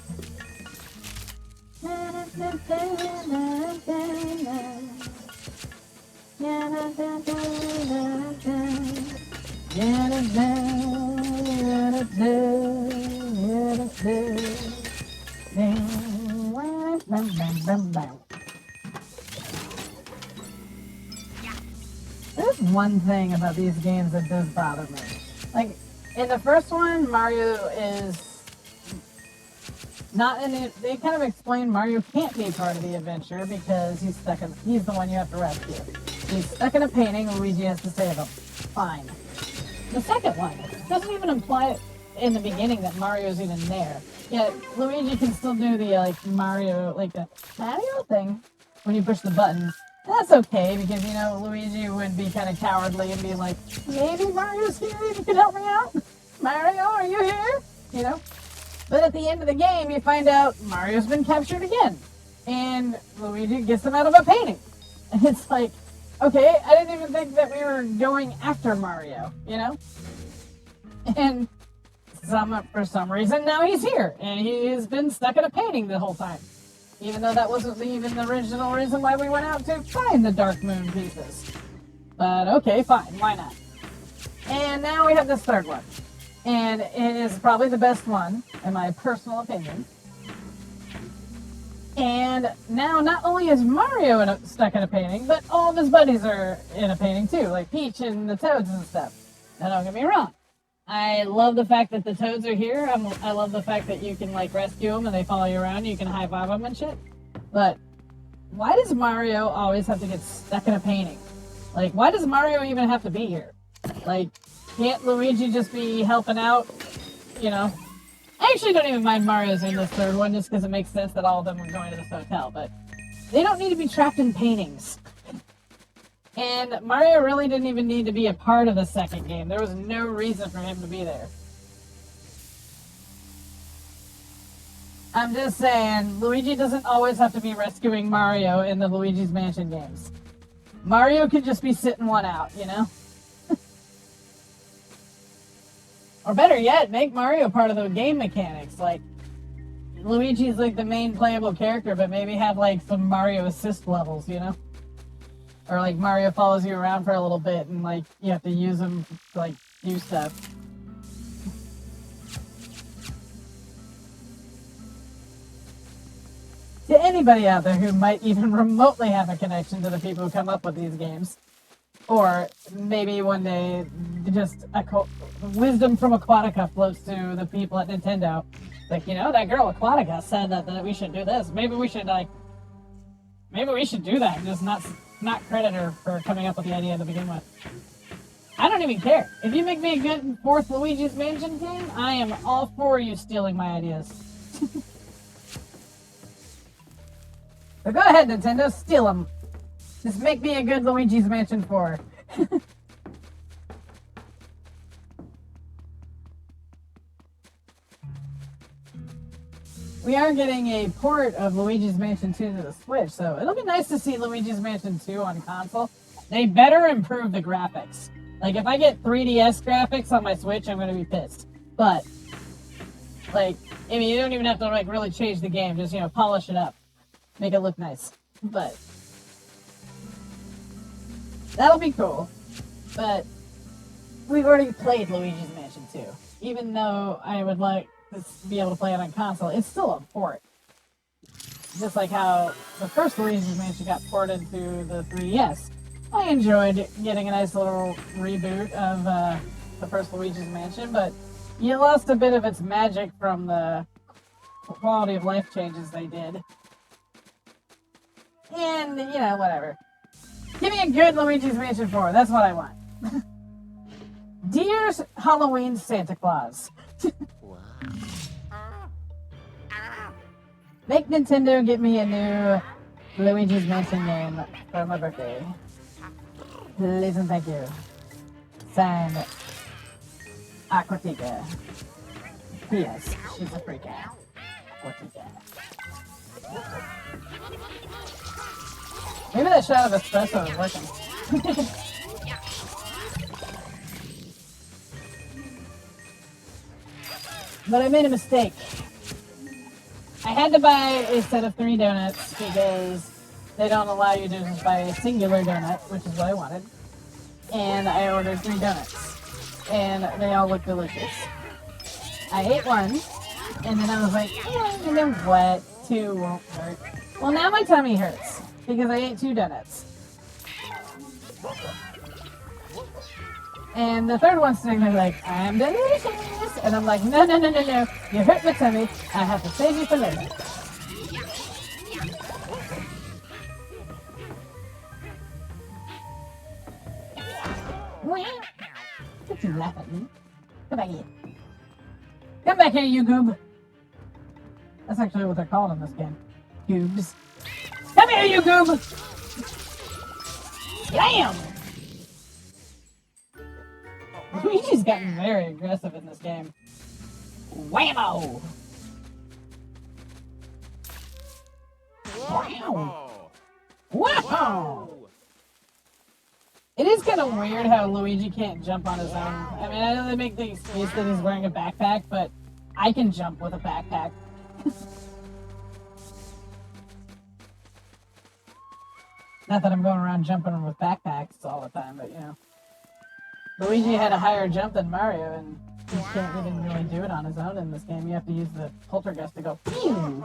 There's one thing about these games that does bother me. Like, in the first one, Mario is not in it. They kind of explain Mario can't be part of the adventure because he's the one you have to rescue. He's stuck in a painting, Luigi has to save him. Fine. The second one doesn't even imply in the beginning that Mario's even there. Yet, Luigi can still do the, the Mario thing when you push the buttons. That's okay, because, Luigi would be kind of cowardly and be like, maybe Mario's here, you could help me out? Mario, are you here? But at the end of the game, you find out Mario's been captured again. And Luigi gets him out of a painting. And it's like, okay, I didn't even think that we were going after Mario, And for some reason, now he's here. And he's been stuck in a painting the whole time. Even though that wasn't even the original reason why we went out to find the Dark Moon pieces. But okay, fine, why not? And now we have this third one. And it is probably the best one, in my personal opinion. And now not only is Mario stuck in a painting, but all of his buddies are in a painting too, like Peach and the Toads and stuff. Now don't get me wrong. I love the fact that the Toads are here. I love the fact that you can rescue them and they follow you around and you can high five them and shit. But why does Mario always have to get stuck in a painting? Why does Mario even have to be here? Can't Luigi just be helping out? I actually don't even mind Mario's in this third one just because it makes sense that all of them are going to this hotel. But they don't need to be trapped in paintings. And Mario really didn't even need to be a part of the second game. There was no reason for him to be there. I'm just saying, Luigi doesn't always have to be rescuing Mario in the Luigi's Mansion games. Mario could just be sitting one out, Or better yet, make Mario part of the game mechanics. Luigi's the main playable character, but maybe have some Mario assist levels, Or Mario follows you around for a little bit and you have to use him to do stuff. to anybody out there who might even remotely have a connection to the people who come up with these games. Or maybe one day just wisdom from Aquatica floats to the people at Nintendo. Like, you know, that girl Aquatica said that we should do this. Maybe we should do that and just not credit her for coming up with the idea to begin with. I don't even care. If you make me a good fourth Luigi's Mansion game, I am all for you stealing my ideas. So go ahead, Nintendo, steal them. Just make me a good Luigi's Mansion 4. We are getting a port of Luigi's Mansion 2 to the Switch, so it'll be nice to see Luigi's Mansion 2 on console. They better improve the graphics. Like, if I get 3DS graphics on my Switch, I'm gonna be pissed. But, like, I mean, you don't even have to, like, really change the game. Just, you know, polish it up. Make it look nice. But that'll be cool. But we've already played Luigi's Mansion 2. Even though I would like to be able to play it on console, it's still a port. Just like how the first Luigi's Mansion got ported to the 3DS. I enjoyed getting a nice little reboot of the first Luigi's Mansion, but you lost a bit of its magic from the quality of life changes they did. And, you know, whatever. Give me a good Luigi's Mansion 4. That's what I want. Dear Halloween Santa Claus. Make Nintendo get me a new Luigi's Mansion game for my birthday. Please and thank you. Signed, Aquatica. P.S. She's a freak out. Aquatica. Maybe that shot of espresso is working. But I made a mistake. I had to buy a set of 3 donuts because they don't allow you to just buy a singular donut, which is what I wanted. And I ordered 3 donuts. And they all look delicious. I ate one, and then I was like, you know what? 2 won't hurt. Well, now my tummy hurts because I ate 2 donuts. And the third one's sitting there like, I'm delicious. And I'm like, no. You hurt my tummy. I have to save you for later. Don't you laugh at me. Come back here. Come back here, you goob. That's actually what they're called in this game. Goobs. Come here, you goob! Damn! Luigi's gotten very aggressive in this game. Whammo! Wow! Wow! It is kind of weird how Luigi can't jump on his own. I mean, I know they make the excuse that he's wearing a backpack, but I can jump with a backpack. Not that I'm going around jumping with backpacks all the time, but you know. Luigi had a higher jump than Mario, and he can't even really do it on his own in this game. You have to use the poltergeist to go, pew!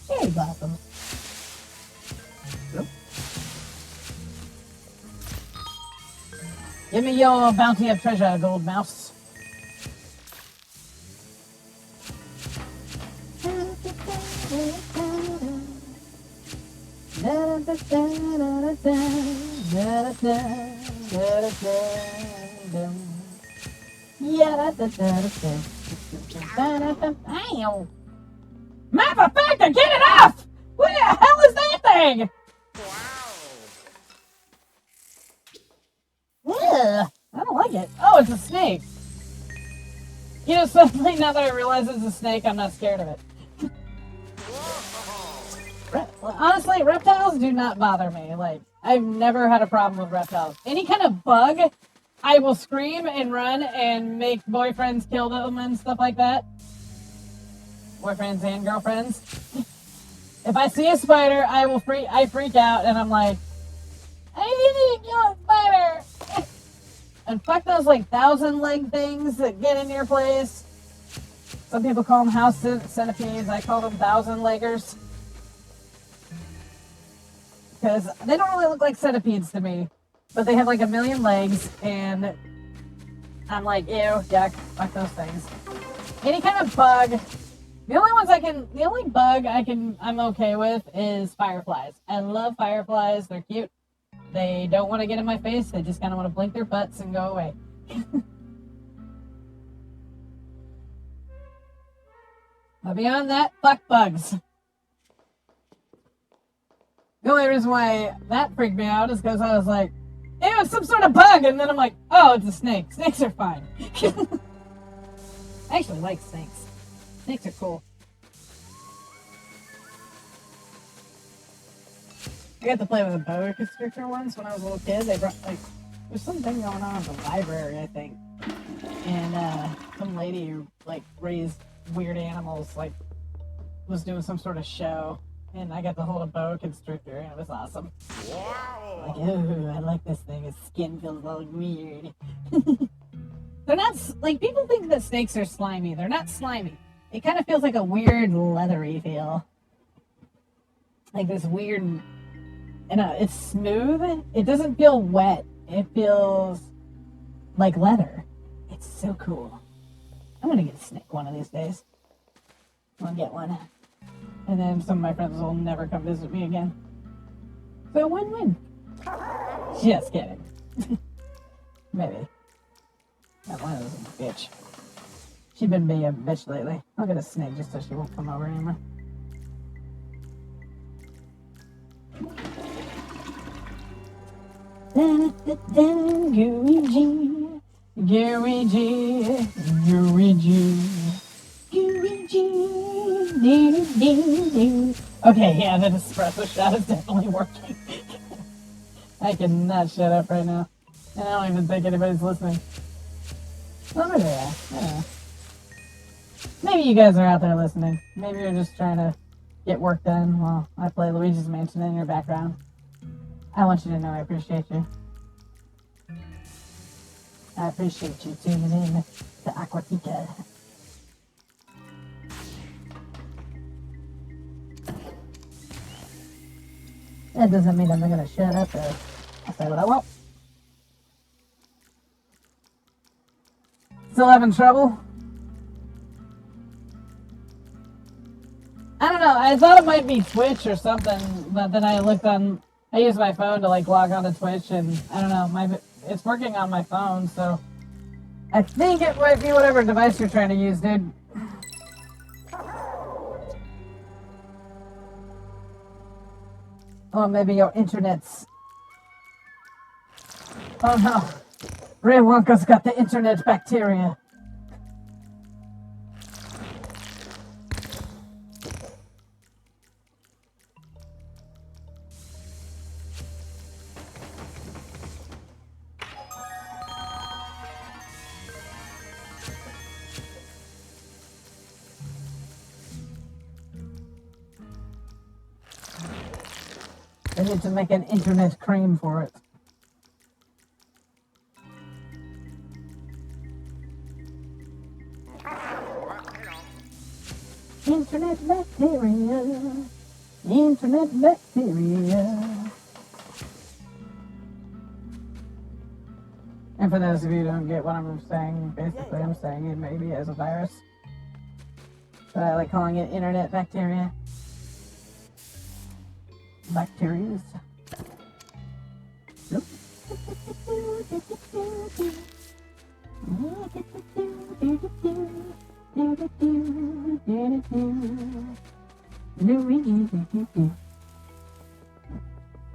Cherry blossoms. Yep. Give me your bounty of treasure, gold mouse. Map effect, get it off! What the hell is that thing? Ugh, I don't like it. Oh, it's a snake. You know, suddenly now that I realize it's a snake, I'm not scared of it. Honestly, reptiles do not bother me. Like, I've never had a problem with reptiles. Any kind of bug, I will scream and run and make boyfriends kill them and stuff like that. Boyfriends and girlfriends. If I see a spider, I freak out and I'm like, I need to kill a spider. And fuck those like 1,000-leg things that get in your place. Some people call them house centipedes. I call them 1,000-leggers. Because they don't really look like centipedes to me. But they have like 1,000,000 legs. And I'm like, ew, yuck, fuck those things. Any kind of bug. The only bug I'm okay with is fireflies. I love fireflies. They're cute. They don't want to get in my face. They just kind of want to blink their butts and go away. But beyond that, fuck bugs. The only reason why that freaked me out is because I was like, ew, it's some sort of bug. And then I'm like, oh, it's a snake. Snakes are fine. I actually like snakes. Snakes are cool. I got to play with a boa constrictor once when I was a little kid. They brought, like, there's something going on at the library, I think. And some lady who, like, raised weird animals, like, was doing some sort of show. And I got to hold a boa constrictor, and it was awesome. Wow. Like, ooh, I like this thing. Its skin feels all weird. They're not, like, people think that snakes are slimy. They're not slimy. It kind of feels like a weird leathery feel. Like this weird, and it's smooth. It doesn't feel wet. It feels like leather. It's so cool. I'm gonna get a snake one of these days. I'll get one. And then some of my friends will never come visit me again. So win-win. Just kidding. Maybe. That one is a bitch. She's been being a bitch lately. I'll get a snake just so she won't come over anymore. Luigi, Luigi, Luigi, Luigi. Okay, yeah, that espresso shot is definitely working. I cannot shut up right now. And I don't even think anybody's listening. Well, maybe they are. I don't know. Maybe you guys are out there listening. Maybe you're just trying to get work done while I play Luigi's Mansion in your background. I want you to know I appreciate you. I appreciate you tuning in to Aquatica. That doesn't mean I'm not gonna shut up though. I'll say what I want. Still having trouble? I don't know, I thought it might be Twitch or something, but then I used my phone to like log on to Twitch and I don't know, it's working on my phone, so I think it might be whatever device you're trying to use, dude. Or maybe your internet's... Oh no, Ray Wonka's got the internet bacteria. I need to make an internet cream for it. Internet bacteria. Internet bacteria. And for those of you who don't get what I'm saying, basically I'm saying it maybe as a virus. But I like calling it internet bacteria. Bacterias. Nope.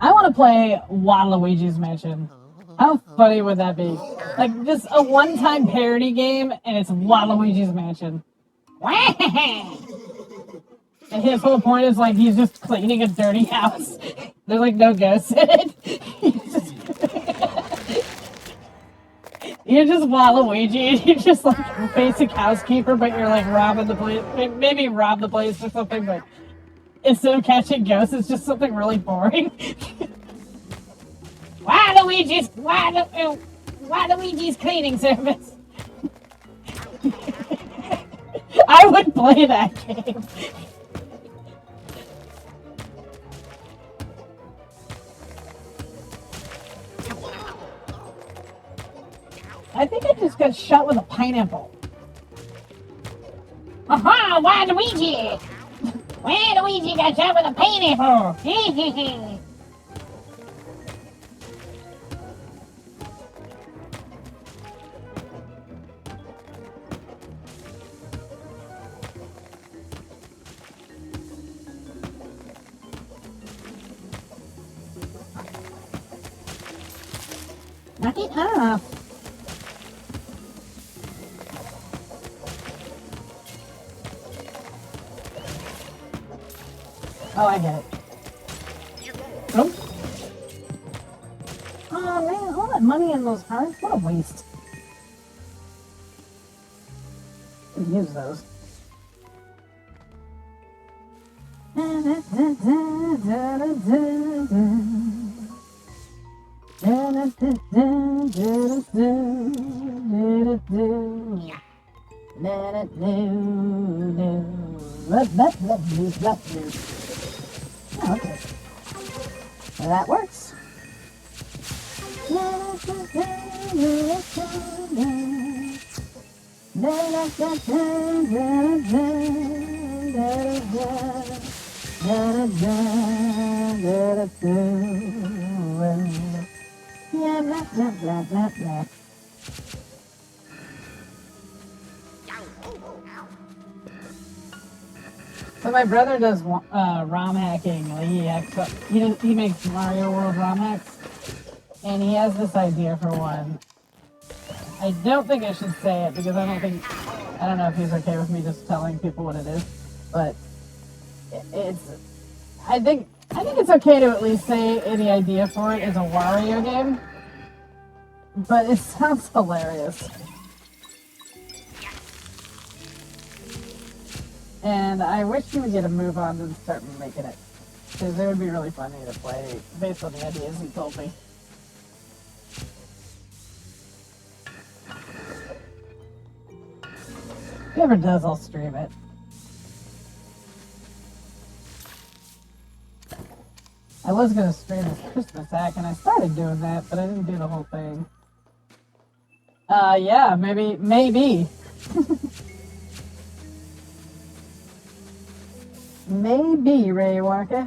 I want to play Waluigi's Mansion. How funny would that be? Like, just a one-time parody game, and it's Waluigi's Mansion. And his whole point is, like, he's just cleaning a dirty house. There's, like, no ghosts in it. You're just Waluigi, and you're just, like, a basic housekeeper, but you're, like, robbing the place. Maybe rob the place or something, but instead of catching ghosts, it's just something really boring. Waluigi's... Waluigi's cleaning service. I would play that game. I think I just got shot with a pineapple. Aha! Waluigi! Waluigi got shot with a pineapple! Knock it off. Oh, I get it. Nope. Oh man, all that money in those cards? What a waste. Could use those. Oh, okay. Well, that works. Yeah, blah, blah, blah, blah, blah. So my brother does ROM hacking. Like he makes Mario World ROM hacks, and he has this idea for one. I don't think I should say it because I don't know if he's okay with me just telling people what it is, but I think it's okay to at least say the idea for it is a Wario game, but it sounds hilarious. And I wish he would get a move on and start making it. Because it would be really funny to play based on the ideas he told me. If he ever does, I'll stream it. I was going to stream his Christmas hack, and I started doing that, but I didn't do the whole thing. Yeah, maybe. Maybe, Ray Walker.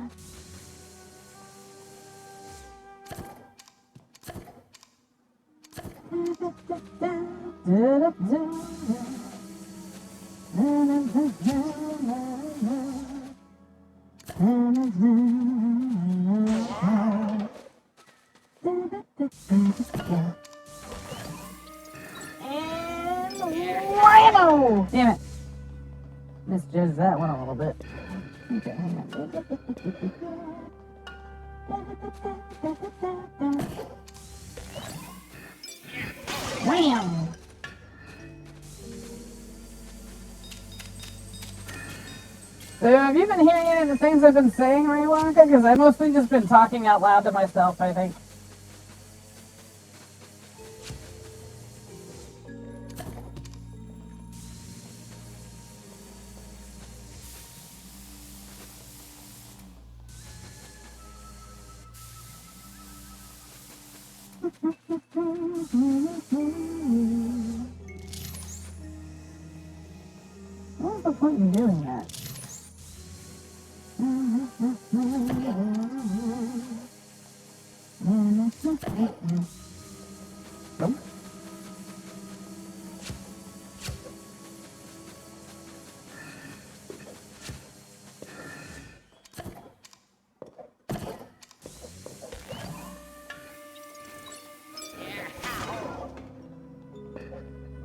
And whammo! Damn it. Misjudged that one a little bit. Okay, hang on. Wham! So have you been hearing any of the things I've been saying, Ray Wonka? Because I've mostly just been talking out loud to myself, I think. What's the point in doing that? Nope.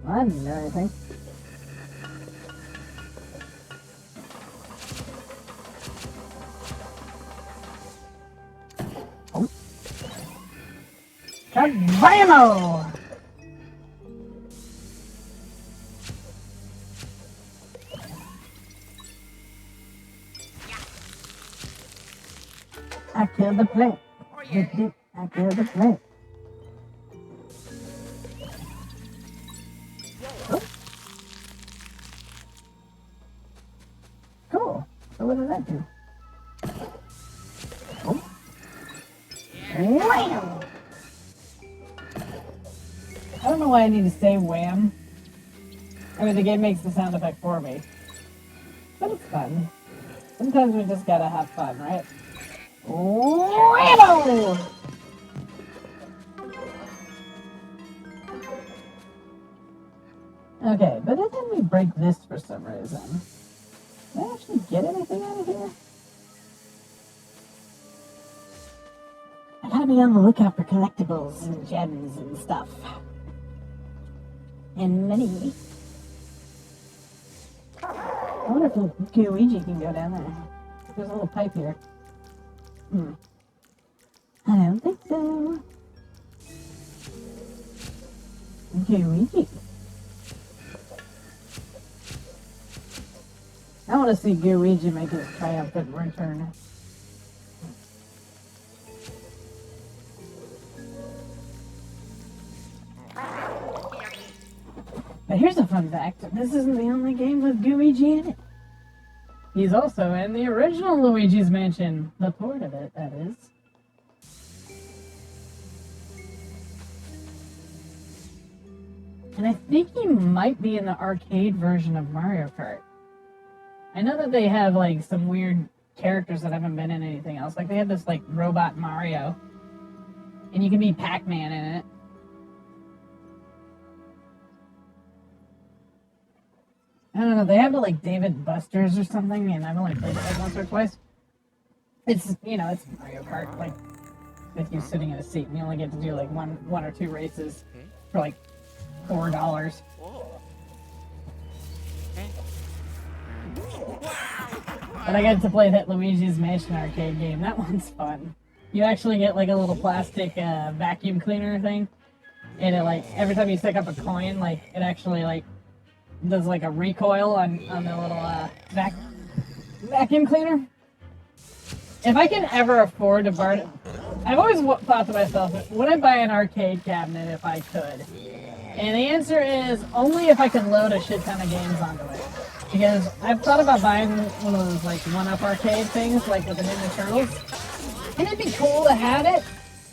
I didn't know anything. Oh. Kabamo! I killed the plant. Oh, yeah. I killed the plant. what did that do? Oh. Wham! I don't know why I need to say wham. I mean, the game makes the sound effect for me. But it's fun. Sometimes we just gotta have fun, right? Whammo! Okay, but it didn't break this for some reason. Did I actually get anything out of here? I gotta be on the lookout for collectibles and gems and stuff. And money. I wonder if Luigi can go down there. There's a little pipe here. I don't think so. Luigi. I want to see Luigi make his triumphant return. But here's a fun fact. This isn't the only game with Luigi in it. He's also in the original Luigi's Mansion. The port of it, that is. And I think he might be in the arcade version of Mario Kart. I know that they have, like, some weird characters that haven't been in anything else. Like, they have this, like, robot Mario. And you can be Pac-Man in it. I don't know, they have the, like, David Busters or something, and I've only played it, like, once or twice. It's, you know, it's Mario Kart, like, with you sitting in a seat, and you only get to do, like, one or two races for, like, $4. But I got to play that Luigi's Mansion arcade game. That one's fun. You actually get like a little plastic vacuum cleaner thing, and it like every time you stick up a coin, like it actually like does like a recoil on the little vacuum cleaner. If I can ever afford to buy it, I've always thought to myself, would I buy an arcade cabinet if I could? And the answer is only if I could load a shit ton of games onto it. Because I've thought about buying one of those like one-up arcade things, like with the Ninja Turtles. And it'd be cool to have it,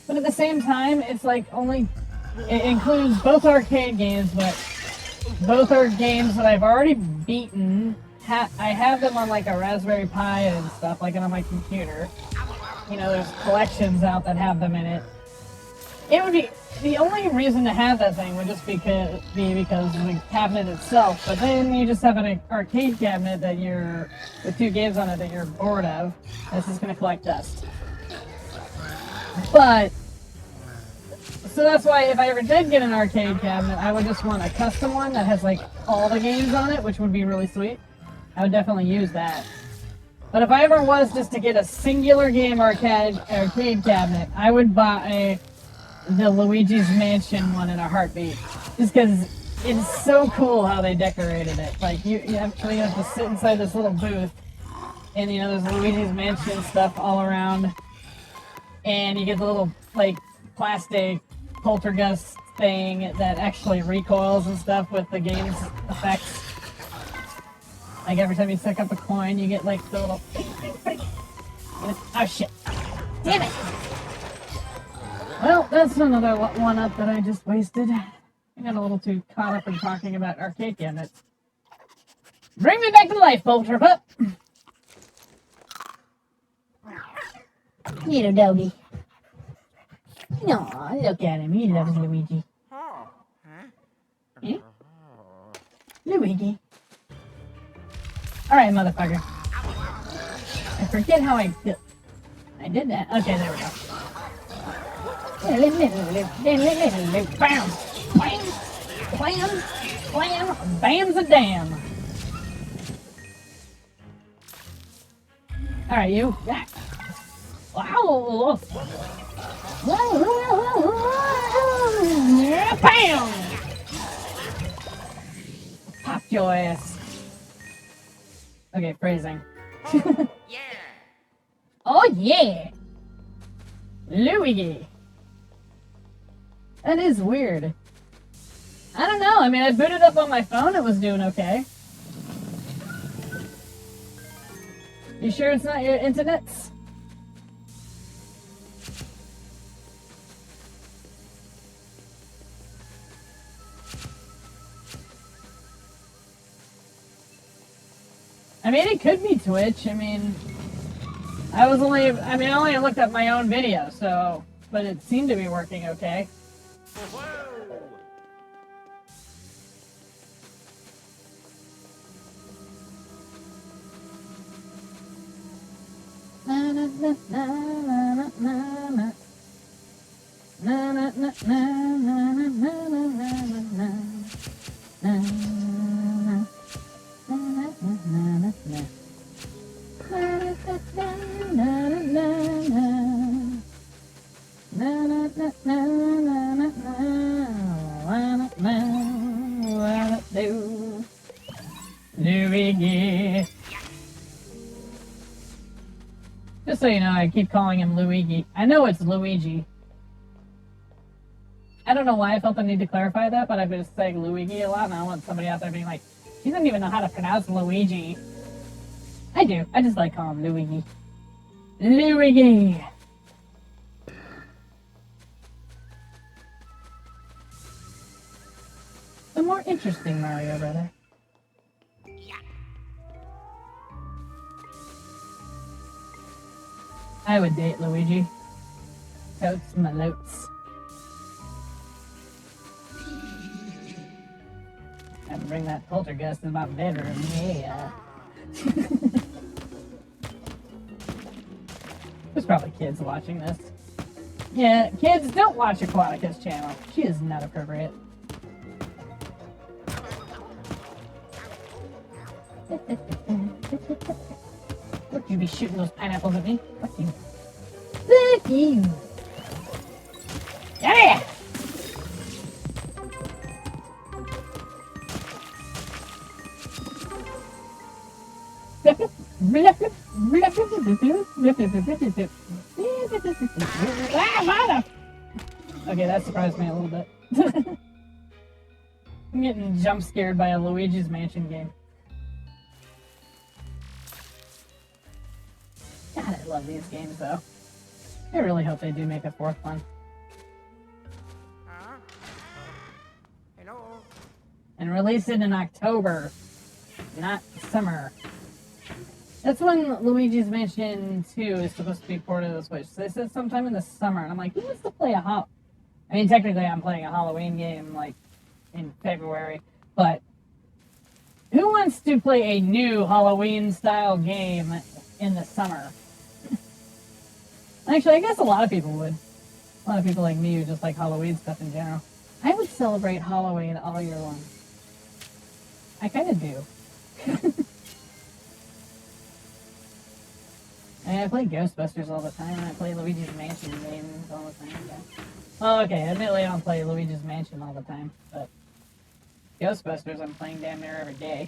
but at the same time, it's like it includes both arcade games, but both are games that I've already beaten. I have them on like a Raspberry Pi and stuff, like on my computer. You know, there's collections out that have them in it. It would be, the only reason to have that thing would just be because of the cabinet itself, but then you just have an arcade cabinet that with two games on it that you're bored of, that's just going to collect dust. But, so that's why if I ever did get an arcade cabinet, I would just want a custom one that has like all the games on it, which would be really sweet. I would definitely use that. But if I ever was just to get a singular game arcade cabinet, I would buy the Luigi's Mansion one in a heartbeat. Just because it's so cool how they decorated it. Like, you actually have to sit inside this little booth, and you know, there's Luigi's Mansion stuff all around, and you get the little, like, plastic poltergeist thing that actually recoils and stuff with the game's effects. Like, every time you stick up a coin, you get, like, the little... Oh, shit. Damn it! Well, that's another one-up that I just wasted. I got a little too caught up in talking about arcade cabinets. Bring me back to life, Bolter Pup! Little doggy. Aw, look at him. He loves Luigi. Eh? Luigi. Alright, motherfucker. I forget how I did that. Okay, there we go. Bam! Bam! Blam! Blam! Bam's a damn! Alright, you. Wow! Bam! Popped your ass. Okay, phrasing. Yeah. Oh yeah! Luigi! That is weird. I don't know, I mean, I booted up on my phone, it was doing okay. You sure it's not your internets? I mean, it could be Twitch. I mean, I only looked at my own video, so, but it seemed to be working okay. Whoa! Na na na na na na na. Na na na na na na na na na na. Luigi. Just so you know, I keep calling him Luigi. I know it's Luigi. I don't know why I felt the need to clarify that, but I've been saying Luigi a lot, and I want somebody out there being like, she doesn't even know how to pronounce Luigi. I do. I just like calling him Luigi. Luigi! The more interesting Mario brother. I would date Luigi. Totes my lotes. And bring that poltergeist in my bedroom, yeah. There's probably kids watching this. Yeah, kids, don't watch Aquatica's channel. She is not appropriate. Would you be shooting those pineapples at me? Fuck you. Fuck you! Yeah! Okay, that surprised me a little bit. I'm getting jump scared by a Luigi's Mansion game. God, I love these games though. I really hope they do make a fourth one. Hello? And release it in October, not summer. That's when Luigi's Mansion 2 is supposed to be ported to the Switch. So they said sometime in the summer, and I'm like, who wants to play I mean, technically I'm playing a Halloween game, like, in February, but who wants to play a new Halloween-style game in the summer? Actually, I guess a lot of people would. A lot of people like me who just like Halloween stuff in general. I would celebrate Halloween all year long. I kind of do. I mean, I play Ghostbusters all the time, and I play Luigi's Mansion games all the time. Yeah. Well, okay, admittedly I don't play Luigi's Mansion all the time, but Ghostbusters I'm playing damn near every day.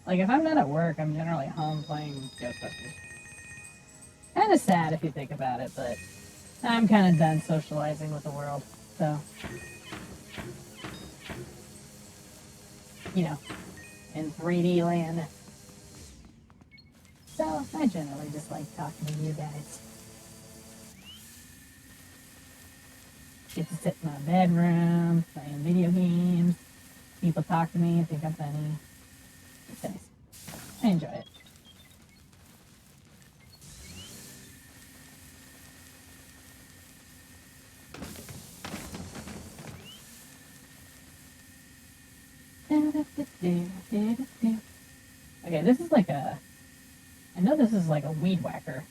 Like, if I'm not at work, I'm generally home playing Ghostbusters. Kind of sad if you think about it, but I'm kind of done socializing with the world, so... You know, in 3D land. So, I generally just like talking to you guys. Get to sit in my bedroom, playing video games. People talk to me, think I'm funny. It's nice. I enjoy it. Okay, this is like a... I know this is like a weed whacker.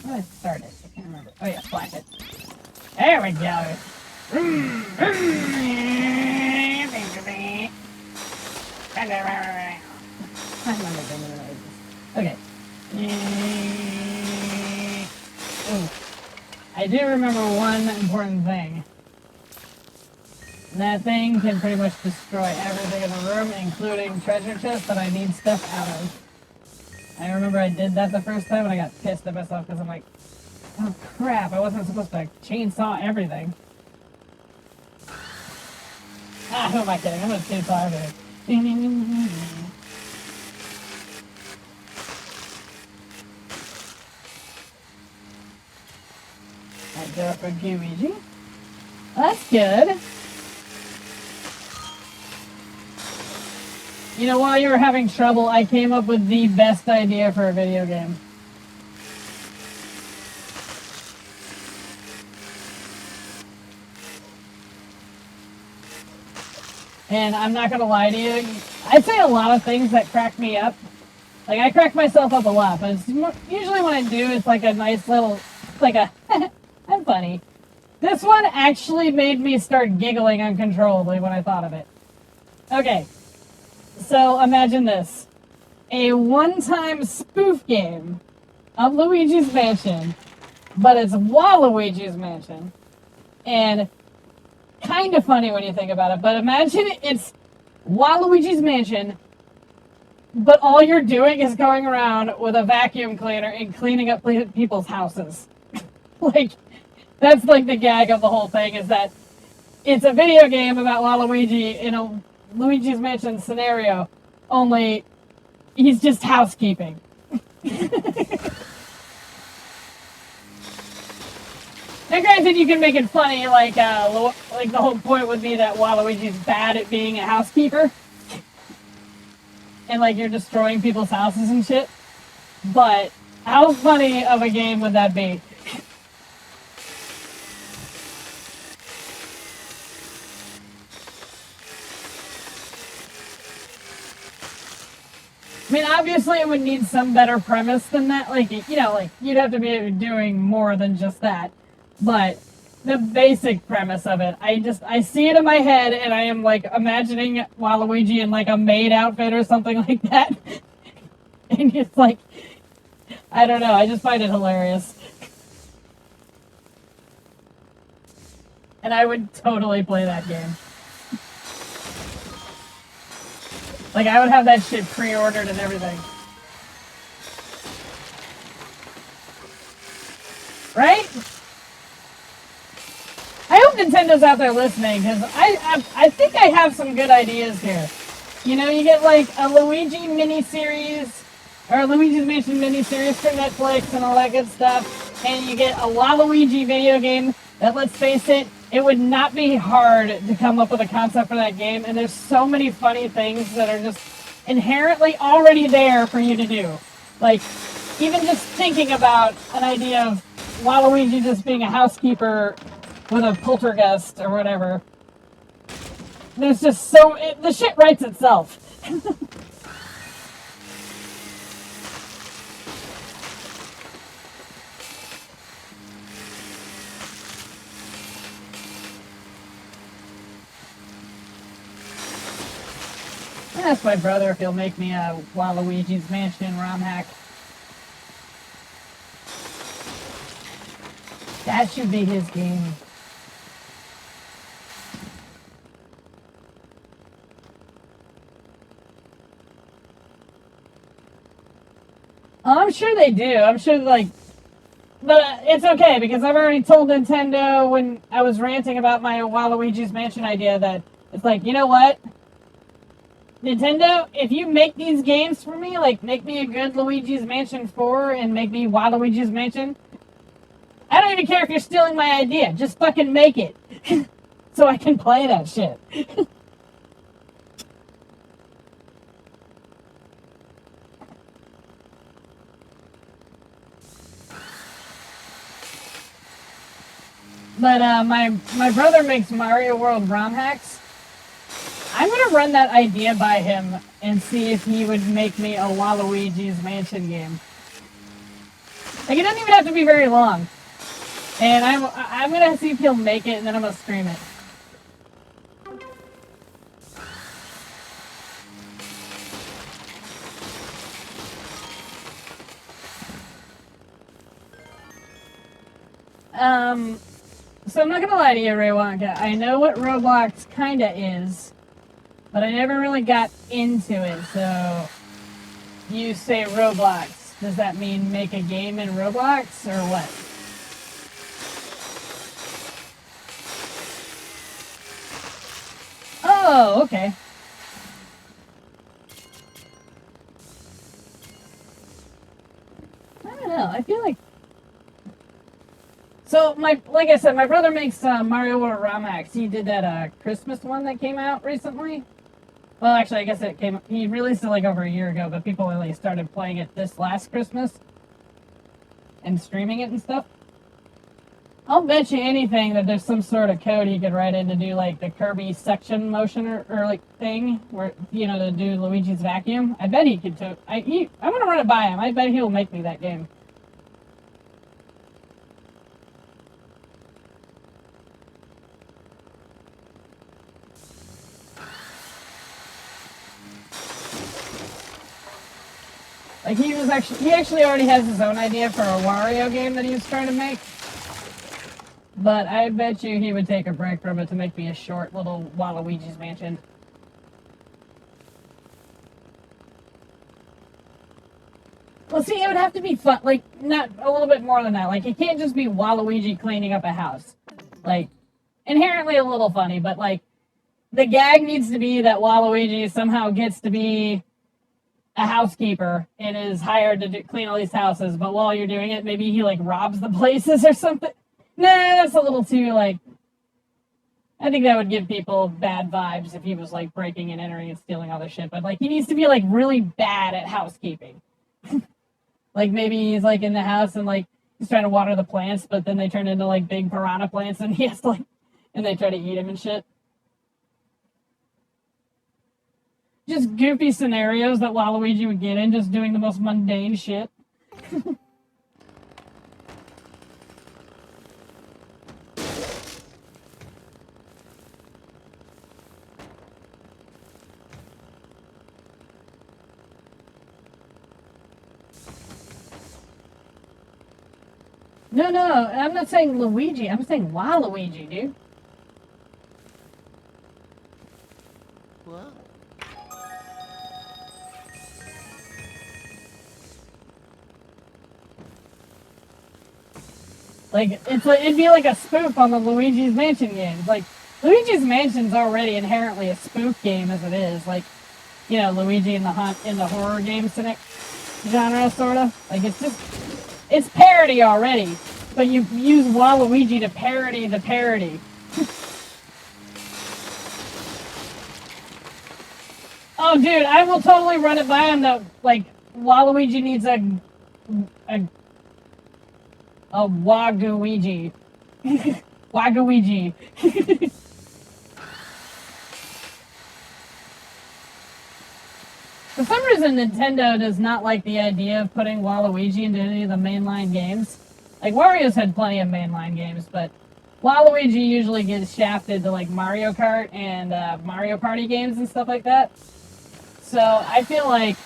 How do I start it? I can't remember. Oh yeah, flash it. There we go! Okay. Ooh. I do remember one important thing. That thing can pretty much destroy everything in the room, including treasure chests that I need stuff out of. I remember I did that the first time and I got pissed at myself because I'm like, oh crap, I wasn't supposed to chainsaw everything. Ah, who am I kidding? I'm gonna chainsaw everything. there for Luigi. That's good. You know, while you were having trouble, I came up with the best idea for a video game. And I'm not gonna lie to you, I'd say a lot of things that crack me up. Like, I crack myself up a lot, but it's usually when I do, it's like a nice little, like a, I'm funny. This one actually made me start giggling uncontrollably when I thought of it. Okay, so imagine this. A one-time spoof game of Luigi's Mansion, but it's Waluigi's Mansion. And kind of funny when you think about it, but imagine it's Waluigi's Mansion, but all you're doing is going around with a vacuum cleaner and cleaning up people's houses. Like, that's like the gag of the whole thing, is that it's a video game about Waluigi in a Luigi's Mansion scenario, only he's just housekeeping. Now, granted, you can make it funny, like the whole point would be that Waluigi's bad at being a housekeeper. And, like, you're destroying people's houses and shit. But how funny of a game would that be? I mean, obviously it would need some better premise than that. Like, you know, like, you'd have to be doing more than just that. But the basic premise of it, I see it in my head, and I am, like, imagining Waluigi in, like, a maid outfit or something like that. And it's like, I don't know, I just find it hilarious. And I would totally play that game. Like, I would have that shit pre-ordered and everything. Right? I hope Nintendo's out there listening, because I think I have some good ideas here. You know, you get, like, a Luigi miniseries, or a Luigi's Mansion miniseries for Netflix and all that good stuff, and you get a Waluigi video game that, let's face it, it would not be hard to come up with a concept for that game, and there's so many funny things that are just inherently already there for you to do. Like, even just thinking about an idea of Waluigi just being a housekeeper with a poltergeist or whatever. There's just so... the shit writes itself. I asked my brother if he'll make me a Waluigi's Mansion ROM hack. That should be his game. Oh, I'm sure they do. I'm sure, like... But it's okay, because I've already told Nintendo when I was ranting about my Waluigi's Mansion idea that it's like, you know what? Nintendo, if you make these games for me, like, make me a good Luigi's Mansion 4 and make me Waluigi's Mansion, I don't even care if you're stealing my idea. Just fucking make it. So I can play that shit. But my brother makes Mario World ROM hacks. I'm gonna run that idea by him and see if he would make me a Waluigi's Mansion game. Like, it doesn't even have to be very long. And I'm gonna see if he'll make it, and then I'm gonna stream it. So I'm not gonna lie to you, Ray Wonka. I know what Roblox kinda is, but I never really got into it, so... You say Roblox. Does that mean make a game in Roblox, or what? Oh, okay. I don't know, I feel like... So like I said, my brother makes Mario or Ramax. He did that Christmas one that came out recently. Well, actually, I guess he released it like over a year ago, but people only started playing it this last Christmas and streaming it and stuff. I'll bet you anything that there's some sort of code he could write in to do like the Kirby section motion or like thing where, you know, to do Luigi's vacuum. I bet he could I'm gonna run it by him. I bet he'll make me that game. Like he actually already has his own idea for a Wario game that he was trying to make. But I bet you he would take a break from it to make me a short little Waluigi's Mansion. Well, see, it would have to be fun, like, not a little bit more than that. Like, it can't just be Waluigi cleaning up a house. Like, inherently a little funny, but, like, the gag needs to be that Waluigi somehow gets to be a housekeeper and is hired to clean all these houses, but while you're doing it, maybe he, like, robs the places or something. Nah, that's a little too, like... I think that would give people bad vibes if he was, like, breaking and entering and stealing all their shit. But, like, he needs to be, like, really bad at housekeeping. Like, maybe he's, like, in the house and, like, he's trying to water the plants, but then they turn into, like, big piranha plants and he has to, like... And they try to eat him and shit. Just goofy scenarios that Waluigi would get in, just doing the most mundane shit. No, I'm not saying Luigi. I'm saying Waluigi, dude. What? Like, it'd be like a spoof on the Luigi's Mansion games. Like, Luigi's Mansion's already inherently a spoof game as it is. Like, you know, Luigi in the horror game genre, sort of. Like, it's parody already. But you use Waluigi to parody the parody. Oh, dude, I will totally run it by him that, like, Waluigi needs a Waguigi. Waguigi. For some reason, Nintendo does not like the idea of putting Waluigi into any of the mainline games. Like, Wario's had plenty of mainline games, but Waluigi usually gets shafted to, like, Mario Kart and Mario Party games and stuff like that. So, I feel like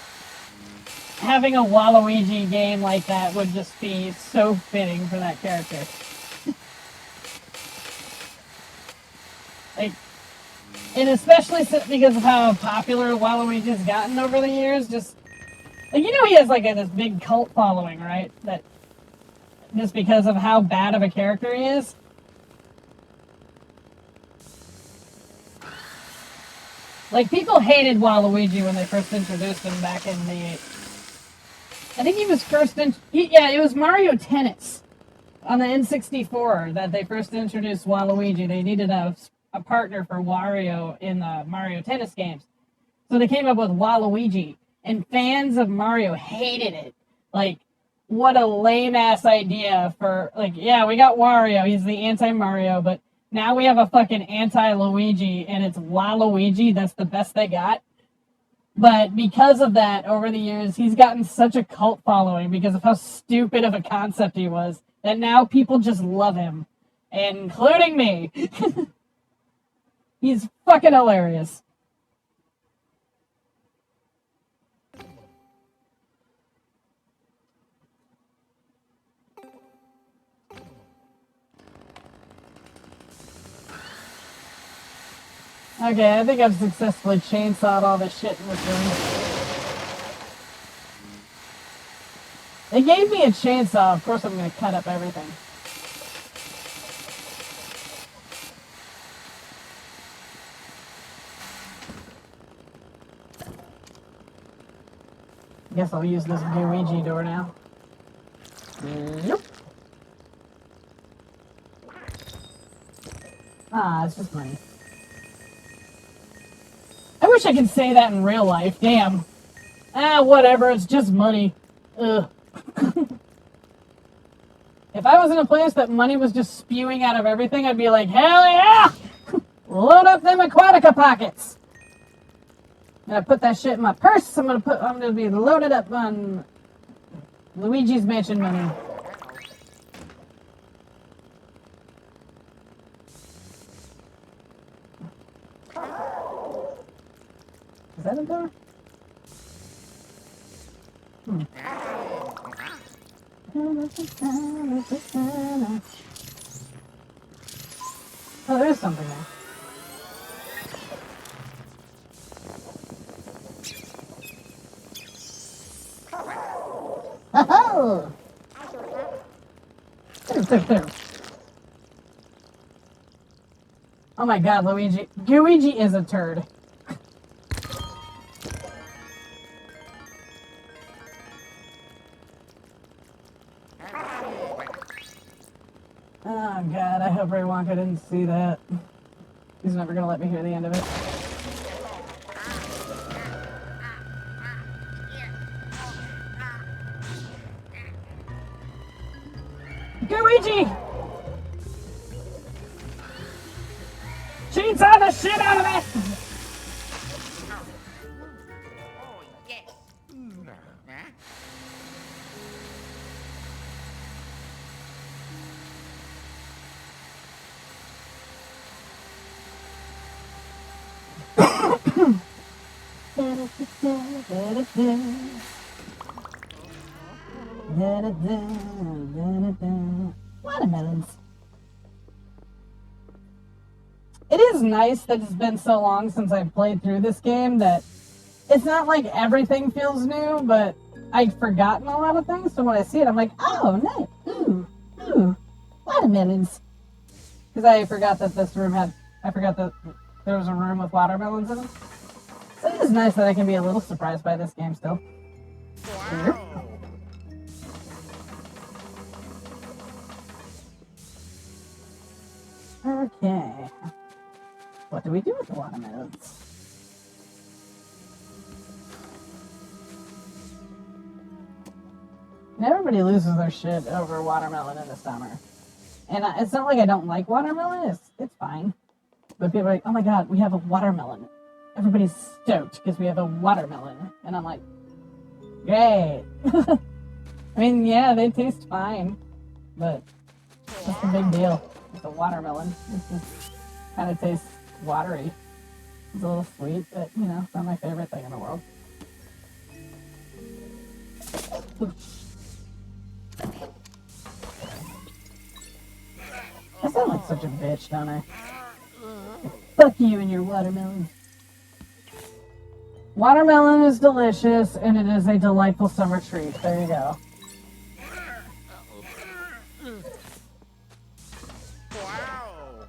having a Waluigi game like that would just be so fitting for that character. Like, and especially because of how popular Waluigi's gotten over the years, just, like, you know he has, like, this big cult following, right? That, just because of how bad of a character he is. Like, people hated Waluigi when they first introduced him back in the... I think he was first it was Mario Tennis on the N64 that they first introduced Waluigi. They needed a partner for Wario in the Mario Tennis games. So they came up with Waluigi, and fans of Mario hated it. Like, what a lame-ass idea for, like, yeah, we got Wario, he's the anti-Mario, but now we have a fucking anti-Luigi, and it's Waluigi, that's the best they got. But because of that, over the years, he's gotten such a cult following because of how stupid of a concept he was, that now people just love him. Including me. He's fucking hilarious. Okay, I think I've successfully chainsawed all the shit in this room. They gave me a chainsaw, of course I'm gonna cut up everything. Guess I'll use this Luigi door now. Nope. Ah, it's just money. I wish I could say that in real life. Damn. Ah, whatever. It's just money. Ugh. If I was in a place that money was just spewing out of everything, I'd be like, hell yeah! Load up them Aquatica pockets. I'm gonna put that shit in my purse. I'm gonna be loaded up on Luigi's Mansion money. Is that a door? Oh, there is something there. Oh! There. Oh my god, Luigi. Luigi is a turd. Oh god, I hope Ray Wonka didn't see that. He's never gonna let me hear the end of it. Luigi! Chainsaw the shit out of it! Oh, yes. Watermelons. It is nice that it's been so long since I've played through this game that it's not like everything feels new, but I'd forgotten a lot of things, so when I see it, I'm like, oh, nice. Ooh, watermelons. Because I forgot that I forgot that there was a room with watermelons in it. So it is nice that I can be a little surprised by this game still. Wow. Okay. What do we do with the watermelons? Everybody loses their shit over watermelon in the summer. And it's not like I don't like watermelon, it's fine. But people are like, oh my god, we have a watermelon. Everybody's stoked because we have a watermelon. And I'm like, great. I mean, yeah, they taste fine. But what's the big deal with a watermelon? It just kind of tastes watery. It's a little sweet, but, you know, it's not my favorite thing in the world. I sound like such a bitch, don't I? Fuck you and your watermelon. Watermelon is delicious, and it is a delightful summer treat. There you go. Wow.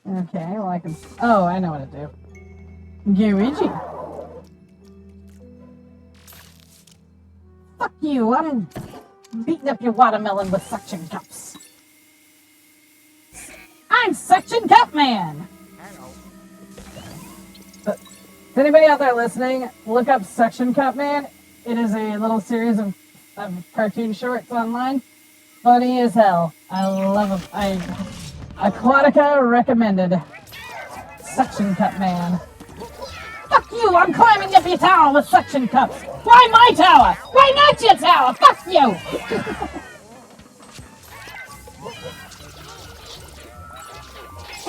Okay, well I can... Oh, I know what to do. Luigi. Fuck you, I'm beating up your watermelon with suction cups. I'm Suction Cup Man! Hello. But, if anybody out there listening, look up Suction Cup Man. It is a little series of cartoon shorts online. Funny as hell. I love them. Aquatica recommended. Suction Cup Man. Fuck you! I'm climbing up your tower with suction cups! Why my tower? Why not your tower? Fuck you!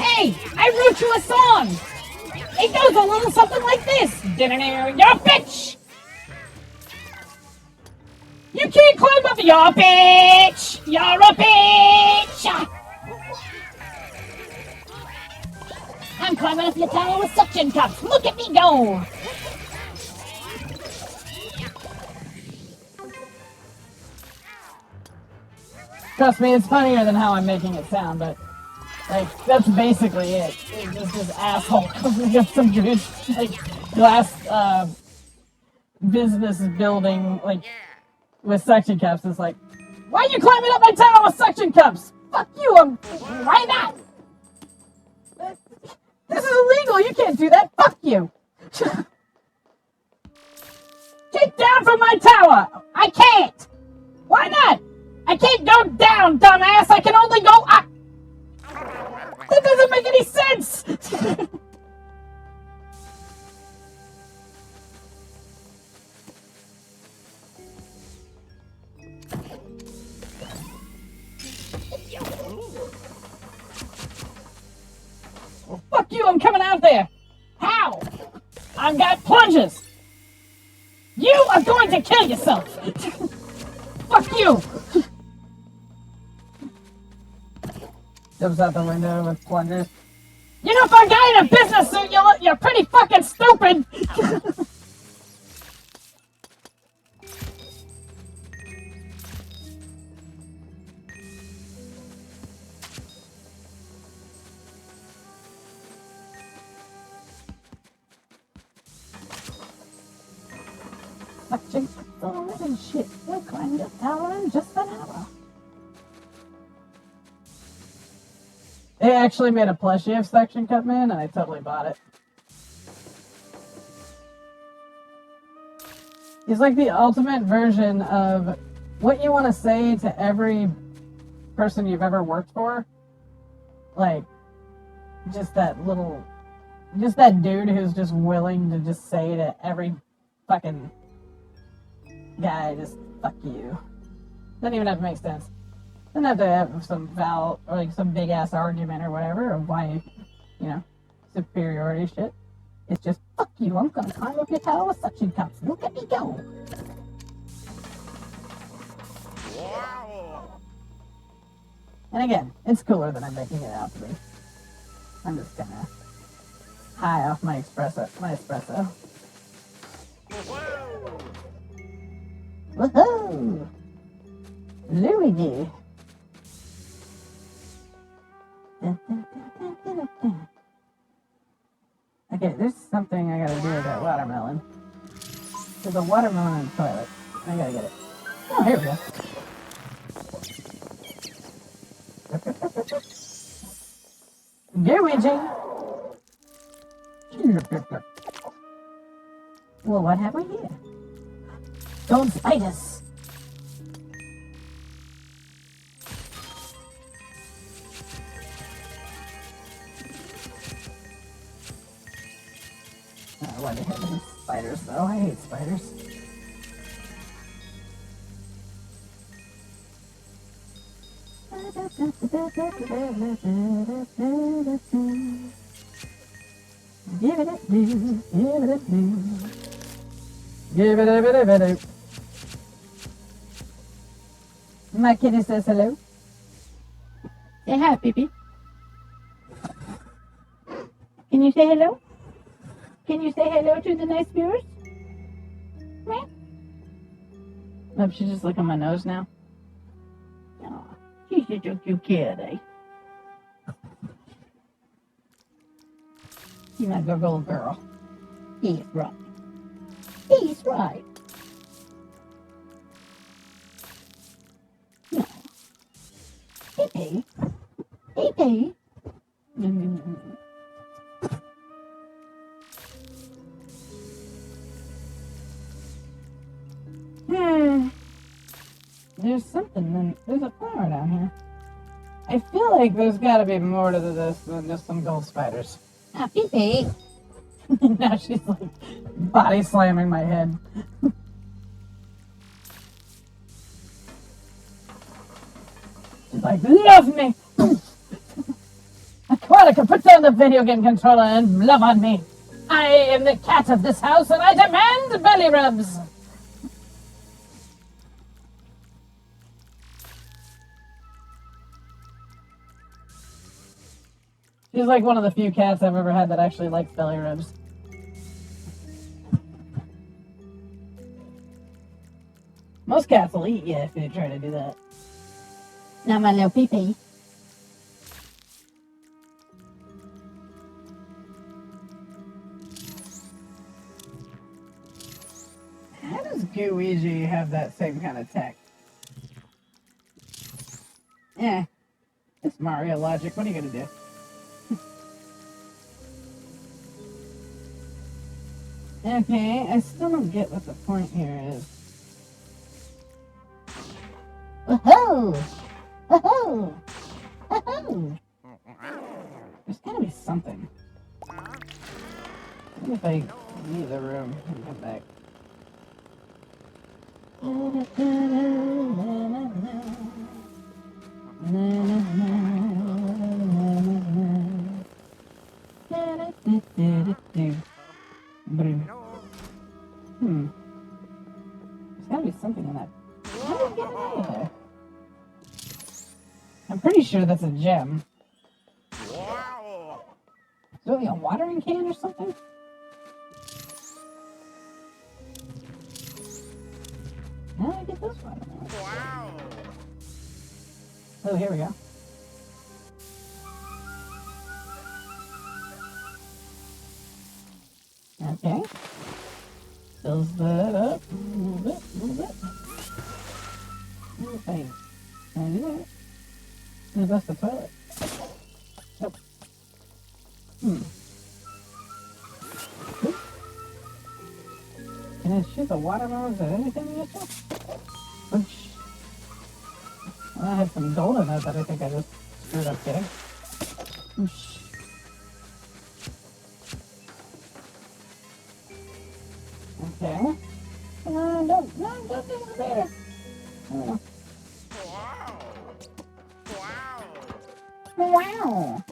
Hey! I wrote you a song! It goes a little something like this! You're a bitch! You can't climb up! You're a bitch! You're a bitch! I'm climbing up your tower with suction cups! Look at me go! Trust me, it's funnier than how I'm making it sound, but... like, that's basically it. It's just this asshole coming up some good, like, glass, business building, like, with suction cups. It's like, Why are you climbing up my tower with suction cups? Fuck you, why not? This is illegal, you can't do that, fuck you. Get down from my tower! I can't! Why not? I can't go down, dumbass, I can only go up! That doesn't make any sense! Well, fuck you, I'm coming out there! How? I've got plunges! You are going to kill yourself! Fuck you! Jumps out the window with plungers. You know, for a guy in a business suit, you're pretty fucking stupid! Suction forward and shit. We'll climb the tower in just an hour. They actually made a plushie of Suction Cup Man, and I totally bought it. He's like the ultimate version of what you want to say to every person you've ever worked for. Like, just that dude who's just willing to just say to every fucking guy, just fuck you. Doesn't even have to make sense. Doesn't have to have some or like some big ass argument or whatever of why, superiority shit. It's just fuck you. I'm gonna climb up your tower with suction cups. Look at me go. Wow. And again, it's cooler than I'm making it out to be. I'm just kinda high off my espresso. Woohoo! Luigi! Okay, there's something I gotta do with that watermelon. There's a watermelon in the toilet. I gotta get it. Oh, here we go. Luigi! Well, what have we here? Stone spiders! Why do they have any spiders, though? I hate spiders. Give it a do, give it a do. Give it a bit of it. My kitty says hello. Say hi, Pippi. Can you say hello? Can you say hello to the nice viewers? Meh. Oh, she's just licking my nose now. Oh, she's such a cute kitty. She's my good little girl. He's right. He's right. No. Pee-pee. Pee-pee. There's something, there's a flower down here. I feel like there's gotta be more to this than just some gold spiders. Ah, pee-pee. Now she's like body slamming my head. She's like, love me! Aquatica, put down the video game controller and love on me. I am the cat of this house and I demand belly rubs. She's like one of the few cats I've ever had that actually likes belly rubs. Most cats will eat you if you try to do that. Not my little pee-pee. How does Luigi have that same kind of tech? Mario logic. What are you gonna do? Okay, I still don't get what the point here is. Woohoo! Woohoo! Woohoo! There's gotta be something. What if I leave the room and come back? There's gotta be something in that. How do I get it out of there? I'm pretty sure that's a gem. Wow. Is it like a watering can or something? How do I get this one? Wow. Oh, here we go. Okay. Fills that up a little bit, Okay. Can I do that? Can I bust the toilet? Nope. Oop. Can I shoot the watermelons at anything in this one? Oosh. I had some gold in it that I think I just screwed up getting. Oosh. Okay. Don't disappear. Oh. Wow. Wow. Wow.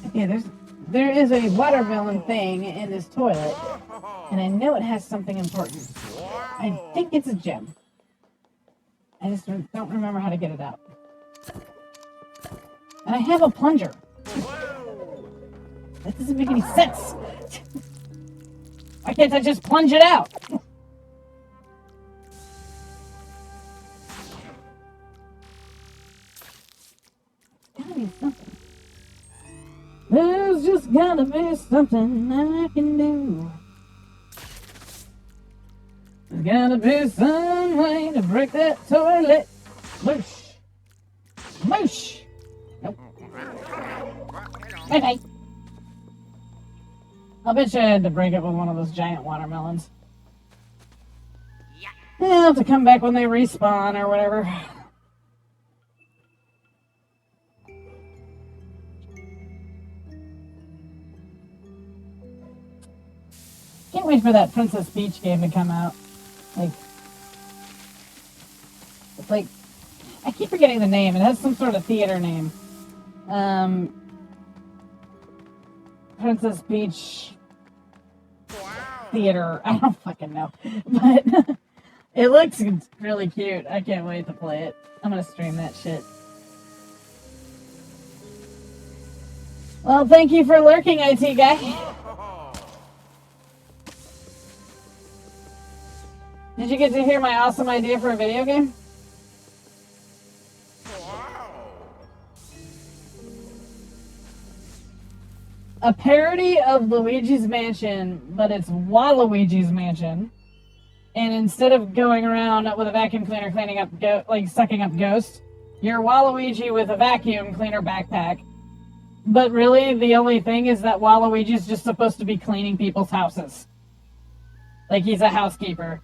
Okay, there is a watermelon thing in this toilet, and I know it has something important. I think it's a gem. I just don't remember how to get it out. And I have a plunger. That doesn't make any sense. Why can't I just plunge it out? Gotta be something. There's just gotta be something I can do. There's gotta be some way to break that toilet. Moosh. Moosh. Nope. Bye-bye. I'll bet you I had to break it with one of those giant watermelons. Yeah. I'll have to come back when they respawn or whatever. Can't wait for that Princess Peach game to come out. It's like, I keep forgetting the name. It has some sort of theater name. Princess Peach Theater. I don't fucking know. But it looks really cute. I can't wait to play it. I'm gonna stream that shit. Well, thank you for lurking, IT guy. Did you get to hear my awesome idea for a video game? A parody of Luigi's Mansion, but it's Waluigi's Mansion. And instead of going around with a vacuum cleaner cleaning up, sucking up ghosts, you're Waluigi with a vacuum cleaner backpack. But really, the only thing is that Waluigi's just supposed to be cleaning people's houses. Like, he's a housekeeper.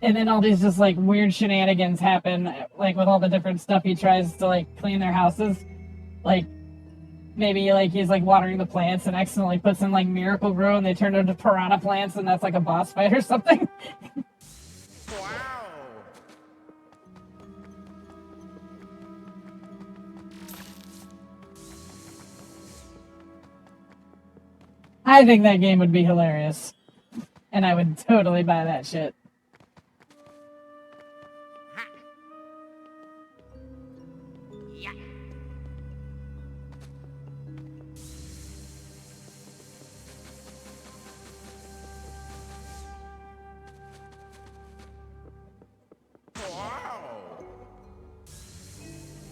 And then all these just, weird shenanigans happen, with all the different stuff he tries to, clean their houses. Maybe, he's, watering the plants and accidentally puts in, Miracle Grow and they turn into piranha plants and that's, a boss fight or something. Wow. I think that game would be hilarious. And I would totally buy that shit. Yeah.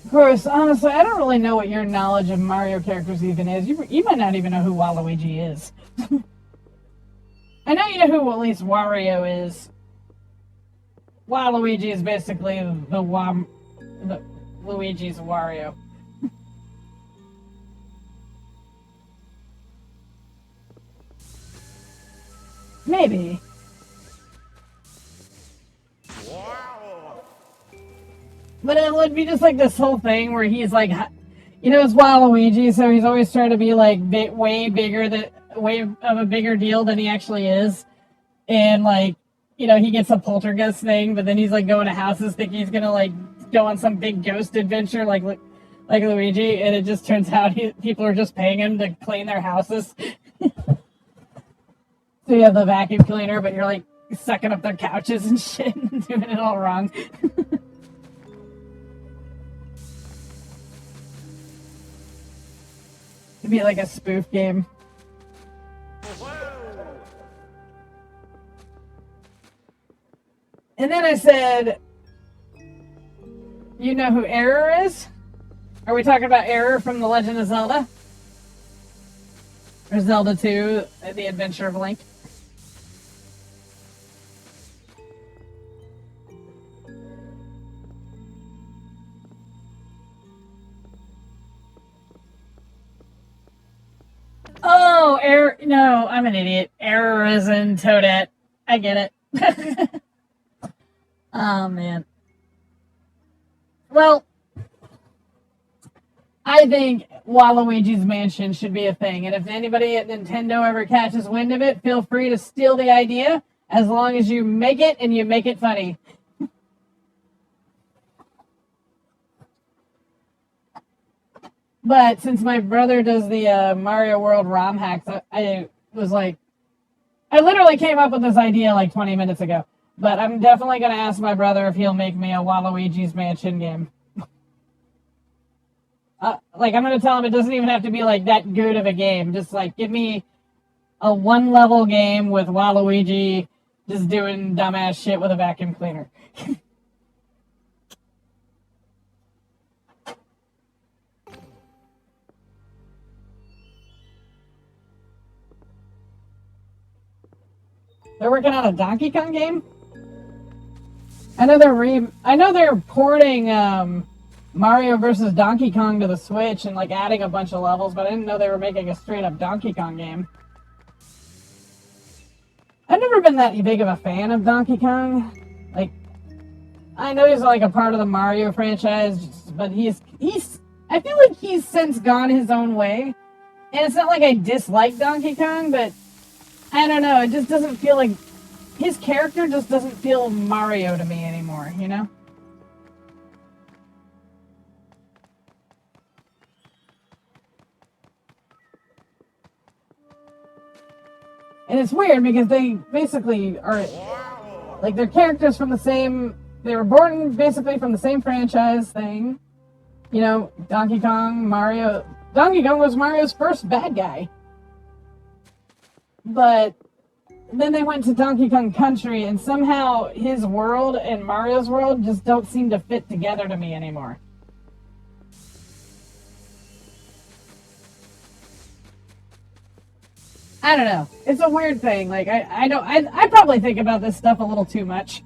Of course, honestly, I don't really know what your knowledge of Mario characters even is. You might not even know who Waluigi is. I know you know who at least Wario is. Waluigi is basically the Luigi's Wario. Maybe. Wow. But it would be just like this whole thing where he's like, you know, it's Waluigi, so he's always trying to be like way of a bigger deal than he actually is. And like, you know, he gets a poltergeist thing, but then he's like going to houses thinking he's gonna like go on some big ghost adventure like Luigi, and it just turns out people are just paying him to clean their houses. So you have the vacuum cleaner, but you're like sucking up their couches and shit and doing it all wrong. It'd be like a spoof game. And then I said, you know who Error is? Are we talking about Error from The Legend of Zelda? Or Zelda 2, The Adventure of Link? Oh, Error. No, I'm an idiot. Error is in Toadette. I get it. Oh, man. Well, I think Waluigi's Mansion should be a thing. And if anybody at Nintendo ever catches wind of it, feel free to steal the idea as long as you make it and you make it funny. But since my brother does the Mario World ROM hacks, I was like, I literally came up with this idea like 20 minutes ago. But I'm definitely going to ask my brother if he'll make me a Waluigi's Mansion game. Like, I'm going to tell him it doesn't even have to be like that good of a game. Just like, give me a one-level game with Waluigi just doing dumbass shit with a vacuum cleaner. They're working on a Donkey Kong game? I know they're porting Mario vs. Donkey Kong to the Switch and like adding a bunch of levels, but I didn't know they were making a straight up Donkey Kong game. I've never been that big of a fan of Donkey Kong. Like, I know he's like a part of the Mario franchise, but he's I feel like he's since gone his own way. And it's not like I dislike Donkey Kong, but I don't know, it just doesn't feel like his character just doesn't feel Mario to me anymore, you know? And it's weird because they basically are, like, they're characters from the same, they were born basically from the same franchise thing. You know, Donkey Kong, Mario. Donkey Kong was Mario's first bad guy. But then they went to Donkey Kong Country, and somehow his world and Mario's world just don't seem to fit together to me anymore. I don't know. It's a weird thing. Like, I probably think about this stuff a little too much.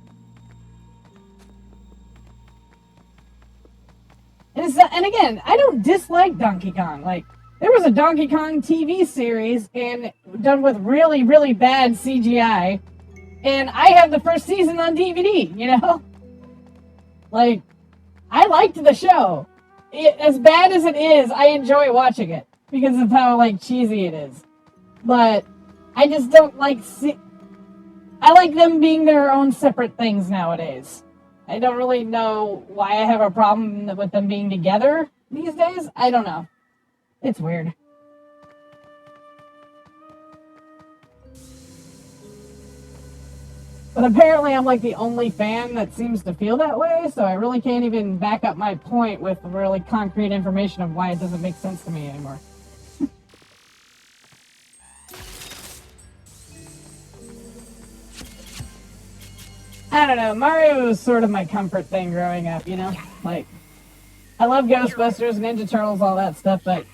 And again, I don't dislike Donkey Kong. Like, there was a Donkey Kong TV series and done with really, really bad CGI. And I have the first season on DVD, you know? Like, I liked the show. As bad as it is, I enjoy watching it because of how, like, cheesy it is. But I just don't like I like them being their own separate things nowadays. I don't really know why I have a problem with them being together these days. I don't know. It's weird. But apparently I'm like the only fan that seems to feel that way, so I really can't even back up my point with really concrete information of why it doesn't make sense to me anymore. I don't know, Mario was sort of my comfort thing growing up, you know? Like, I love Ghostbusters, Ninja Turtles, all that stuff, but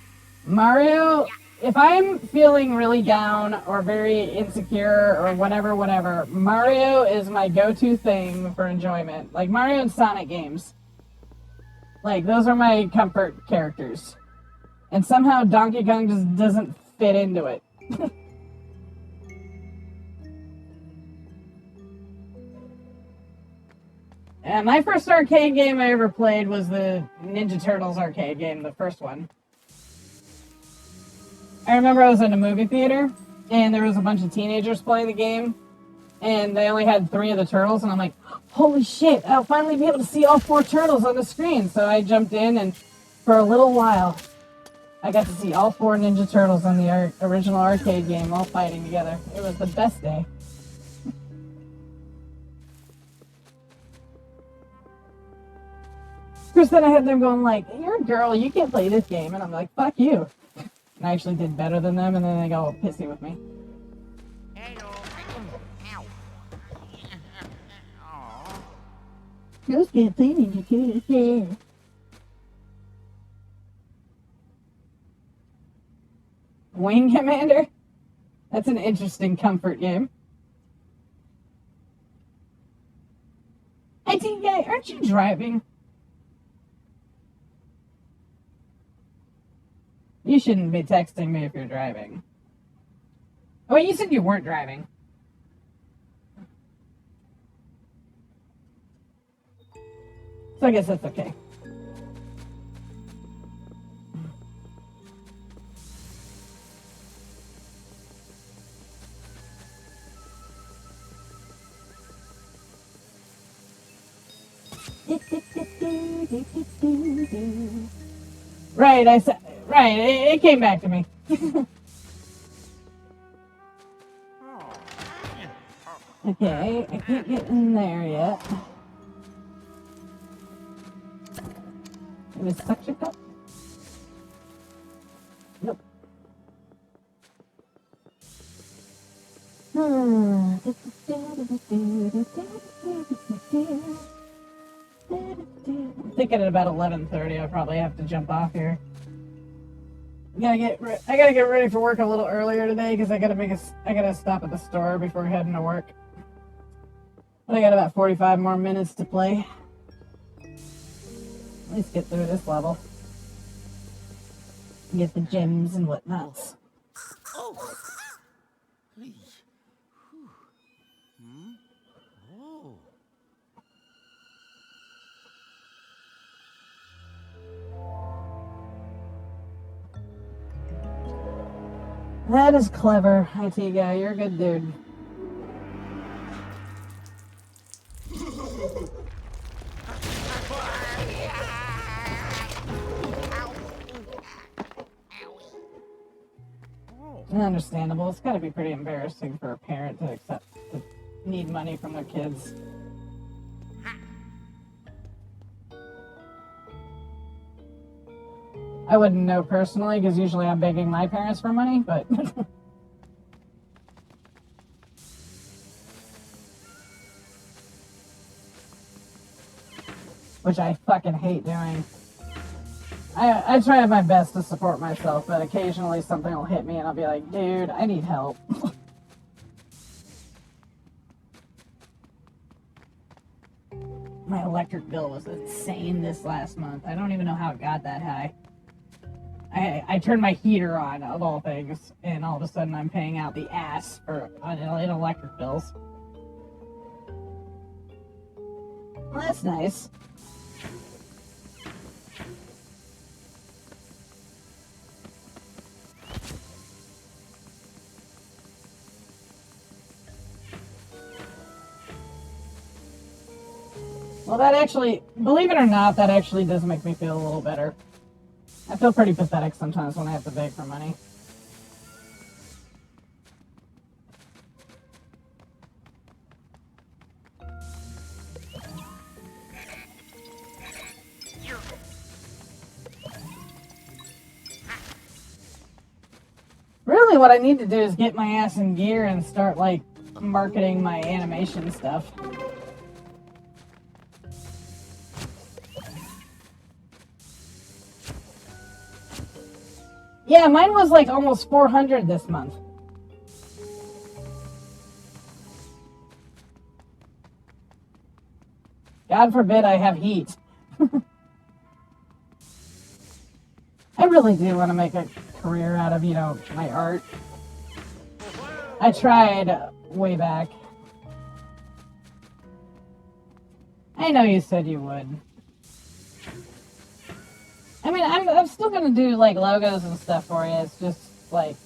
Mario if I'm feeling really down or very insecure or whatever, Mario is my go-to thing for enjoyment. Like Mario and Sonic games. Like, those are my comfort characters. And somehow Donkey Kong just doesn't fit into it. And my first arcade game I ever played was the Ninja Turtles arcade game, the first one. I remember I was in a movie theater, and there was a bunch of teenagers playing the game, and they only had 3 of the turtles, and I'm like, holy shit, I'll finally be able to see all 4 turtles on the screen. So I jumped in, and for a little while, I got to see all 4 Ninja Turtles on the original arcade game all fighting together. It was the best day. Of course, then I had them going like, you're a girl, you can't play this game. And I'm like, fuck you. And I actually did better than them, and then they got all pissy with me. Girls can't play Ninja Turtles. Wing Commander? That's an interesting comfort game. Hey, TK, aren't you driving? You shouldn't be texting me if you're driving. Oh, you said you weren't driving. So I guess that's okay. Right, I said, right, it came back to me. Okay, I can't get in there yet. Is suction cup? Nope. I'm thinking at about 11:30 I probably have to jump off here. I gotta get ready for work a little earlier today because I gotta stop at the store before heading to work. But I got about 45 more minutes to play. At least get through this level. Get the gems and whatnots. Oh. Hey. Oh. That is clever, IT guy. You're a good dude. Understandable. It's got to be pretty embarrassing for a parent to need money from their kids. I wouldn't know personally because usually I'm begging my parents for money, but which I fucking hate doing. I try my best to support myself, but occasionally something will hit me and I'll be like, dude, I need help. My electric bill was insane this last month. I don't even know how it got that high. I turned my heater on, of all things, and all of a sudden I'm paying out the ass in electric bills. Well, that's nice. Well, that actually, believe it or not, that actually does make me feel a little better. I feel pretty pathetic sometimes when I have to beg for money. Really, what I need to do is get my ass in gear and start, like, marketing my animation stuff. Yeah, mine was like almost 400 this month. God forbid I have heat. I really do want to make a career out of, my art. I tried way back. I know you said you would. I mean, I'm still going to do, like, logos and stuff for you. It's just, like,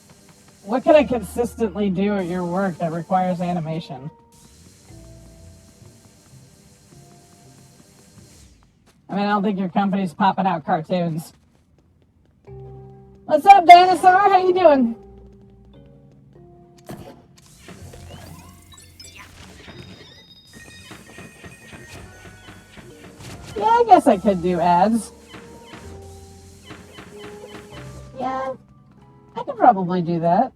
what can I consistently do at your work that requires animation? I mean, I don't think your company's popping out cartoons. What's up, Dinosaur? How you doing? Yeah, I guess I could do ads. Yeah, I could probably do that.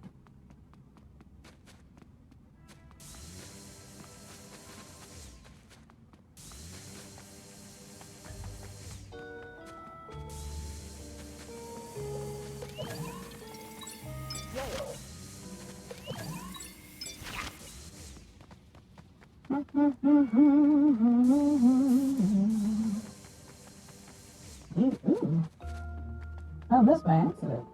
Ooh. Oh, this by accident.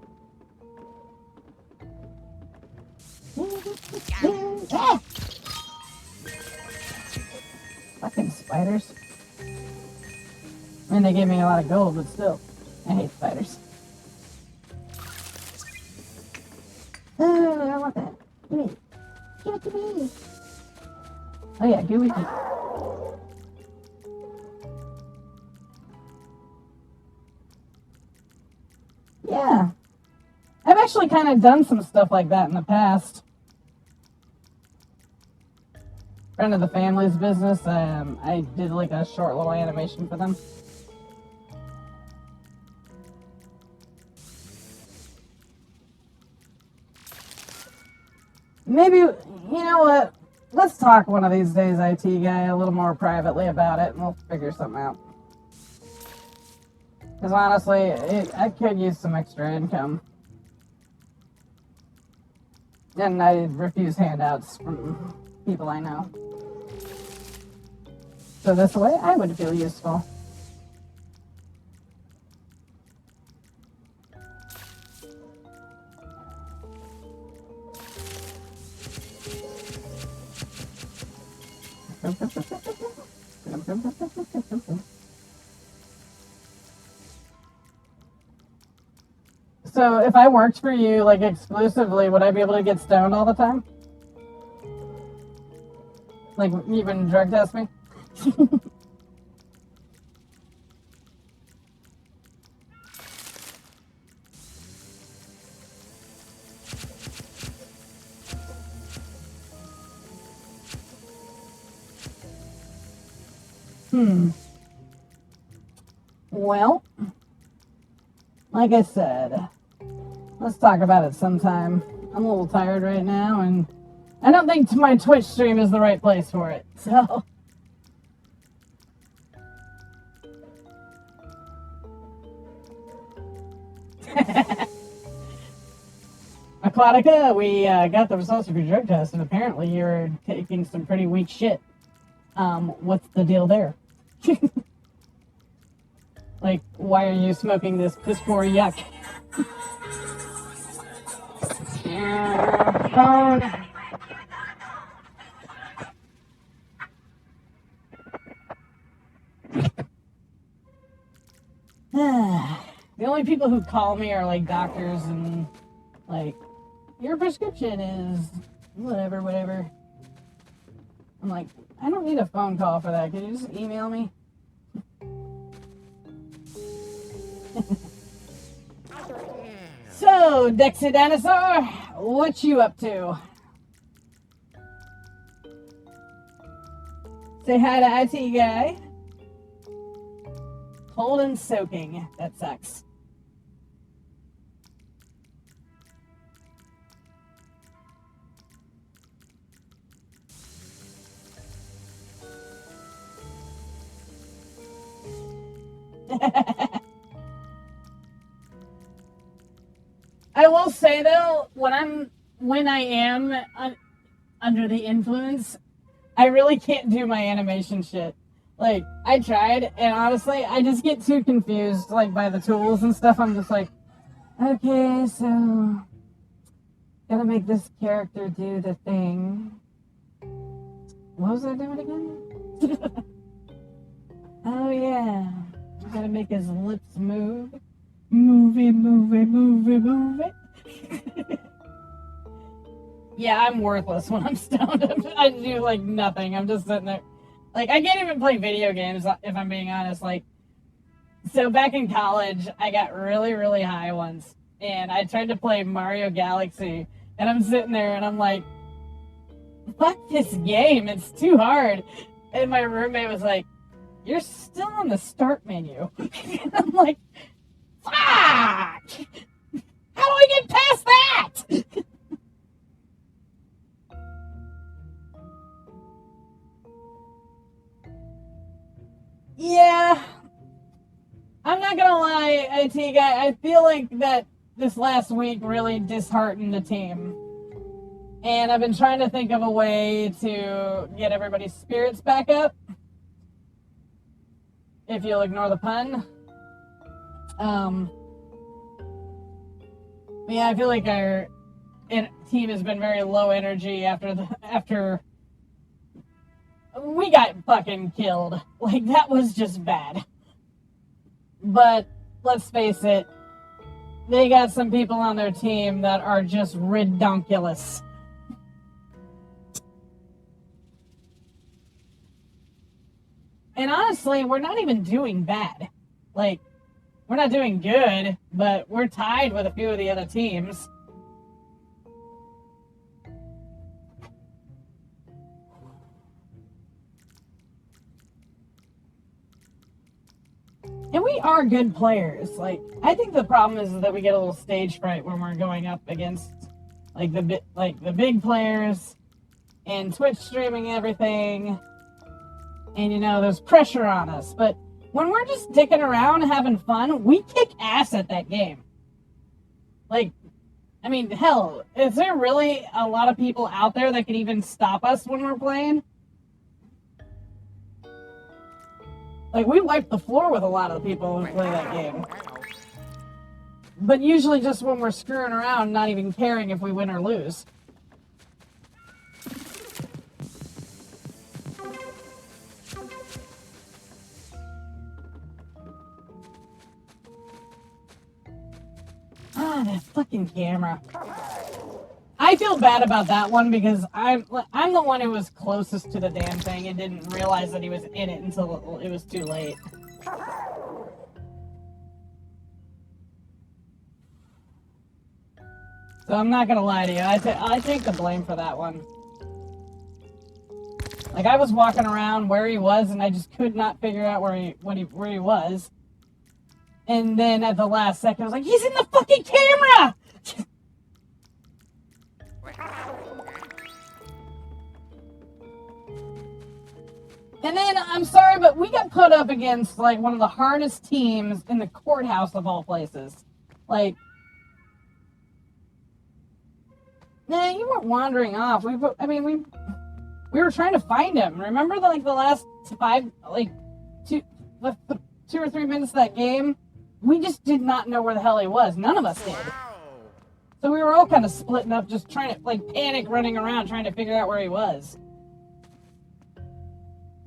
Ah! Fucking spiders. I mean, they gave me a lot of gold, but still. I hate spiders. Oh, I want that. Give me. Give it to me. Oh yeah, give it to me. Yeah. I've actually kind of done some stuff like that in the past. Friend of the family's business, I did like a short little animation for them. Maybe, you know what? Let's talk one of these days, IT guy, a little more privately about it, and we'll figure something out. Because honestly, I could use some extra income. And I refuse handouts from people I know. So this way, I would feel useful. So if I worked for you, like, exclusively, would I be able to get stoned all the time? Like, even drug test me? Well, like I said, let's talk about it sometime. I'm a little tired right now, and I don't think my Twitch stream is the right place for it, so... Aquatica, we got the results of your drug test, and apparently you're taking some pretty weak shit. What's the deal there? Like, why are you smoking this piss poor yuck? Phone. The only people who call me are like doctors and like, your prescription is whatever. I'm like, I don't need a phone call for that. Can you just email me? So, Dexy Dinosaur, what you up to? Say hi to IT guy. Cold and soaking. That sucks. I will say though, when I am under the influence, I really can't do my animation shit. Like, I tried, and honestly, I just get too confused, like, by the tools and stuff. I'm just like, okay, so, gotta make this character do the thing. What was I doing again? Oh, yeah. Gotta make his lips move. Move it. Yeah, I'm worthless when I'm stoned. I do, like, nothing. I'm just sitting there. Like, I can't even play video games, if I'm being honest. Like, so back in college, I got really, really high once. And I tried to play Mario Galaxy. And I'm sitting there, and I'm like, fuck this game. It's too hard. And my roommate was like, you're still on the start menu. And I'm like, fuck! How do I get past that? Yeah, I'm not gonna lie, IT guy. I feel like that this last week really disheartened the team. And I've been trying to think of a way to get everybody's spirits back up. If you'll ignore the pun. Yeah, I feel like our team has been very low energy after we got fucking killed. Like, that was just bad. But let's face it, they got some people on their team that are just redonkulous. And honestly, we're not even doing bad. Like, we're not doing good, but we're tied with a few of the other teams. And we are good players. Like, I think the problem is that we get a little stage fright when we're going up against like the big players and Twitch streaming everything. And you know, there's pressure on us. But when we're just dicking around having fun, we kick ass at that game. Like, I mean, hell, is there really a lot of people out there that can even stop us when we're playing? Like, we wipe the floor with a lot of the people who play that game. But usually just when we're screwing around, not even caring if we win or lose. Ah, that fucking camera. I feel bad about that one because I'm the one who was closest to the damn thing and didn't realize that he was in it until it was too late. So I'm not gonna lie to you, I take the blame for that one. Like, I was walking around where he was and I just could not figure out where he was. And then at the last second I was like, he's in the fucking camera! And then, I'm sorry, but we got put up against, like, one of the hardest teams in the courthouse of all places. Like, nah, you weren't wandering off. We were trying to find him. Remember, the last 2 or 3 minutes of that game? We just did not know where the hell he was. None of us did. So we were all kind of splitting up, just trying to, like, panic running around, trying to figure out where he was.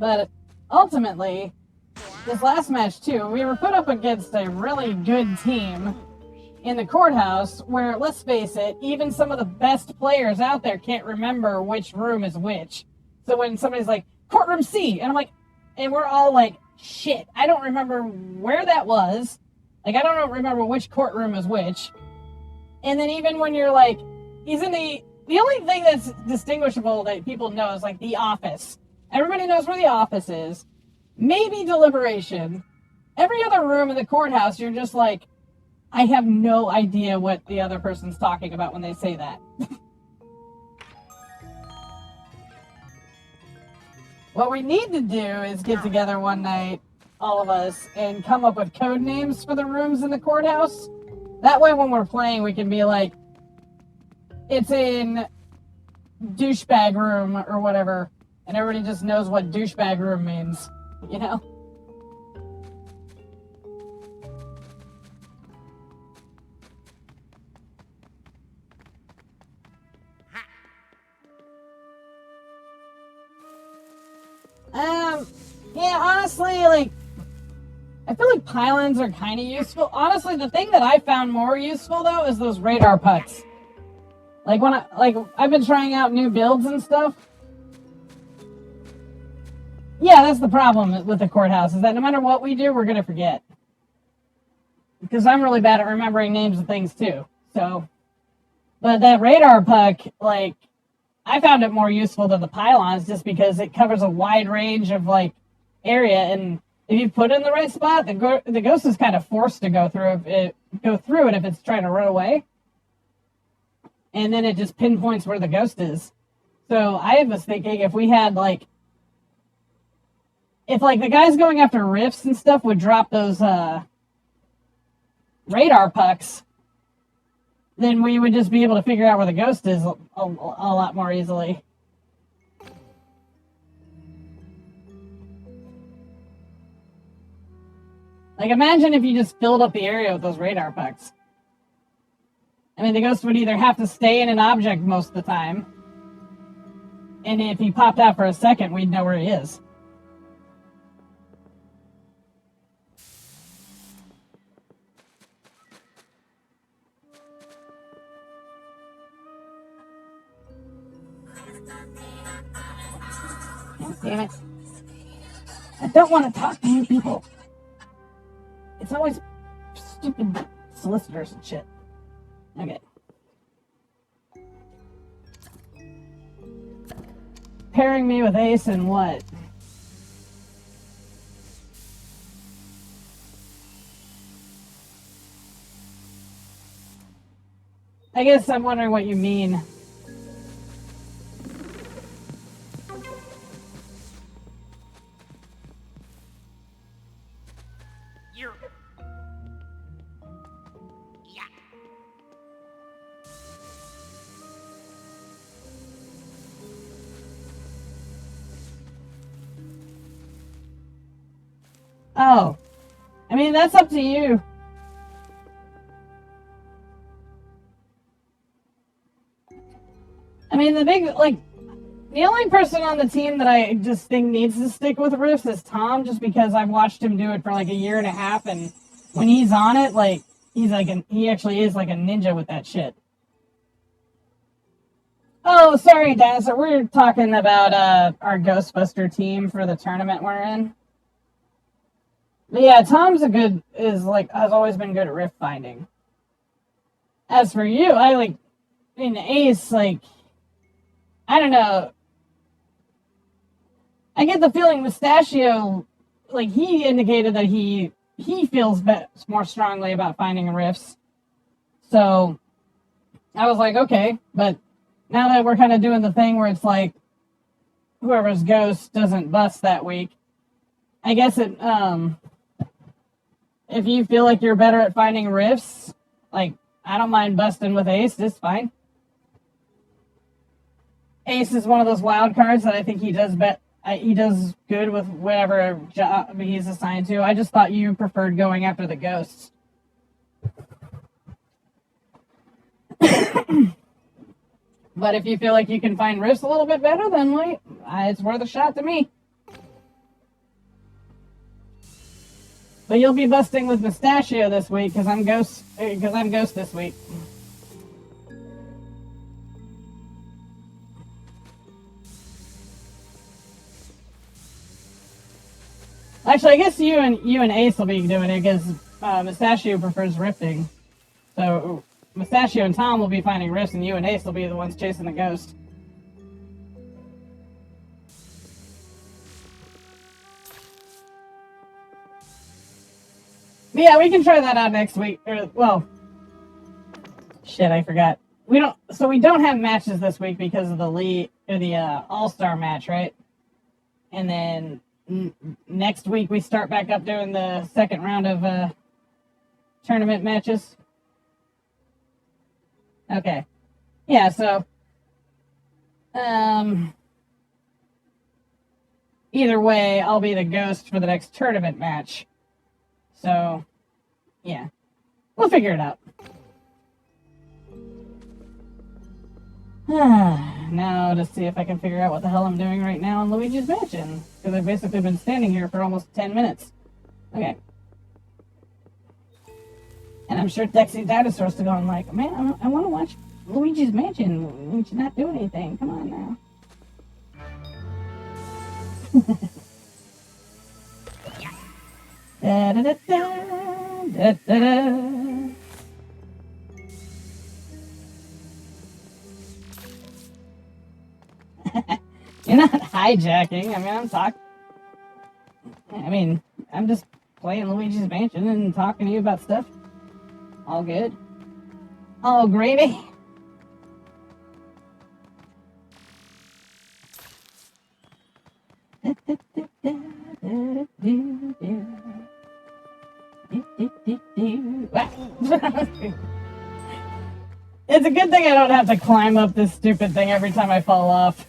But ultimately, this last match too, we were put up against a really good team in the courthouse where, let's face it, even some of the best players out there can't remember which room is which. So when somebody's like, courtroom C, and I'm like, and we're all like, shit, I don't remember where that was. Like, I don't remember which courtroom is which. And then even when you're like, he's in the only thing that's distinguishable that people know is like the office. Everybody knows where the office is. Maybe deliberation. Every other room in the courthouse, you're just like, I have no idea what the other person's talking about when they say that. What we need to do is get together one night, all of us, and come up with code names for the rooms in the courthouse. That way when we're playing, we can be like, it's in douchebag room or whatever, and everybody just knows what douchebag room means, you know? Yeah, honestly, like, I feel like pylons are kind of useful. Honestly, the thing that I found more useful, though, is those radar pucks. Like, I've been trying out new builds and stuff. Yeah, that's the problem with the courthouse, is that no matter what we do, we're gonna forget. Because I'm really bad at remembering names of things, too. So, but that radar puck, like, I found it more useful than the pylons just because it covers a wide range of, like, area, and if you put it in the right spot, the ghost is kind of forced to go through it if it's trying to run away. And then it just pinpoints where the ghost is. So I was thinking if we had, like, if, like, the guys going after rifts and stuff would drop those radar pucks, then we would just be able to figure out where the ghost is a lot more easily. Like, imagine if you just filled up the area with those radar pucks. I mean, the ghost would either have to stay in an object most of the time, and if he popped out for a second, we'd know where he is. Damn it. I don't want to talk to you people. It's always stupid solicitors and shit. Okay. Pairing me with Ace and what? I guess I'm wondering what you mean. Oh. I mean, that's up to you. I mean, the only person on the team that I just think needs to stick with Rifts is Tom, just because I've watched him do it for like a year and a half, and when he's on it, like, he actually is like a ninja with that shit. Oh, sorry, Dinosaur. We're talking about our Ghostbuster team for the tournament we're in. But yeah, Tom's has always been good at rift finding. As for you, Ace, like, I don't know. I get the feeling Mustachio, like, he indicated that he feels more strongly about finding rifts. So I was like, okay, but now that we're kind of doing the thing where it's like whoever's ghost doesn't bust that week, I guess if you feel like you're better at finding rifts, like, I don't mind busting with Ace, it's fine. Ace is one of those wild cards that I think he does good with whatever job he's assigned to. I just thought you preferred going after the ghosts. But if you feel like you can find rifts a little bit better, then it's worth a shot to me. But you'll be busting with Mustachio this week because I'm ghost this week. Actually, I guess you and Ace will be doing it because Mustachio prefers rifting. So Mustachio and Tom will be finding rifts, and you and Ace will be the ones chasing the ghost. But yeah, we can try that out next week. Shit, I forgot. We don't have matches this week because of the All-Star match, right? And then next week we start back up doing the second round of tournament matches. Okay. Yeah, so either way, I'll be the ghost for the next tournament match. So, yeah. We'll figure it out. Now to see if I can figure out what the hell I'm doing right now in Luigi's Mansion. Because I've basically been standing here for almost 10 minutes. Okay. And I'm sure Dexy Dinosaur's still going like, man, I want to watch Luigi's Mansion. We should not do anything. Come on now. Da da da da da da. You're not hijacking. I mean, I'm talking. I mean, I'm just playing Luigi's Mansion and talking to you about stuff. All good. All gravy. It's a good thing I don't have to climb up this stupid thing every time I fall off.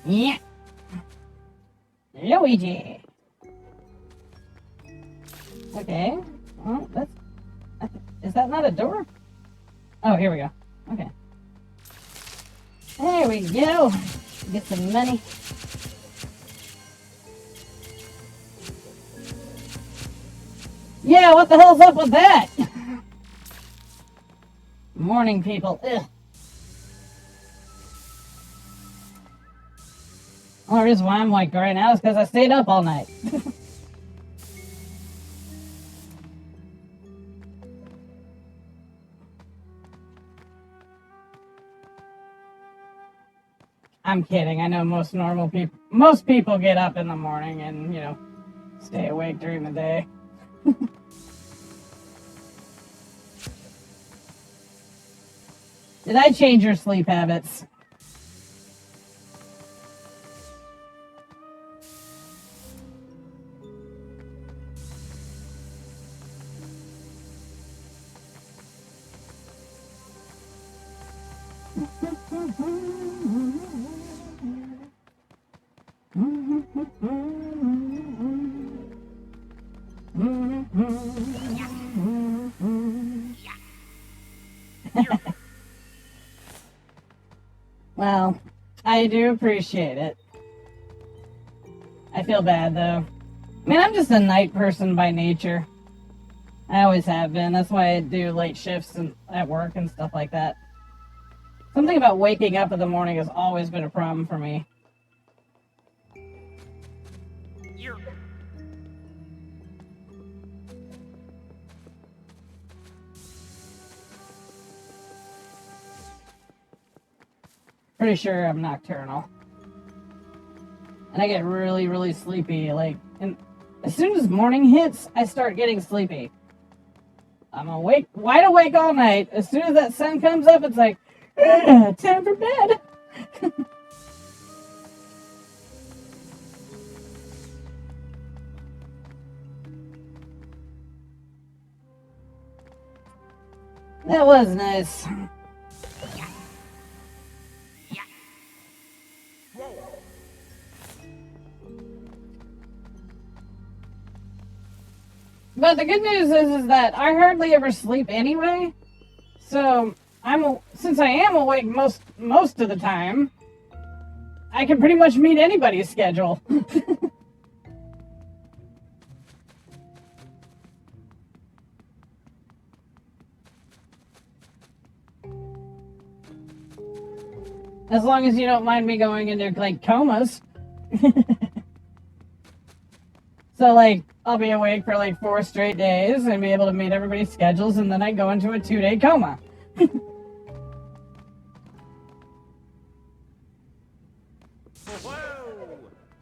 Yeah. Luigi. Okay. Well, is that not a door? Oh, here we go. Okay. There we go. Get some money. Yeah, what the hell's up with that? Morning, people. Ugh. Only reason why I'm like right now is because I stayed up all night. I'm kidding. I know most people get up in the morning and, you know, stay awake during the day. Did I change your sleep habits? Well, I do appreciate it. I feel bad, though. I mean, I'm just a night person by nature. I always have been. That's why I do late shifts at work and stuff like that. Something about waking up in the morning has always been a problem for me. Pretty sure I'm nocturnal. And I get really, really sleepy. Like, and as soon as morning hits, I start getting sleepy. I'm awake, wide awake all night. As soon as that sun comes up, it's like, time for bed. That was nice. But the good news is that I hardly ever sleep anyway. So since I am awake most of the time, I can pretty much meet anybody's schedule. As long as you don't mind me going into like comas. So like I'll be awake for like 4 straight days and be able to meet everybody's schedules, and then I go into a 2-day coma.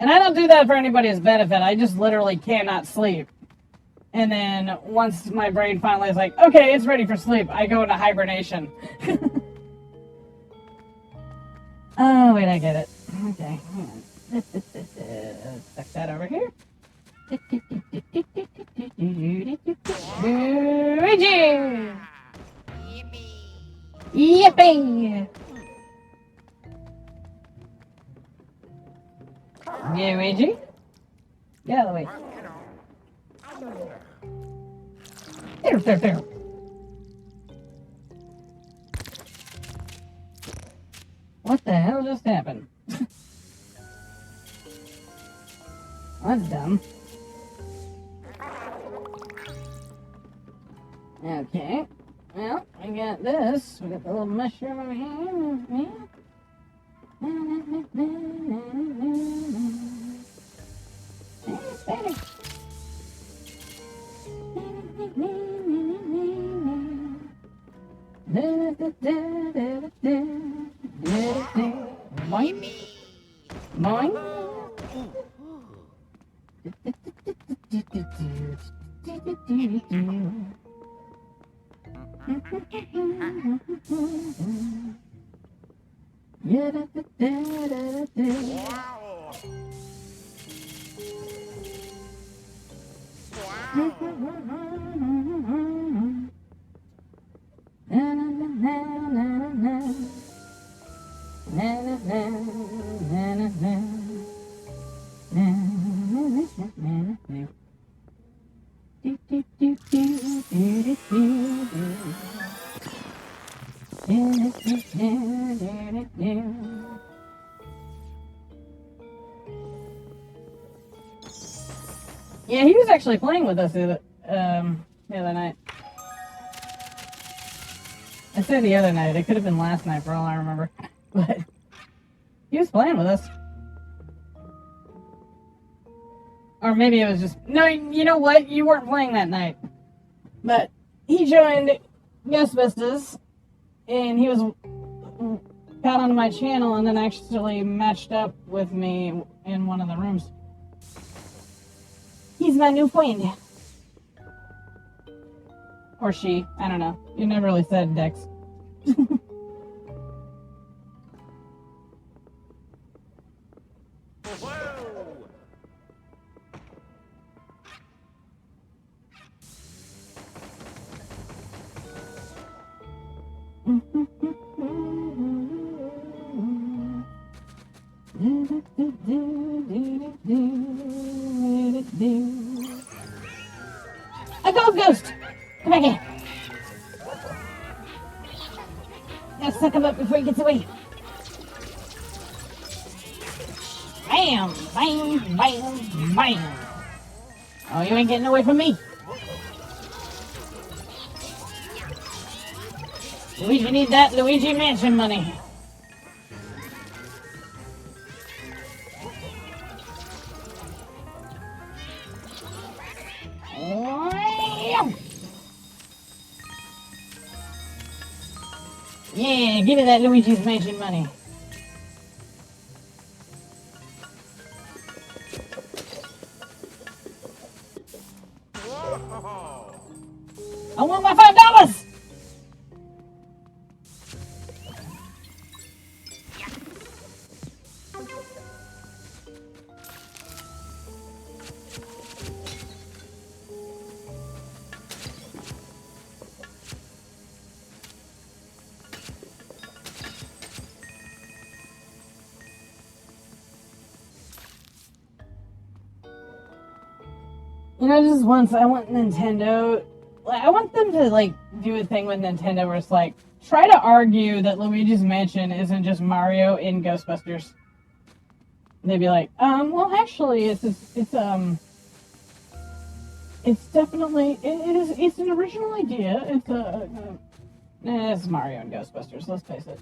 And I don't do that for anybody's benefit. I just literally cannot sleep. And then once my brain finally is like, okay, it's ready for sleep, I go into hibernation. Oh, wait, I get it. Okay, hang on. Stuck that over here. Luigi! There. What the hell just happened? That's dumb. Okay. Well, we got this. We got the little mushroom over here. Boing. Boing. Yeah, he was actually playing with us the other night. I said the other night. It could have been last night for all I remember. But he was playing with us. Or maybe it was just... No, you know what? You weren't playing that night. But he joined Ghostbusters, and he was got onto my channel and then actually matched up with me in one of the rooms. He's my new friend. Or she. I don't know. You never really said, Dex. A ghost! Come back here. Gotta suck him up before he gets away. Bam! Bam! Bam! Bam! Oh, you ain't getting away from me. Luigi need that Luigi Mansion money. Yeah, give me that Luigi's Mansion money. I want my $5! You know, just once I want Nintendo, like, I want them to, like, do a thing with Nintendo where it's like, try to argue that Luigi's Mansion isn't just Mario in Ghostbusters. And they'd be like, well, actually, it's definitely, it's an original idea. It's Mario in Ghostbusters, let's face it.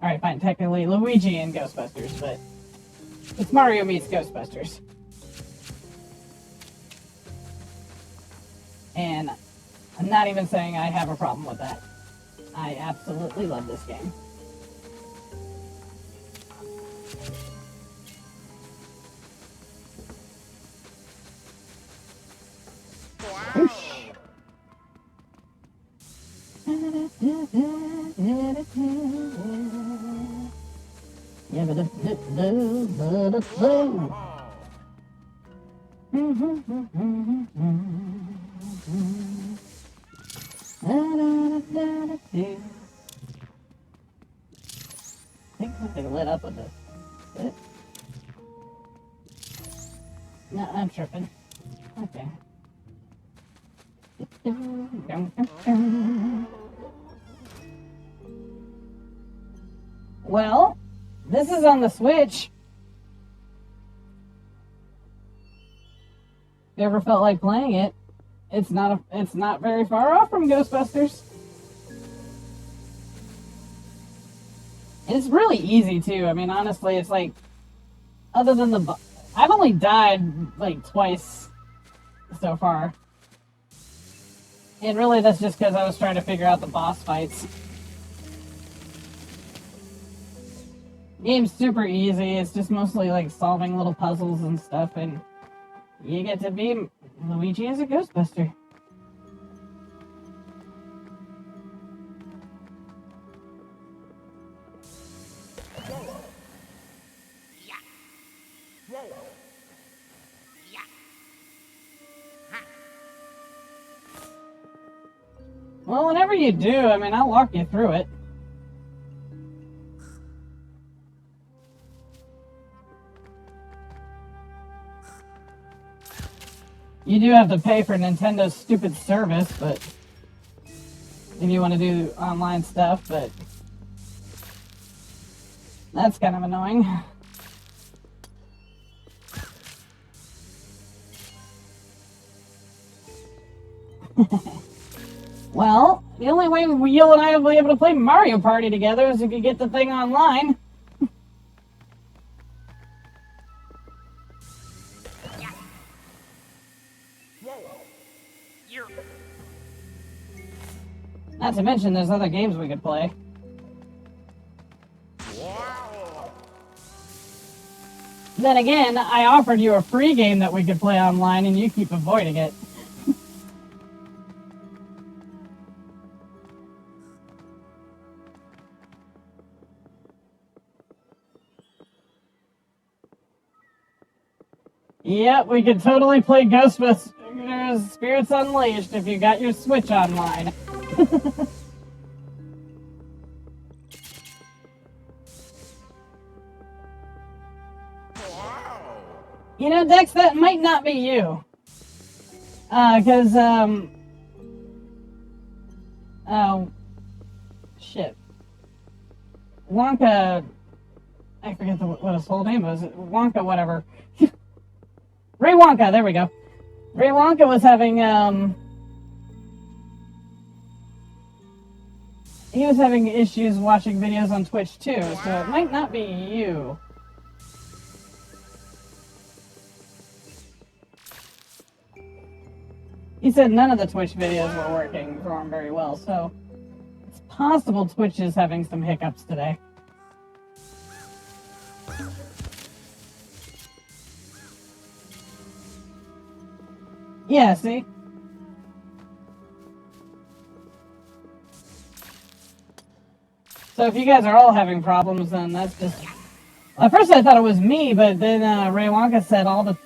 Alright, fine, technically Luigi in Ghostbusters, but it's Mario meets Ghostbusters. And I'm not even saying I have a problem with that. I absolutely love this game. I think something lit up with this. No, I'm tripping. Okay. Well, this is on the Switch. If you ever felt like playing it, it's not very far off from Ghostbusters. It's really easy too. I mean, honestly, it's like, other than I've only died like twice so far. And really that's just because I was trying to figure out the boss fights. Game's super easy. It's just mostly like solving little puzzles and stuff, and you get to be Luigi as a Ghostbuster. Well, whenever you do, I mean, I'll walk you through it. You do have to pay for Nintendo's stupid service, but if you want to do online stuff, but that's kind of annoying. Well, the only way you and I will be able to play Mario Party together is if you get the thing online. Not to mention, there's other games we could play. Then again, I offered you a free game that we could play online, and you keep avoiding it. Yep, we could totally play Ghostbusters Spirits Unleashed if you got your Switch online. You know, Dex, that might not be you. Because, oh, shit. Wonka, I forget what his whole name was. Wonka, whatever. Ray Wonka, there we go. Ray Wonka was having, he was having issues watching videos on Twitch too, so it might not be you. He said none of the Twitch videos were working for him very well, so it's possible Twitch is having some hiccups today. Yeah, see? So if you guys are all having problems, then that's just... At first I thought it was me, but then Ray Wonka said all the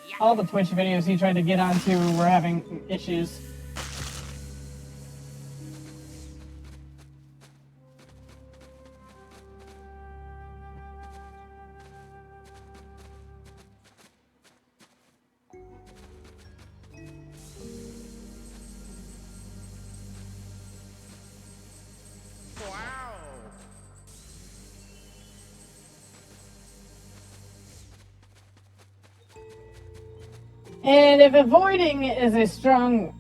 Twitch videos he tried to get onto were having issues. And if avoiding is a strong...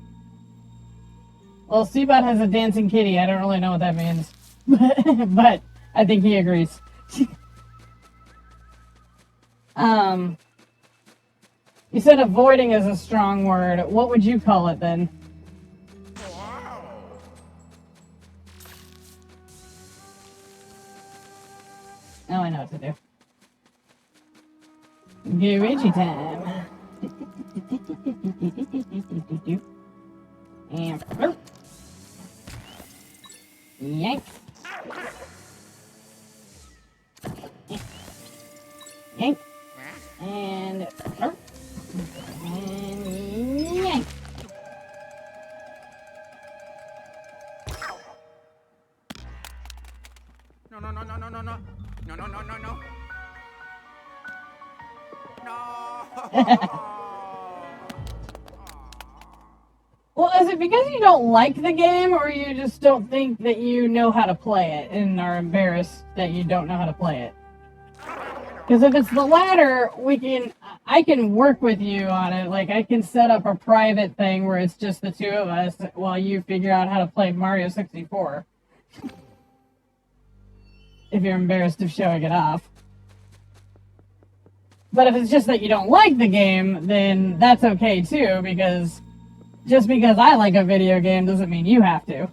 Well, Seabot has a dancing kitty. I don't really know what that means. But I think he agrees. You said avoiding is a strong word. What would you call it then? Now I know what to do. Luigi time. And burp. Yank. Yank. And burp. And yank. No, no, no, no, no, no, no. No, no, no, no, no. No. Well, is it because you don't like the game, or you just don't think that you know how to play it and are embarrassed that you don't know how to play it? Because if it's the latter, I can work with you on it. Like, I can set up a private thing where it's just the two of us while you figure out how to play Mario 64. If you're embarrassed of showing it off. But if it's just that you don't like the game, then that's okay too, because just because I like a video game doesn't mean you have to.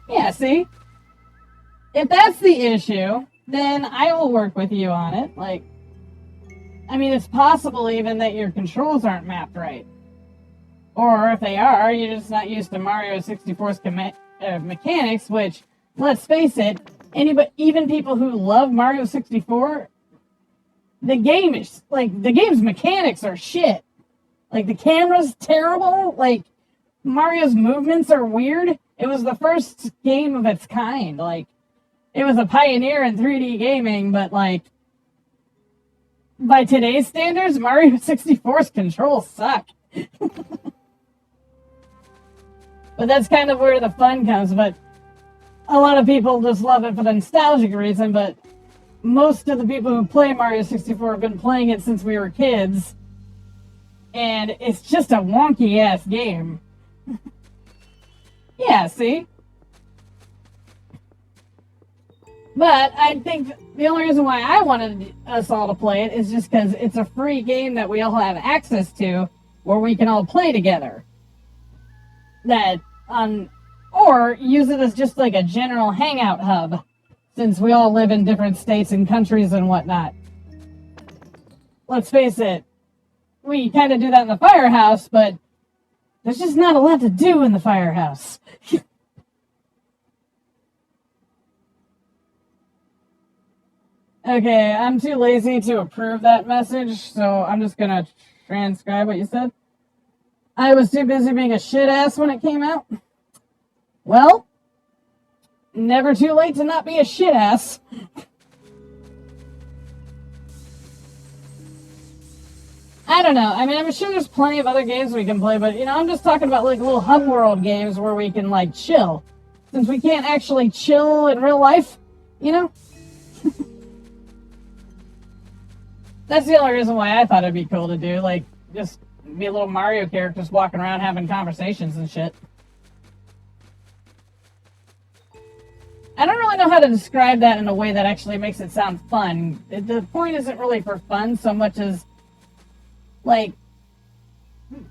Yeah, see? If that's the issue, then I will work with you on it. Like, I mean, it's possible even that your controls aren't mapped right. Or if they are, you're just not used to Mario 64's mechanics, which, let's face it, even people who love Mario 64, the game's mechanics are shit. Like, the camera's terrible. Like, Mario's movements are weird. It was the first game of its kind. Like, it was a pioneer in 3D gaming, but, like, by today's standards, Mario 64's controls suck. But that's kind of where the fun comes. But a lot of people just love it for the nostalgic reason, but most of the people who play Mario 64 have been playing it since we were kids, and it's just a wonky-ass game. Yeah, see? But I think the only reason why I wanted us all to play it is just because it's a free game that we all have access to, where we can all play together. Or use it as just like a general hangout hub, since we all live in different states and countries and whatnot. Let's face it, we kind of do that in the firehouse, but there's just not a lot to do in the firehouse. Okay, I'm too lazy to approve that message, so I'm just gonna transcribe what you said. I was too busy being a shit ass when it came out. Well, never too late to not be a shit ass. I don't know. I mean, I'm sure there's plenty of other games we can play, but, you know, I'm just talking about, like, little hub world games where we can, like, chill. Since we can't actually chill in real life, you know? That's the only reason why I thought it'd be cool to do. Like, just be little Mario characters walking around having conversations and shit. I don't really know how to describe that in a way that actually makes it sound fun. The point isn't really for fun so much as, like,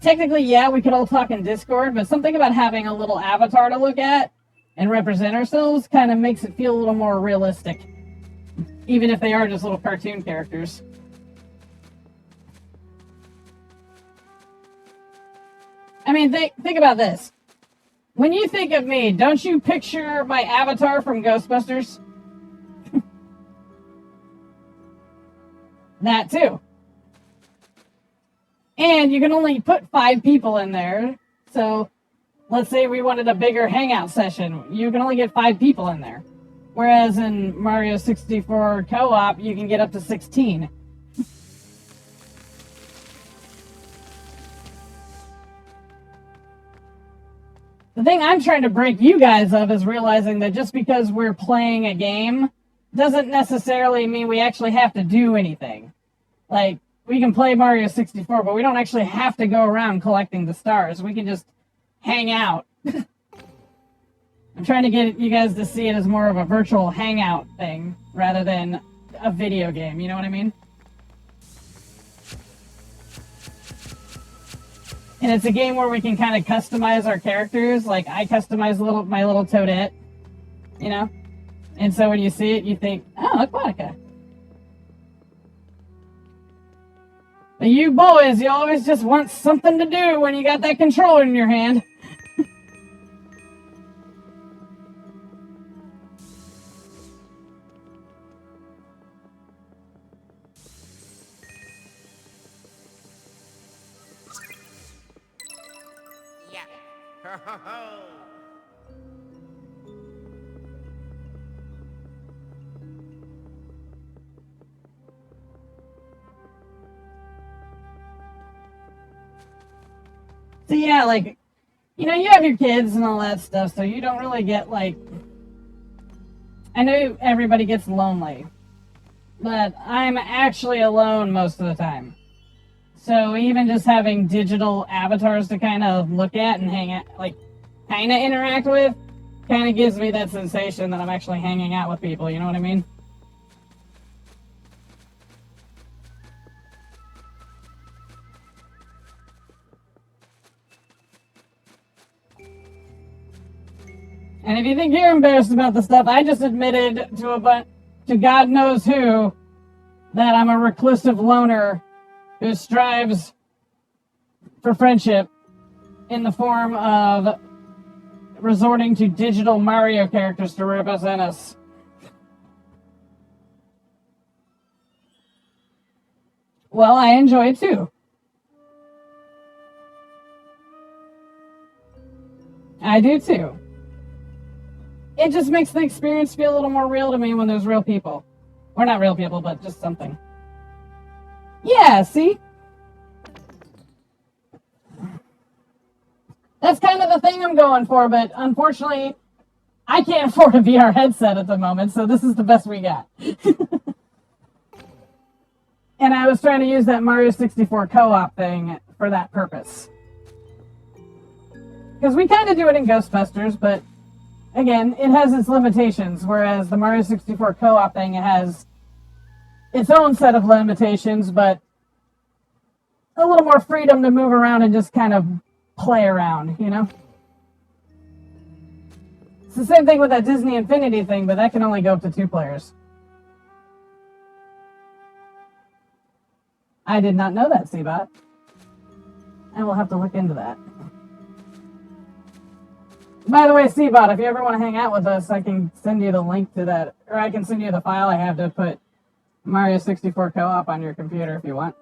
technically, yeah, we could all talk in Discord, but something about having a little avatar to look at and represent ourselves kind of makes it feel a little more realistic. Even if they are just little cartoon characters. I mean, think about this. When you think of me, don't you picture my avatar from Ghostbusters? That too. And you can only put 5 people in there. So, let's say we wanted a bigger hangout session. You can only get 5 people in there. Whereas in Mario 64 co-op, you can get up to 16. The thing I'm trying to break you guys of is realizing that just because we're playing a game doesn't necessarily mean we actually have to do anything. Like, we can play Mario 64, but we don't actually have to go around collecting the stars. We can just hang out. I'm trying to get you guys to see it as more of a virtual hangout thing rather than a video game, you know what I mean? And it's a game where we can kind of customize our characters. Like, I customize my little Toadette, you know? And so when you see it, you think, oh, Aquatica. But you boys, you always just want something to do when you got that controller in your hand. Yeah. Ho, ho, ho. So yeah, like, you know, you have your kids and all that stuff, so you don't really get, like... I know everybody gets lonely, but I'm actually alone most of the time. So even just having digital avatars to kind of look at and hang out, like, kind of interact with, kind of gives me that sensation that I'm actually hanging out with people, you know what I mean? And if you think you're embarrassed about the stuff, I just admitted to God knows who that I'm a reclusive loner who strives for friendship in the form of resorting to digital Mario characters to represent us. Well, I enjoy it too. I do too. It just makes the experience feel a little more real to me when there's real people. Or not real people, but just something. Yeah, see? That's kind of the thing I'm going for, but unfortunately, I can't afford a VR headset at the moment, so this is the best we got. And I was trying to use that Mario 64 co-op thing for that purpose. Because we kind of do it in Ghostbusters, but again, it has its limitations, whereas the Mario 64 co-op thing, it has its own set of limitations, but a little more freedom to move around and just kind of play around, you know? It's the same thing with that Disney Infinity thing, but that can only go up to 2 players. I did not know that, Seabot. I will have to look into that. By the way, Seabot, if you ever want to hang out with us, I can send you the link to that, or I can send you the file I have to put Mario 64 co-op on your computer if you want.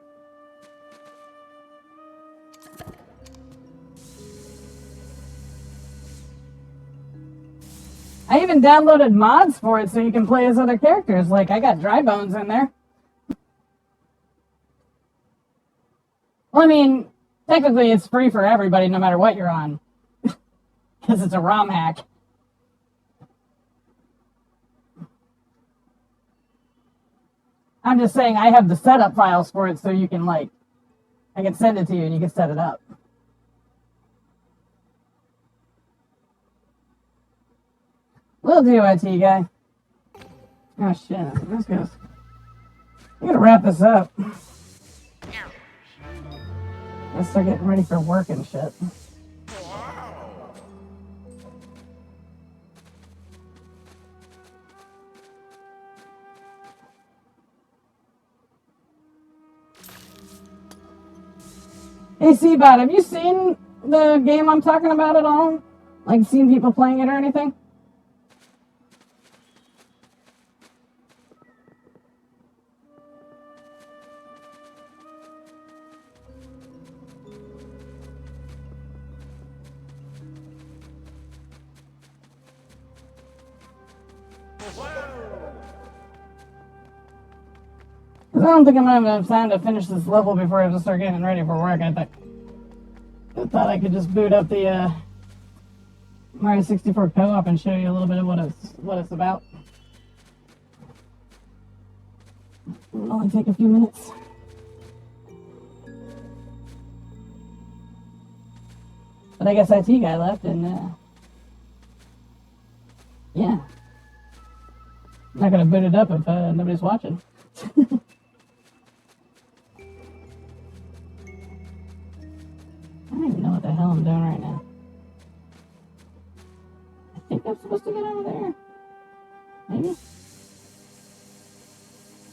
I even downloaded mods for it so you can play as other characters. Like, I got Dry Bones in there. Well, I mean, technically it's free for everybody no matter what you're on. Because it's a ROM hack. I'm just saying I have the setup files for it so you can, like, I can send it to you and you can set it up. Will do, IT guy. Oh shit, this goes. I'm gonna wrap this up. Let's start getting ready for work and shit. Hey Seabot, have you seen the game I'm talking about at all? Like, seen people playing it or anything? Because I don't think I'm going to have enough time to finish this level before I have to start getting ready for work. I thought I could just boot up the Mario 64 co-op and show you a little bit of what it's about. It'll only take a few minutes. But I guess IT guy left and yeah. I'm not going to boot it up if nobody's watching. I don't even know what the hell I'm doing right now. I think I'm supposed to get over there. Maybe?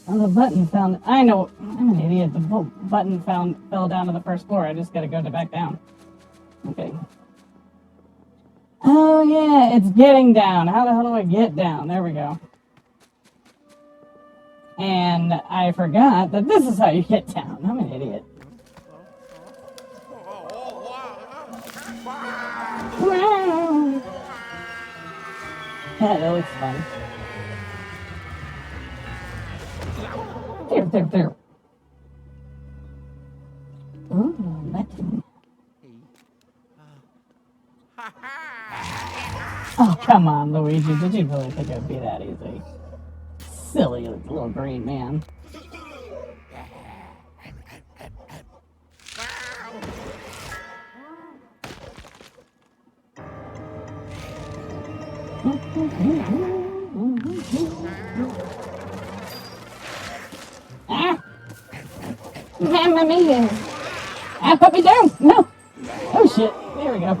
Oh, the button found... I know. I'm an idiot. The button fell down to the first floor. I just gotta go back down. Okay. Oh, yeah. It's getting down. How the hell do I get down? There we go. And I forgot that this is how you get down. I'm an idiot. Yeah, that looks fun. There. Ooh, button. Oh, come on, Luigi. Did you really think it would be that easy? Silly little green man. Ah! Mamma mia! Ah, put me down! No! Oh shit! There we go.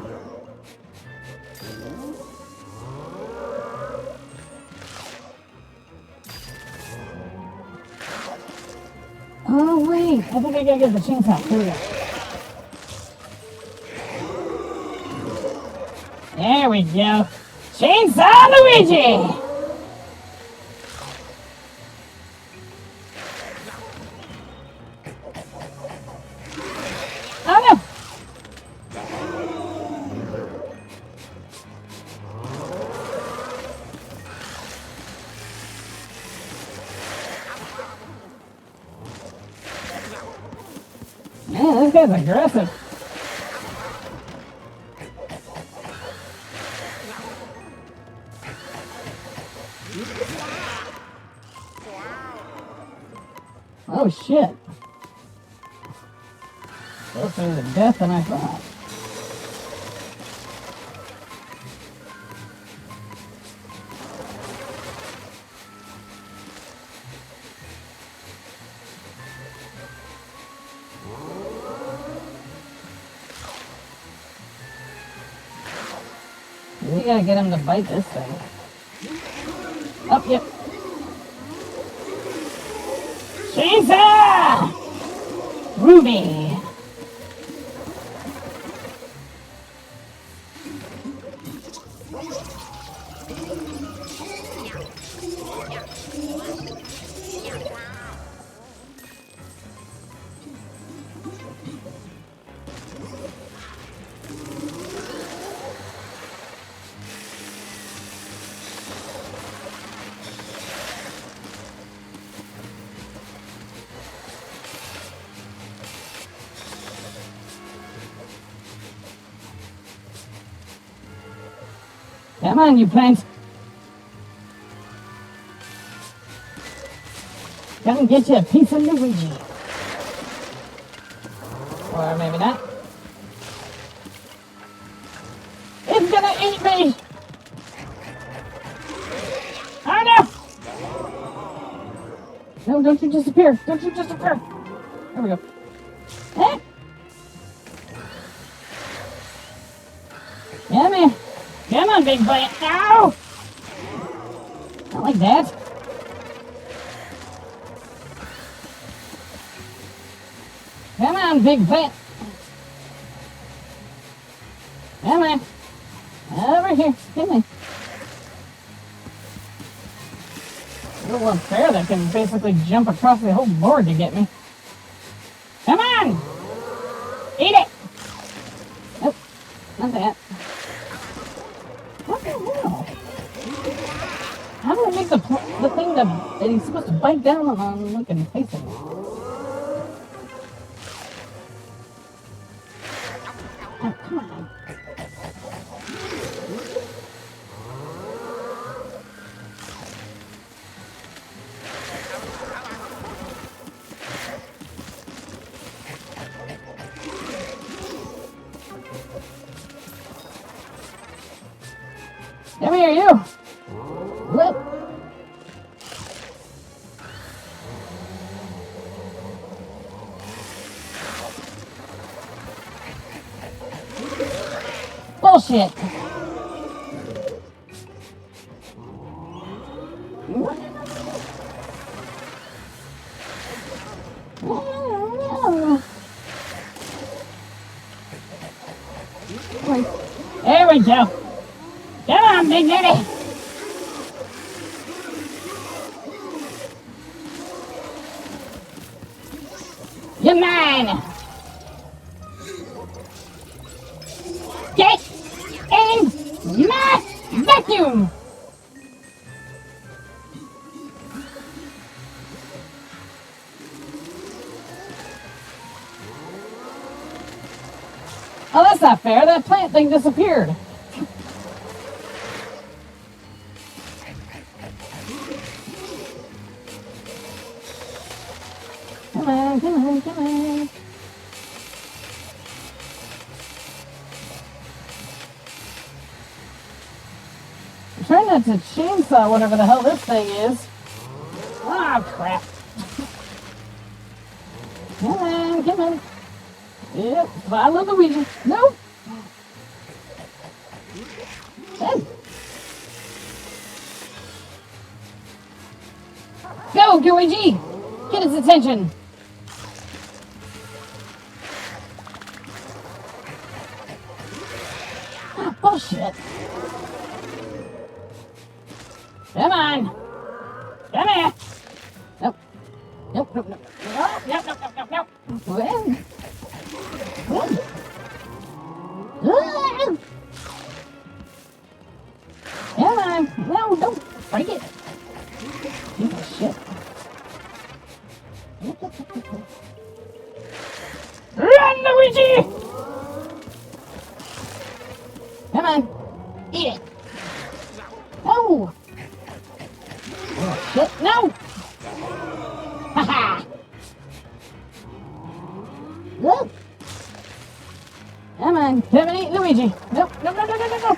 Oh wait, I think I gotta get the chainsaw. Here we go. There we go. Chainsaw Luigi! Oh no! Man, this guy's aggressive. Oh shit. Closer to death than I thought. We gotta get him to bite this thing. Oh, yep. Chainsaw! Ruby! Come on, you plants. Come and get you a piece of Luigi. Or maybe not. It's gonna eat me! Oh no! No, don't you disappear! Don't you disappear! There we go. Eh? Come here. Come on, big boy. Ow! Not like that. Come on, big boy. Come on. Over here. Come on. Little unfair that can basically jump across the whole board to get me. Come on! Eat it! Nope. Not that. What the hell? How do I make the thing that he's supposed to bite down on looking face of it? Oh, come on. Come here, you! What? Bullshit! There we go! Come on, big daddy! You're mine! Get in my vacuum! Oh, that's not fair. That plant thing disappeared. try not to chainsaw whatever the hell this thing is. Ah, crap. Come on, come on. Yep, follow Luigi. No. Hey. Go, Luigi! Get his attention! Ah, bullshit! Come on! Come here! Nope. Nope, nope, nope. Nope, nope, nope, nope, nope. When? Come on! No, don't break it! Piece of shit. Run, Luigi! Come on, eat it. No! Oh, shit, no! Haha! Look! Come on, eat Luigi! Nope, no, no, no, no, no, no!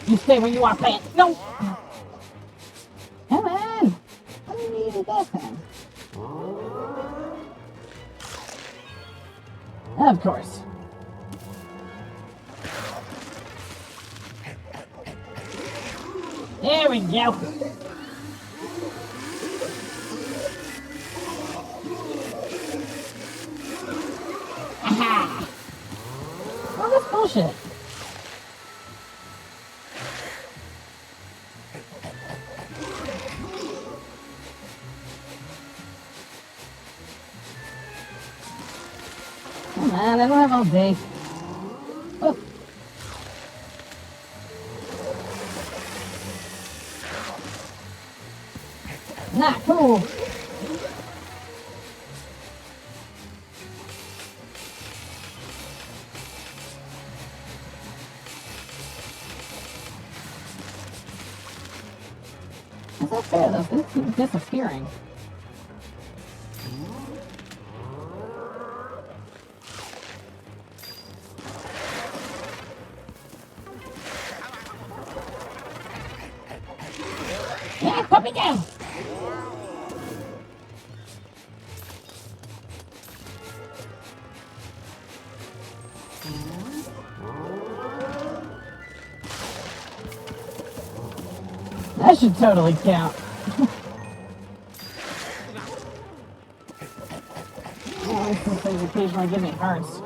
You stay where you are, plant. No! Come on! What do you need that time? Of course. There we go. Aha! All this bullshit. Come on, I don't have all day. Oh. Not cool. Is that fair though? This keeps disappearing. Yeah, put me down! That should totally count. Oh, these things occasionally give me hearts.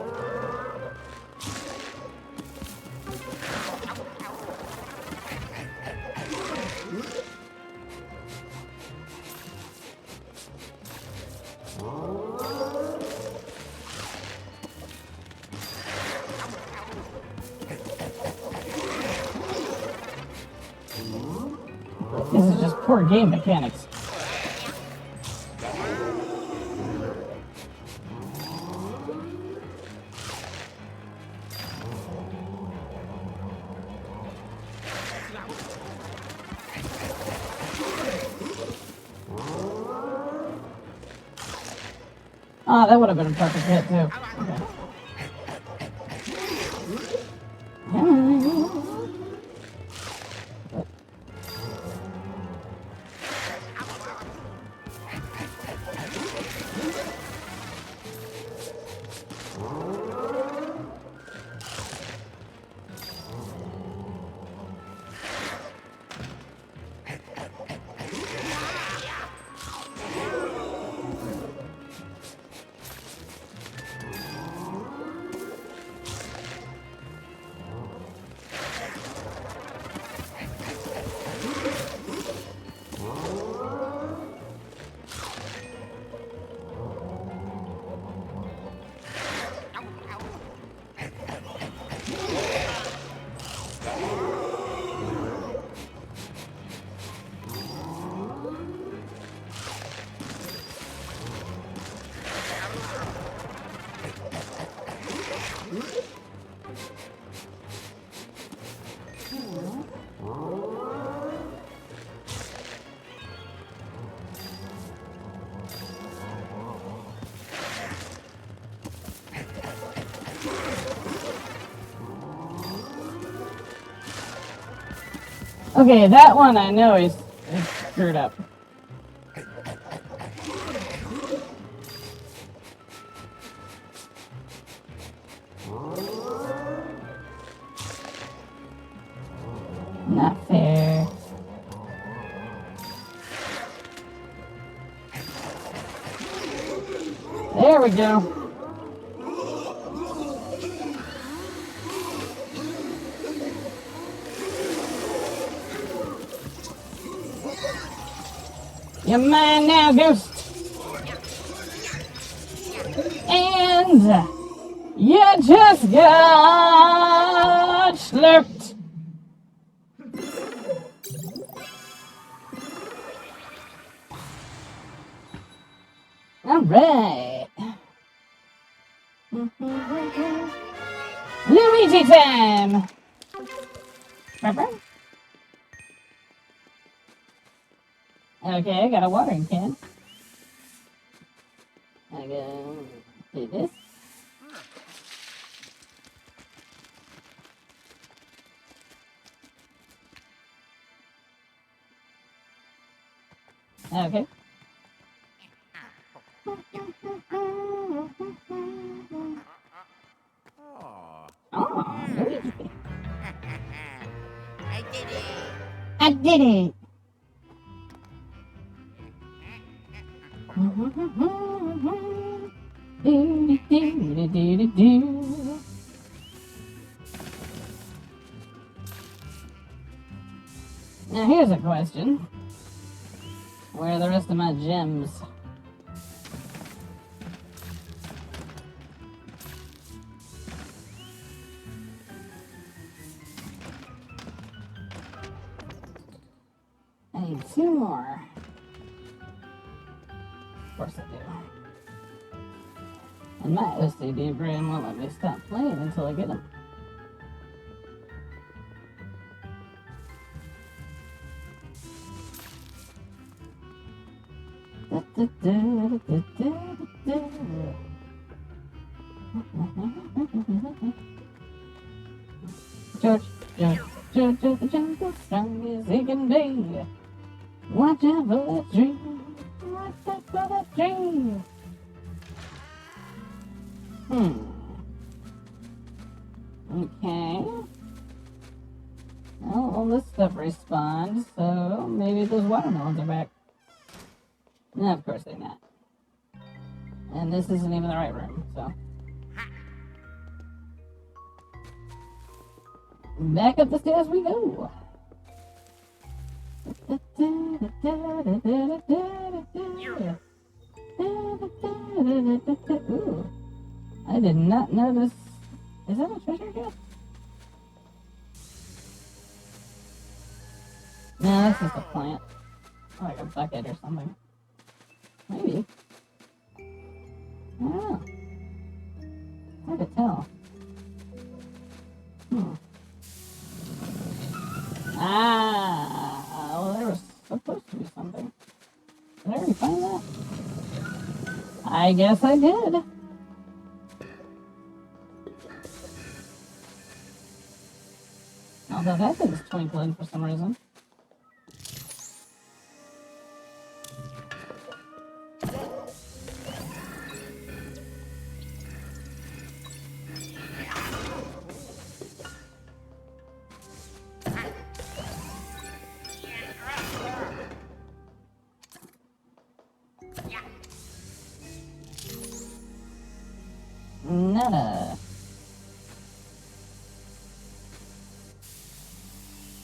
This is just poor game mechanics. Oh, that would have been a perfect hit too. Okay. Okay, that one I know is screwed up. Not fair. There we go. You're mine now, ghost. And you just got slurped. All right. Luigi time. Okay, I got a watering can. I go do this. Okay. Oh, Luigi. I did it. I did it. Now here's a question. Where are the rest of my gems? I need 2 more. Of course I do. And my OCD brain won't let me stop playing until I get them. George, the jungle, strong as he can be. Watch out for that dream. Watch out for that dream. Okay. Well, all this stuff respawned, so maybe those watermelons are back. No, of course they're not. And this isn't even the right room, so. Back up the stairs we go. Ooh, I did not notice. Is that a treasure chest? No, that's just a plant. Like a bucket or something. Maybe. I don't know. Hard to tell. Ah, well, there was supposed to be something. Did I already find that? I guess I did. Although that thing's twinkling for some reason. Nada.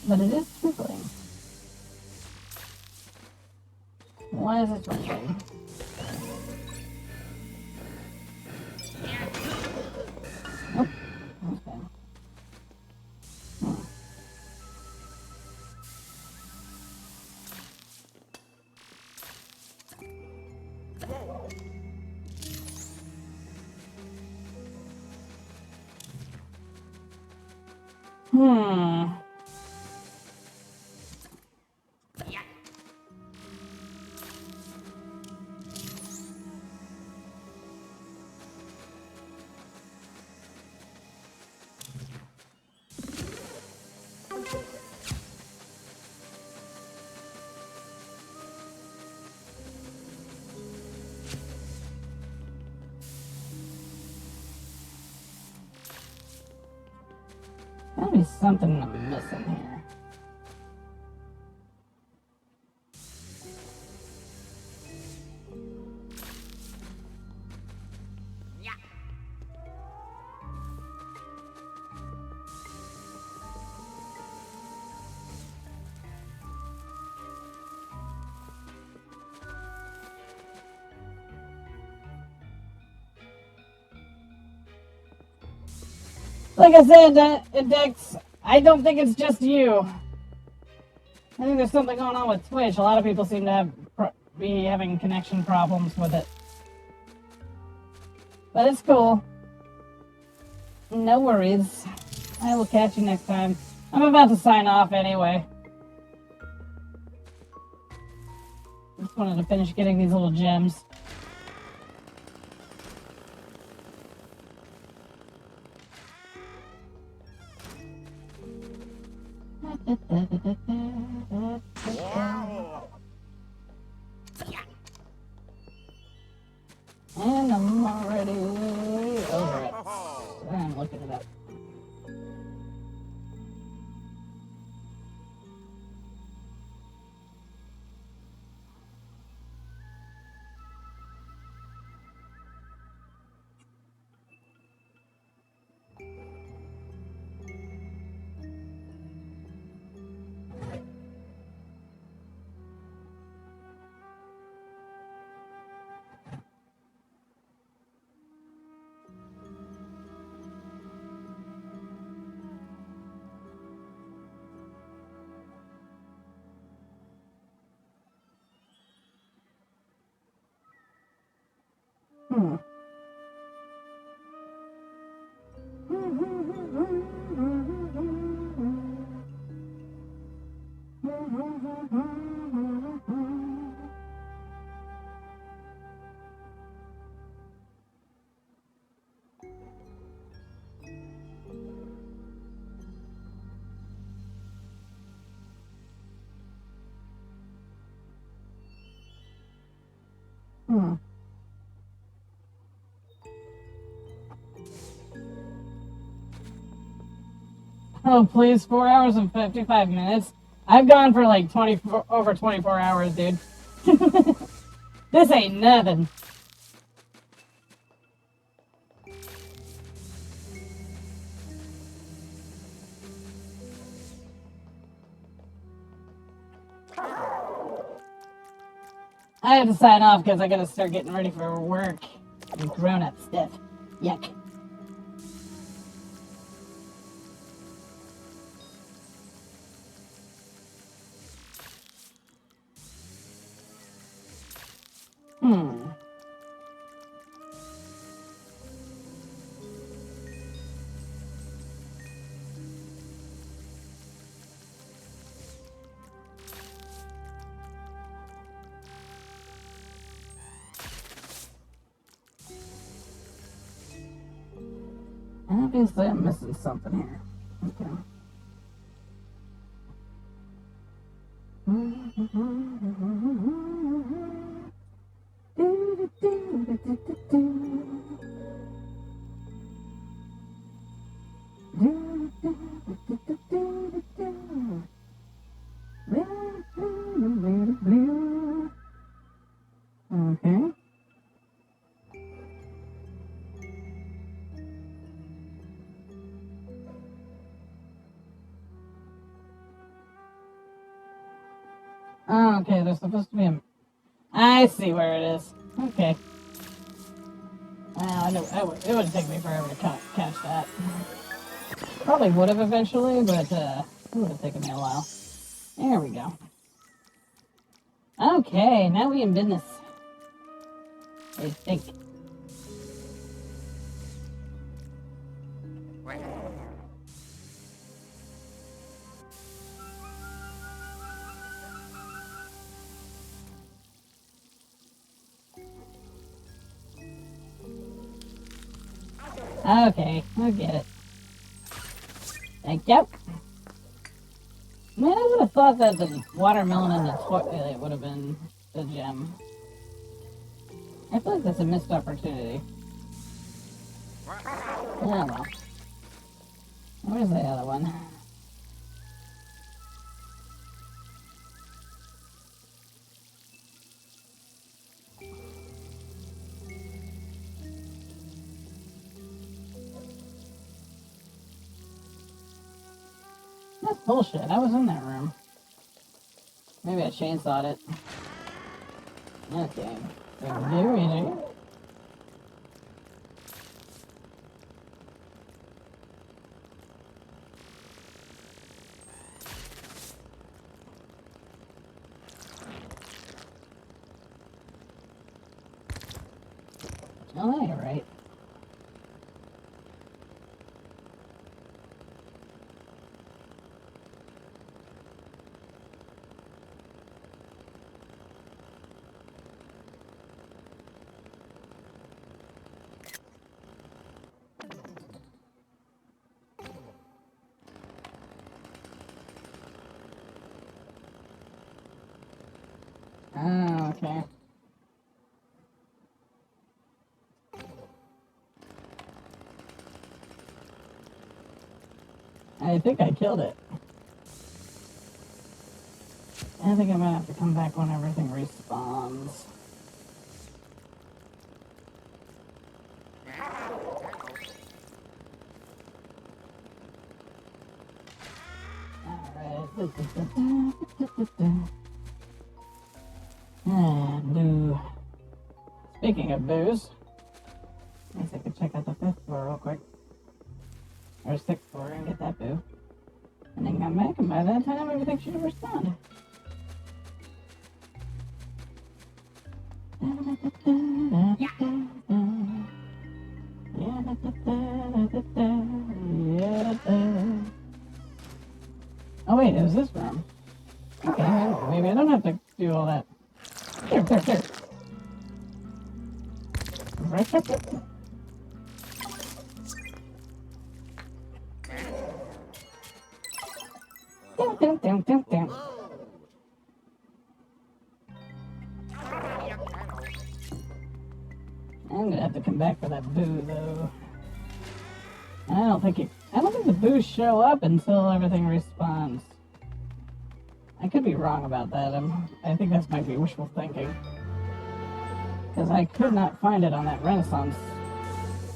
But it is twinkling. Why is it twinkling? Nope. Okay. Hmm. Gotta be something I'm missing here. Yeah. Like I said, Dex, I don't think it's just you. I think there's something going on with Twitch. A lot of people seem to be having connection problems with it. But it's cool. No worries. I will catch you next time. I'm about to sign off anyway. Just wanted to finish getting these little gems. Wow. Yeah. And I'm already over it. I'm looking it up. Oh, please, 4 hours and 55 minutes. I've gone for like over 24 hours, dude. This ain't nothing. I have to sign off because I gotta start getting ready for work and grown-up stuff. Yuck. Obviously, I'm missing something here. Okay. Okay. Oh, okay, there's supposed to be a... I see where it is. Okay. I know it would take me forever to catch that. Probably would have eventually, but it would have taken me a while. There we go. Okay, now we in business. I think. Okay, I get it. Thank you. Man, I would have thought that the watermelon and the toilet would have been the gem. I feel like that's a missed opportunity. Oh well. Where's the other one? That's bullshit. I was in that room. Maybe I chainsawed it. Okay. Luigi. Oh, you're right. Oh, okay. I think I killed it. I think I'm gonna have to come back when everything respawns. Alright. Ah, boo. Speaking of boos, I guess I could check out the 5th floor real quick. Or 6th floor and get that boo. And then come back, and by that time everything should have responded. Oh wait, it was this room. Okay, maybe I don't have to do all that. There. Right up there. Dum. I'm gonna have to come back for that boo though. I don't think the boos show up until everything respawns. I could be wrong about that. I think that might be wishful thinking. Because I could not find it on that Renaissance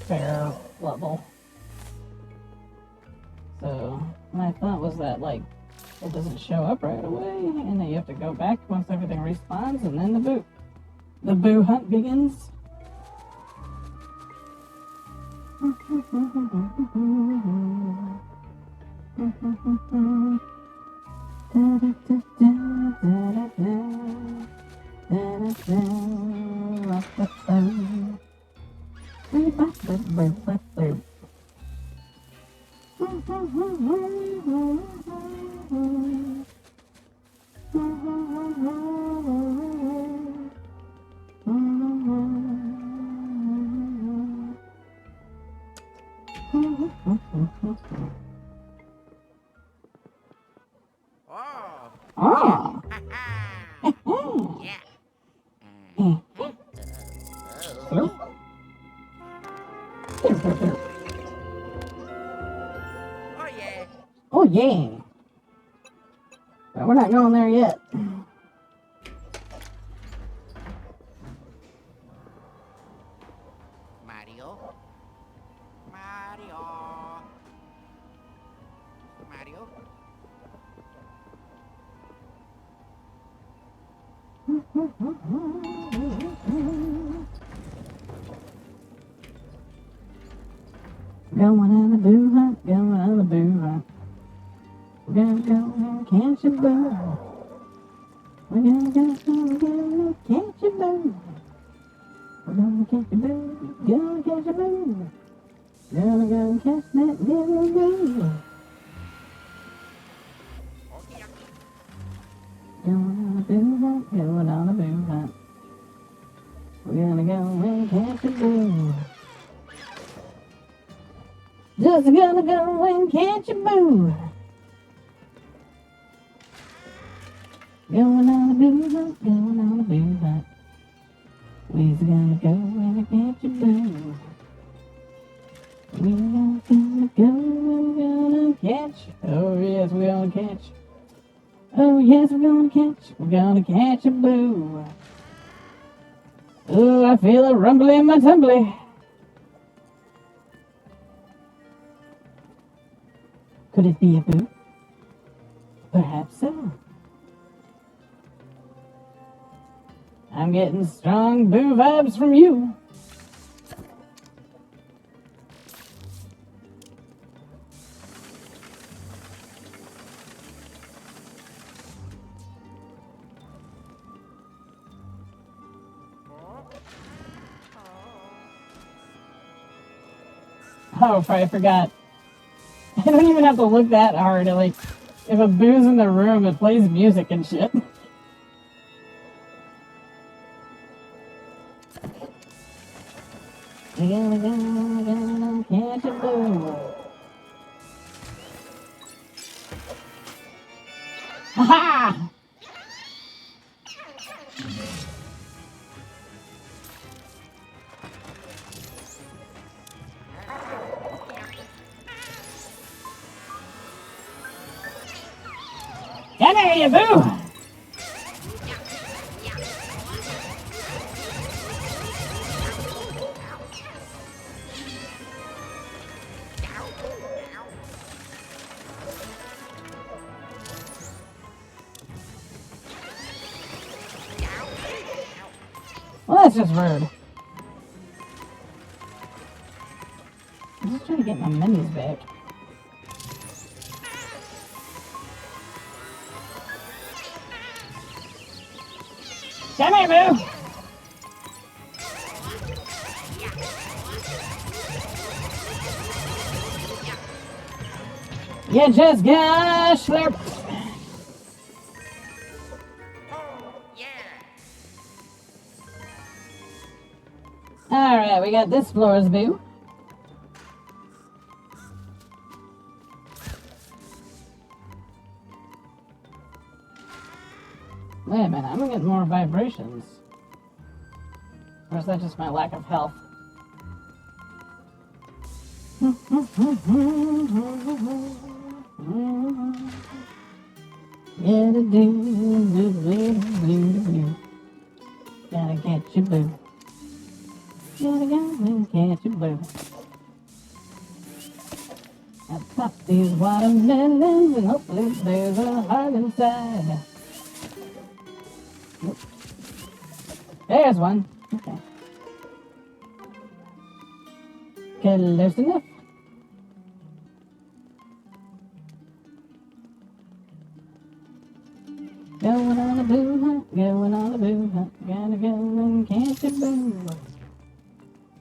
fair level. So, my thought was that, like, it doesn't show up right away, and then you have to go back once everything respawns, and then the boo hunt begins. Oh. Yeah. Oh yeah. Oh yeah. But we're not going there yet. Mario. Going on the boo hunt, going on the boo hunt. We're gonna go and catch a boo. We're gonna go and catch a boo. We're gonna catch a boo, gonna catch a boo. Gonna go and catch that little boo. Going on a boo hunt, going on a boo hunt. We're gonna go and catch a boo. Just gonna go and catch a boo. Going on a boo hunt, going on a boo hunt. We're gonna go and catch a boo. We're gonna go and catch. Oh yes, we're gonna catch. Oh yes, we're gonna catch. We're gonna catch a boo. Oh, I feel a rumble in my tumbly. Could it be a boo? Perhaps so. I'm getting strong boo vibes from you. Oh, I forgot. I don't even have to look that hard. Like, if a boo's in the room, it plays music and shit. We're gonna catch a boo. Ha-ha! Come here, you boo! Well, that's just rude. I'm just trying to get my minis back. Come here, boo! You just got slurped. Alright, we got this floor's boo. Wait a minute, I'm getting more vibrations. Or is that just my lack of health? Yeah, gotta catch your boo. Gotta go and catch your boo. I pop these watermelons and hopefully there's a heart inside. Nope. There's one. Okay. Close enough. Going on a boo hunt, going on a boo hunt, gotta go and catch a boo.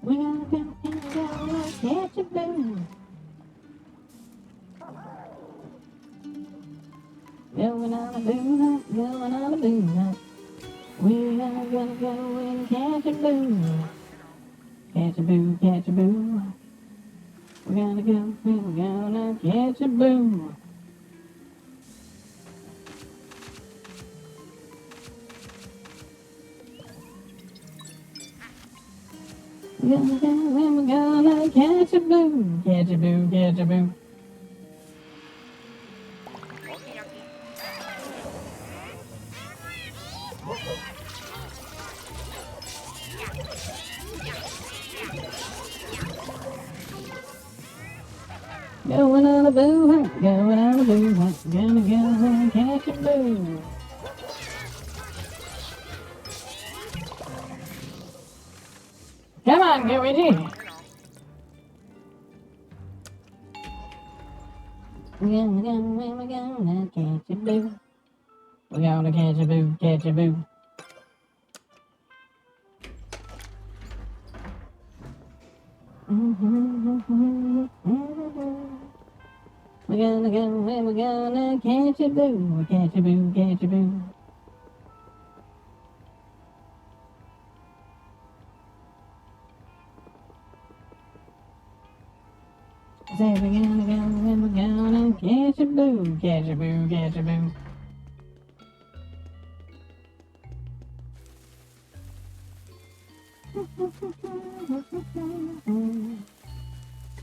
We gotta go and catch a boo. Going on a boo hunt, going on a boo hunt. We gotta go and catch a boo. Catch a boo, catch a boo. We're gonna go, we're gonna catch a boo. We're gonna go and we're gonna catch a boo. Catch a boo, catch a boo. Going on a boo hunt, going on a boo hunt, gonna go and catch a boo. Come on, Luigi. We're gonna catch a boo. We're gonna catch a boo, catch a boo. We're gonna go and we're gonna catch a boo, catch a boo, catch a boo. Say we're gonna go and we're gonna catch a boo, catch a boo, catch a boo.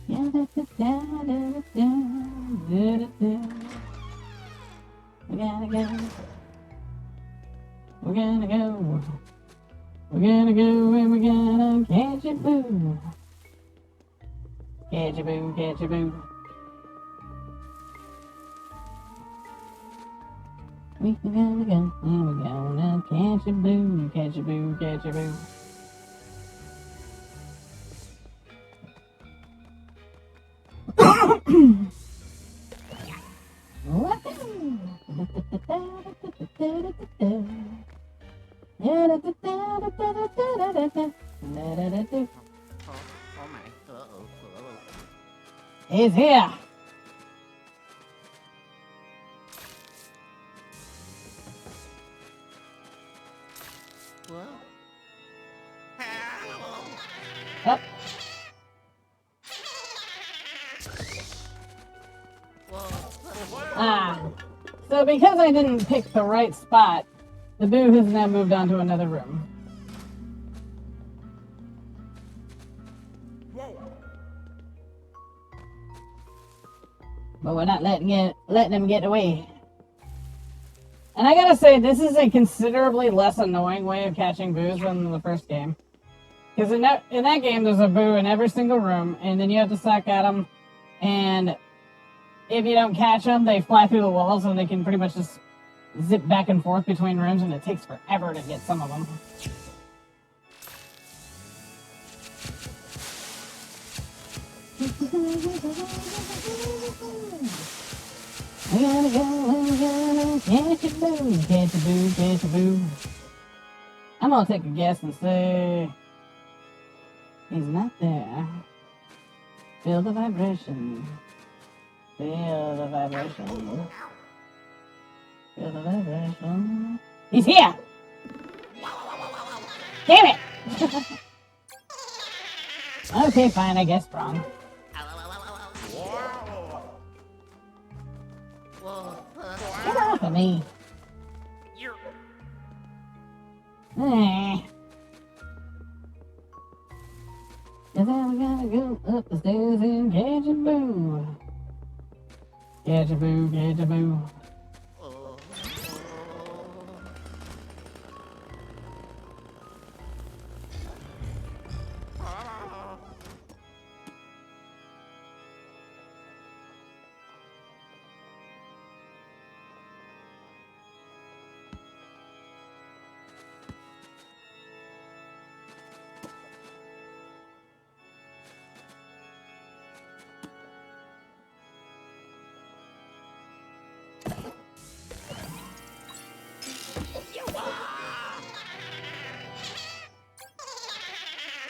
Yeah, We gotta go. We're gonna go. We're gonna go and we're gonna catch a boo. Catch a boo, catch a boo. We're gonna go and we're gonna catch a boo, catch a boo, catch a boo. Oh my. He's here. Whoa. Up. Ah. So because I didn't pick the right spot, the boo has now moved on to another room. But we're not letting him get away. And I gotta say, this is a considerably less annoying way of catching boos than the first game. Because in that game, there's a boo in every single room, and then you have to suck at them, and if you don't catch them, they fly through the walls, and they can pretty much just zip back and forth between rooms, and it takes forever to get some of them. We gotta go, we gotta catch a boo, catch a boo, catch a boo. I'm gonna take a guess and say he's not there. Feel the vibration. Feel the vibration. Feel the vibration. He's here! Damn it! Okay, fine, I guess wrong. Get off of me. Eh. Cause then we gotta go up the stairs and catch a boo. Catch a boo, catch a boo.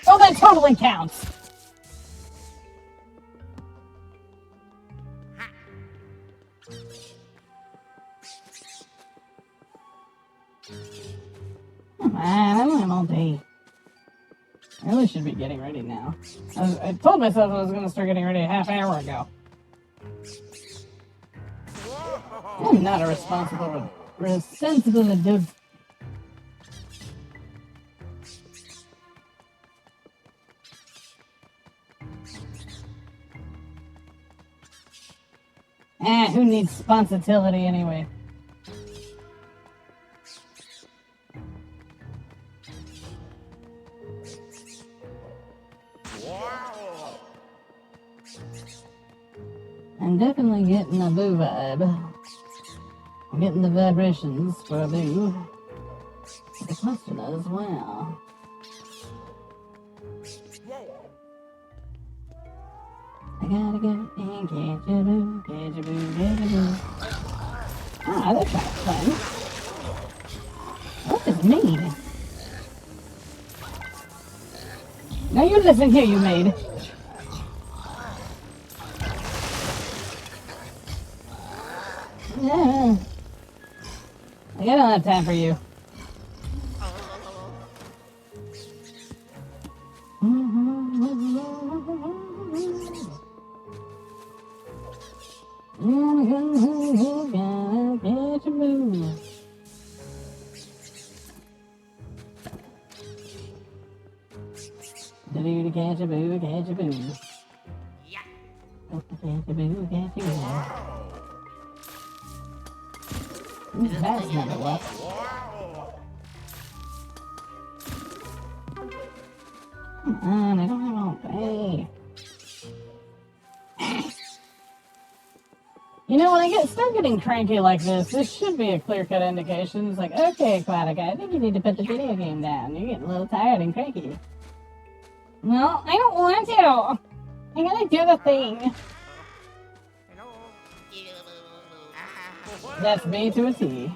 Oh, that totally counts. Come on, I don't have all day. I really should be getting ready now. I told myself I was going to start getting ready a half hour ago. I'm not a sensible adult. Who needs sponsibility anyway? I'm definitely getting a boo vibe. I'm getting the vibrations for a boo. The question is, well... I gotta go and catch a boo, catch a boo, catch a boo. Ah, that's kind of fun. What is mean? Now you listen here, you maid. Yeah. I don't have time for you. Catch a boo. To catch a boo, catch a boo. Yeah. That's never left. Come on, I don't have all day. You know, when I start getting cranky like this should be a clear-cut indication. It's like, okay, Aquatica, I think you need to put the video game down. You're getting a little tired and cranky. No, I don't want to. I gotta do the thing. That's me to a T.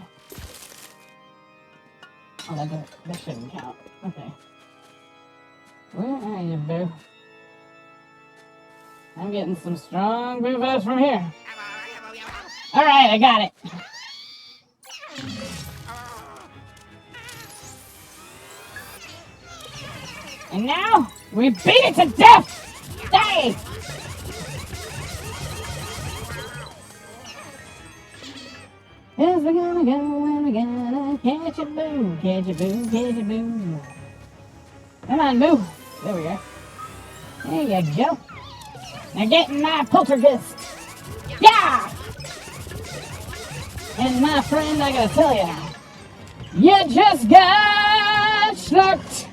Oh, that shouldn't count. Okay. Where are you, boo? I'm getting some strong boo vibes from here. Alright, I got it. And now, we beat it to death! Die! Cause we're gonna go and we're gonna catch a boo, catch a boo, catch a boo. Come on, boo. There we go. There you go. Now get in my poltergeist. Yeah! And my friend, I gotta tell ya, you just got schlucked.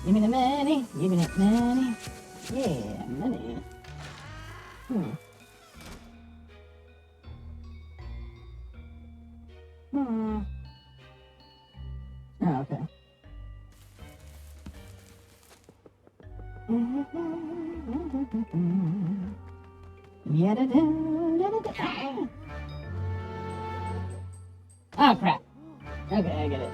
Give me the money, give me that money. Yeah, money. Oh, okay. Oh, crap. Okay, I get it.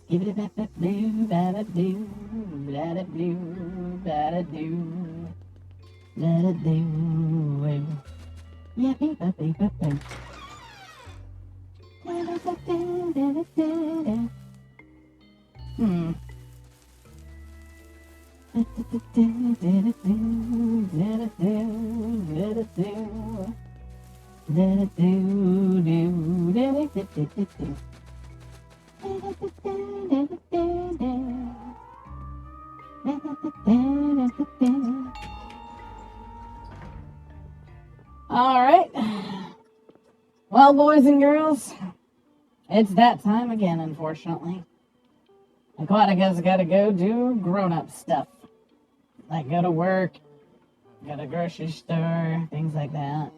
Give it a bap blue, bada blue, bada blue, bada blue, bada blue. Yeah, beep, beep, beep, beep. All right. Well, boys and girls, it's that time again, unfortunately. Aquatica's got to go do grown-up stuff. Like go to work, go to grocery store, things like that.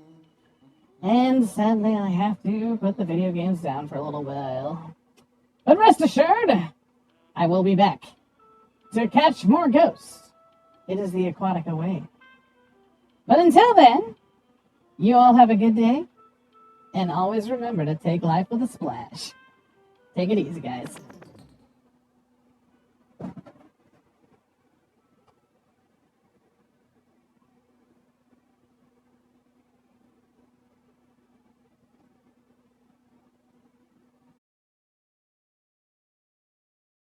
And sadly, I have to put the video games down for a little while. But rest assured, I will be back to catch more ghosts. It is the Aquatica way. But until then, you all have a good day. And always remember to take life with a splash. Take it easy, guys.